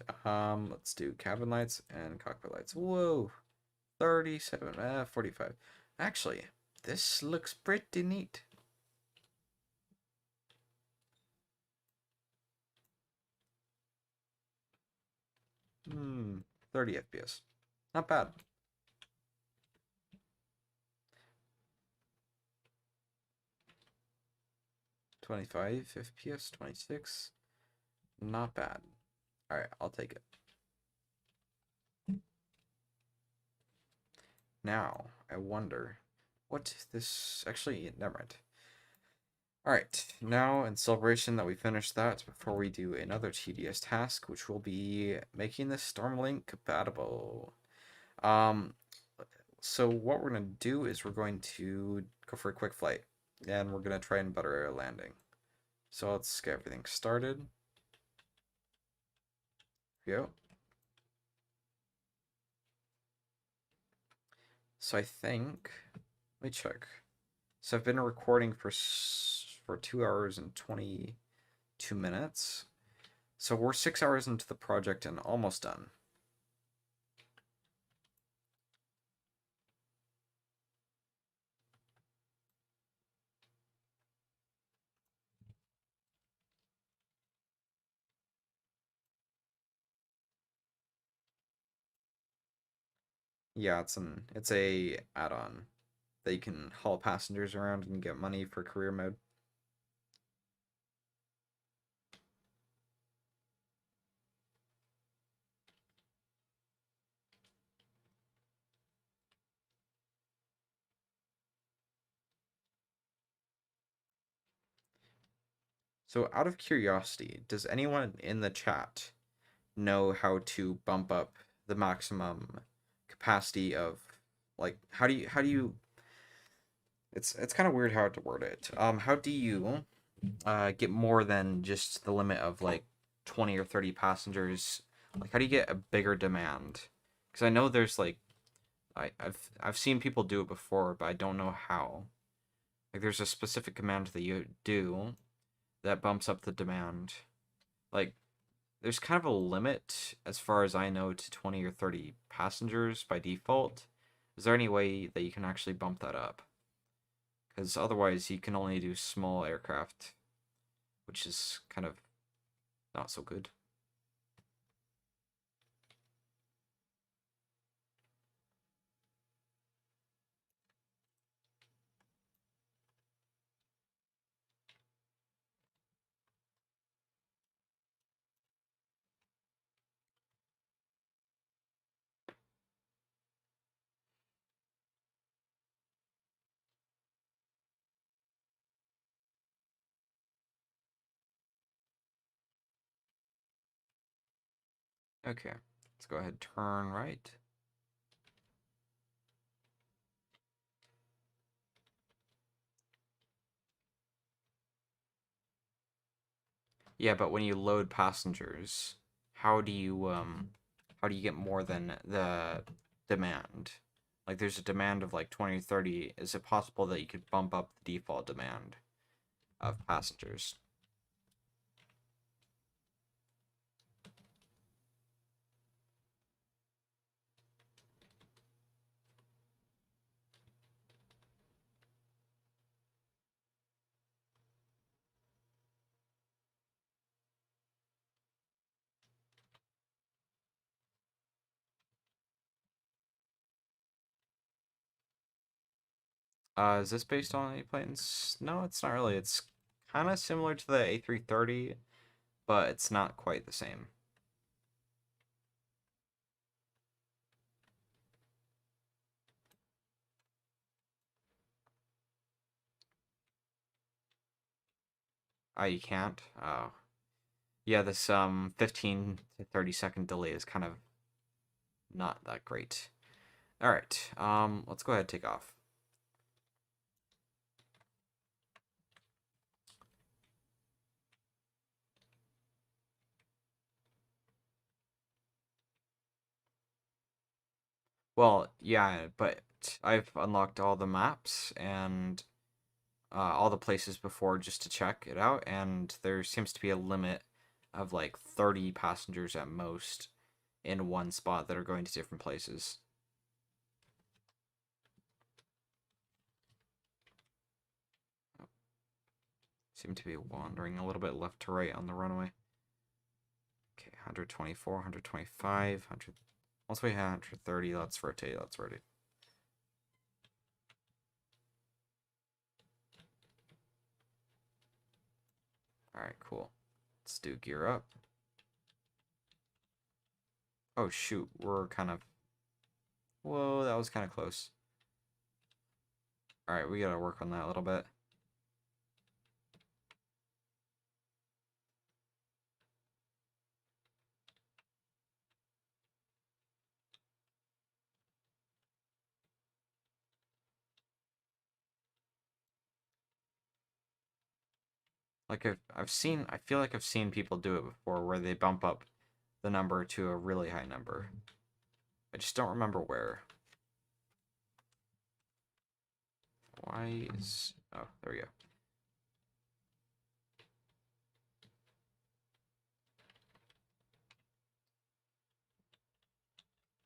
Let's do cabin lights and cockpit lights. Whoa, 37. 45. Actually, this looks pretty neat. 30 FPS. Not bad. 25 FPS, 26. Not bad. All right, I'll take it. Now, I wonder what this actually, never mind. All right, now in celebration that we finished that, before we do another tedious task, which will be making the Stormlink compatible. So what we're going to do is we're going to go for a quick flight, and we're going to try and butter our landing. So let's get everything started. Here we go. So I think, let me check. So I've been recording for 2 hours and 22 minutes. So we're 6 hours into the project and almost done. Yeah, it's a add-on that you can haul passengers around and get money for career mode. So out of curiosity, does anyone in the chat know how to bump up the maximum capacity of, like, how do you it's kind of weird how to word it. How do you get more than just the limit of like 20 or 30 passengers? Like, how do you get a bigger demand? Because I know there's like I've seen people do it before, but I don't know how. Like, there's a specific command that you do that bumps up the demand. Like, there's kind of a limit, as far as I know, to 20 or 30 passengers by default. Is there any way that you can actually bump that up? Because otherwise, you can only do small aircraft, which is kind of not so good. Okay, let's go ahead, turn right. Yeah, but when you load passengers, how do you get more than the demand? Like, there's a demand of like 20 or 30. Is it possible that you could bump up the default demand of passengers? Is this based on any planes? No, it's not really. It's kind of similar to the A330, but it's not quite the same. Oh, you can't? Oh. Yeah, this 15 to 30-second delay is kind of not that great. All right, let's go ahead and take off. Well, yeah, but I've unlocked all the maps and all the places before just to check it out, and there seems to be a limit of like 30 passengers at most in one spot that are going to different places. Seem to be wandering a little bit left to right on the runway. Okay, 124, 125, 100. Once we hit 130, let's rotate, let's rotate. Alright, cool. Let's do gear up. Oh shoot, we're kind of... Whoa, that was kind of close. Alright, we gotta work on that a little bit. Like I feel like I've seen people do it before where they bump up the number to a really high number. I just don't remember where. Why is... Oh, there we go.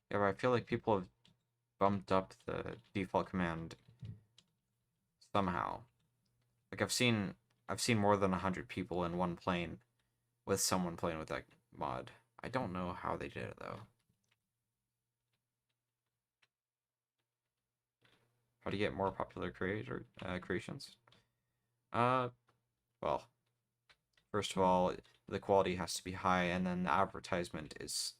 Yeah, but I feel like people have bumped up the default command somehow. Like I've seen more than 100 people in one plane with someone playing with that mod. I don't know how they did it though. How do you get more popular creations? Uh, well, first of all, the quality has to be high, and then the advertisement is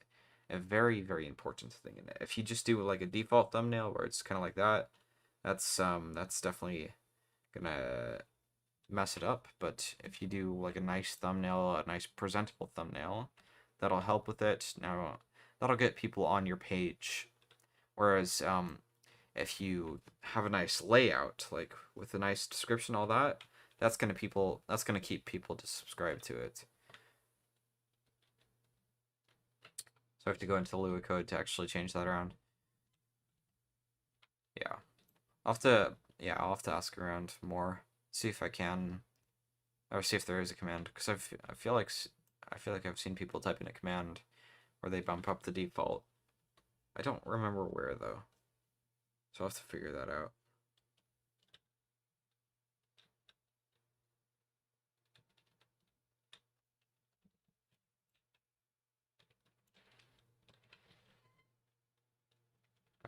a very, very important thing in it. If you just do like a default thumbnail where it's kind of like that, that's definitely gonna mess it up. But if you do like a nice thumbnail, a nice presentable thumbnail, that'll help with it. Now, that'll get people on your page. Whereas, if you have a nice layout, like with a nice description, all that, that's gonna keep people to subscribe to it. So I have to go into the Lua code to actually change that around. Yeah. I'll have to ask around more, see if I can, or see if there is a command, because I feel like I've seen people type in a command where they bump up the default. I don't remember where though, so I'll have to figure that out.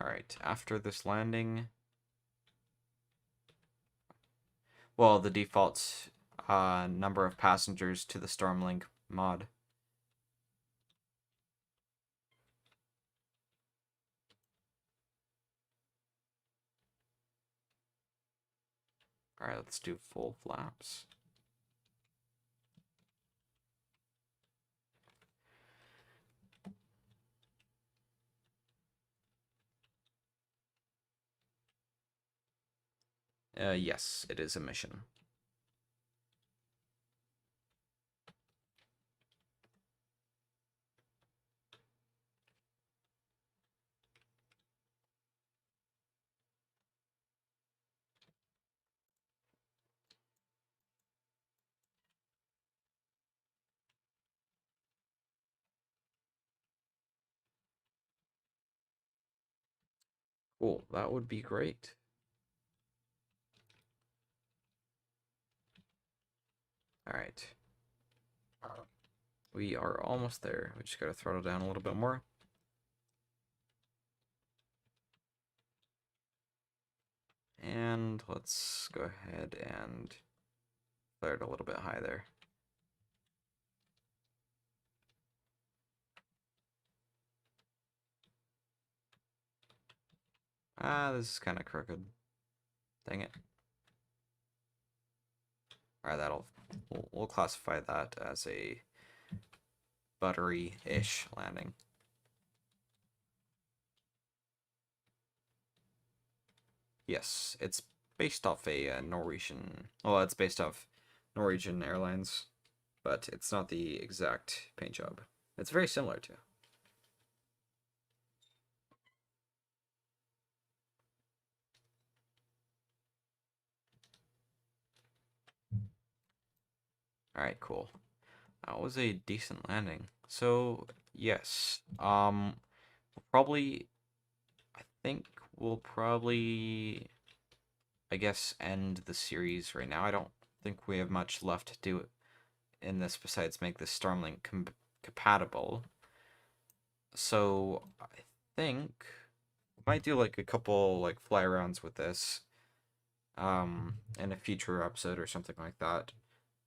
All right, after this landing, well, the default number of passengers to the Stormlink mod. All right, let's do full flaps. Yes, it is a mission. Cool, that would be great. All right. We are almost there. We just gotta throttle down a little bit more. And let's go ahead and flare it a little bit high there. Ah, this is kind of crooked. Dang it. Alright, we'll classify that as a buttery-ish landing. Yes, it's based off a Norwegian... Well, it's based off Norwegian Airlines, but it's not the exact paint job. It's very similar to. Alright, cool. That was a decent landing. So, yes. Probably, I think we'll probably, I guess, end the series right now. I don't think we have much left to do in this besides make this Stormlink compatible. So, I think we might do like a couple like fly arounds with this in a future episode or something like that.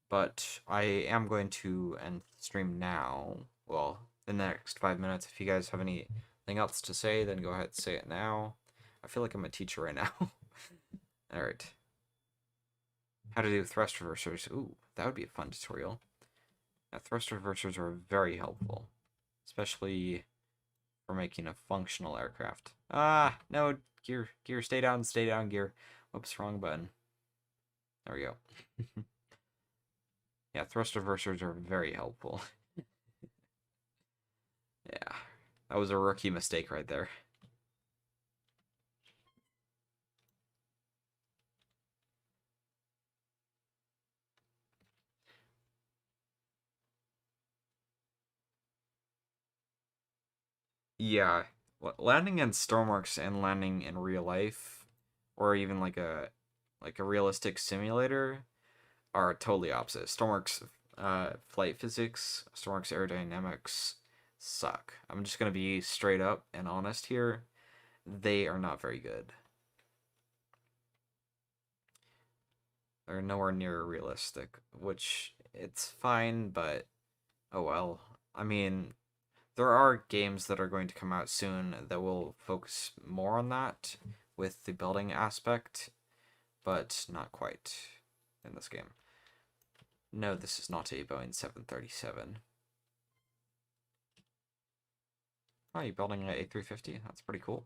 But I am going to end the stream now. Well, in the next 5 minutes. If you guys have anything else to say, then go ahead and say it now. I feel like I'm a teacher right now. Alright. How to do thrust reversers. Ooh, that would be a fun tutorial. Now, thrust reversers are very helpful, especially for making a functional aircraft. Ah, no, gear, stay down, gear. Whoops, wrong button. There we go. Yeah, thrust reversers are very helpful. Yeah, that was a rookie mistake right there. Yeah, landing in Stormworks and landing in real life, or even like a realistic simulator, are totally opposite. Stormworks flight physics, Stormworks aerodynamics suck. I'm just gonna be straight up and honest here. They are not very good. They're nowhere near realistic, which it's fine, but oh well. I mean, there are games that are going to come out soon that will focus more on that with the building aspect, but not quite in this game. No, this is not a Boeing 737. Oh, you're building an A350? That's pretty cool.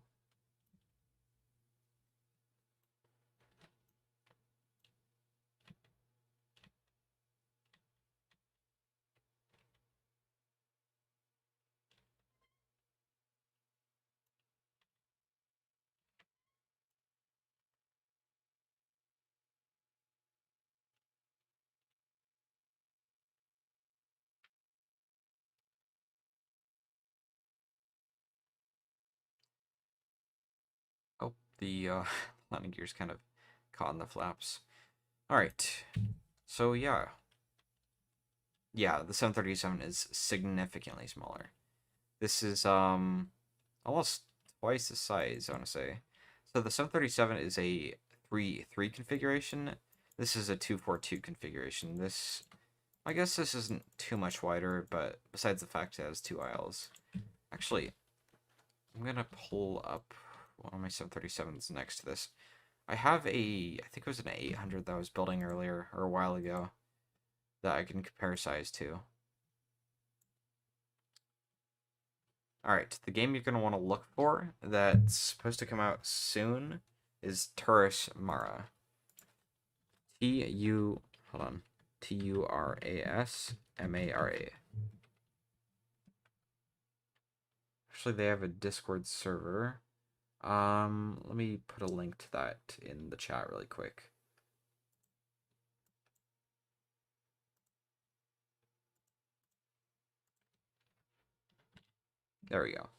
Oh, the landing gear's kind of caught in the flaps. Alright, so yeah. Yeah, the 737 is significantly smaller. This is almost twice the size, I want to say. So the 737 is a 3-3 configuration. This is a 2-4-2 configuration. This, I guess this isn't too much wider, but besides the fact it has 2 aisles. Actually, I'm gonna pull up one of my 737s next to this. I have I think it was an 800 that I was building earlier, or a while ago, that I can compare size to. Alright, the game you're going to want to look for that's supposed to come out soon is Turris Mara. Hold on. Turasmara. Actually, they have a Discord server. Let me put a link to that in the chat really quick. There we go.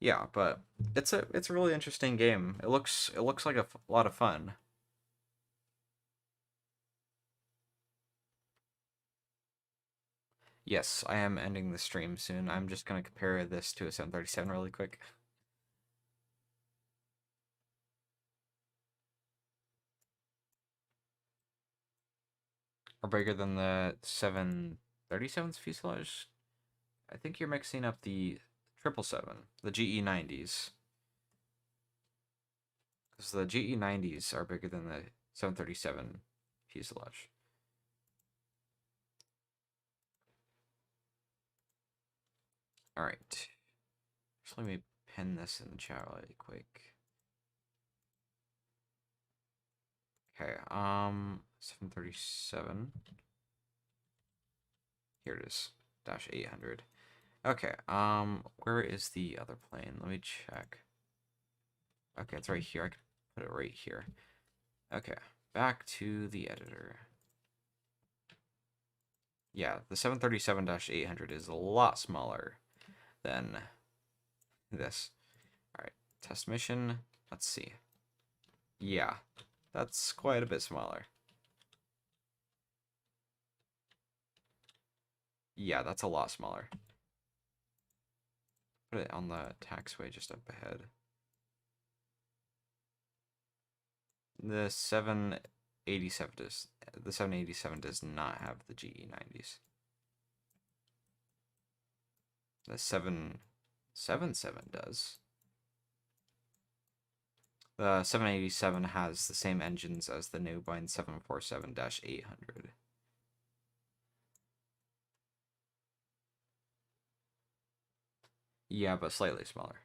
Yeah, but it's a really interesting game. It looks like a lot of fun. Yes, I am ending the stream soon. I'm just gonna compare this to a 737 really quick. Are bigger than the 737's fuselage. I think you're mixing up the 777, the GE90s. Because the GE90s are bigger than the 737 fuselage. Alright. Just let me pin this in the chat really quick. Okay, 737. Here it is. Dash 800. Okay, where is the other plane? Let me check. Okay, it's right here. I can put it right here. Okay, back to the editor. Yeah, the 737-800 is a lot smaller than this. Alright, test mission. Let's see. Yeah, that's quite a bit smaller. Yeah, that's a lot smaller. Put it on the taxiway just up ahead. The 787 does not have the GE90s. The 777 does. The 787 has the same engines as the new Boeing 747-800. Yeah, but slightly smaller.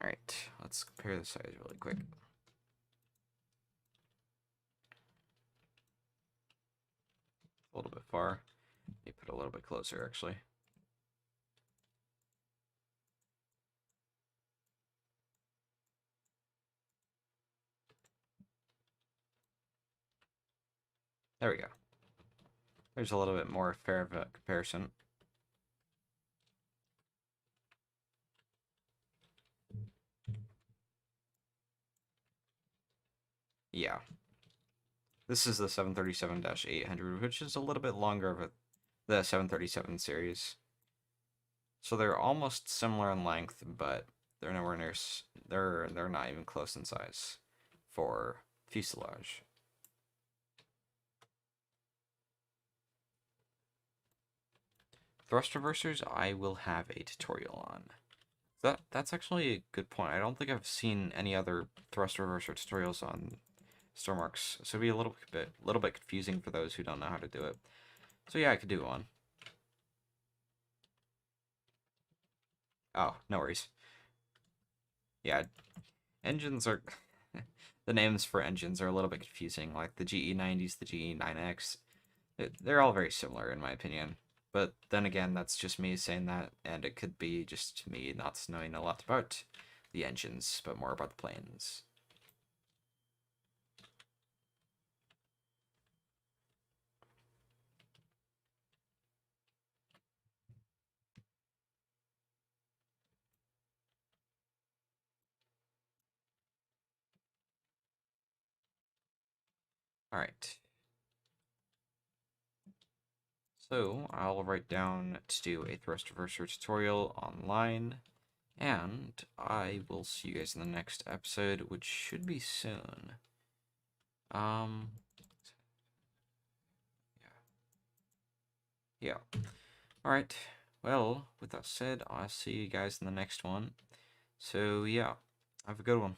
Alright, let's compare the size really quick. A little bit far. Let me put it a little bit closer, actually. There we go. There's a little bit more fair of a comparison. Yeah. This is the 737-800, which is a little bit longer of the 737 series. So they're almost similar in length, but they're nowhere near. They're not even close in size for fuselage. Thrust reversers, I will have a tutorial on. That's actually a good point. I don't think I've seen any other thrust reverser tutorials on Stormworks, so it'd be a little bit confusing for those who don't know how to do it. So yeah, I could do one. Oh, no worries. Yeah, engines are the names for engines are a little bit confusing, like the GE90s, the GE9X. They're all very similar in my opinion. But then again, that's just me saying that, and it could be just me not knowing a lot about the engines, but more about the planes. Alright. So, I'll write down to do a thrust reverser tutorial online, and I will see you guys in the next episode, which should be soon. Yeah. Alright. Well, with that said, I'll see you guys in the next one. So, yeah. Have a good one.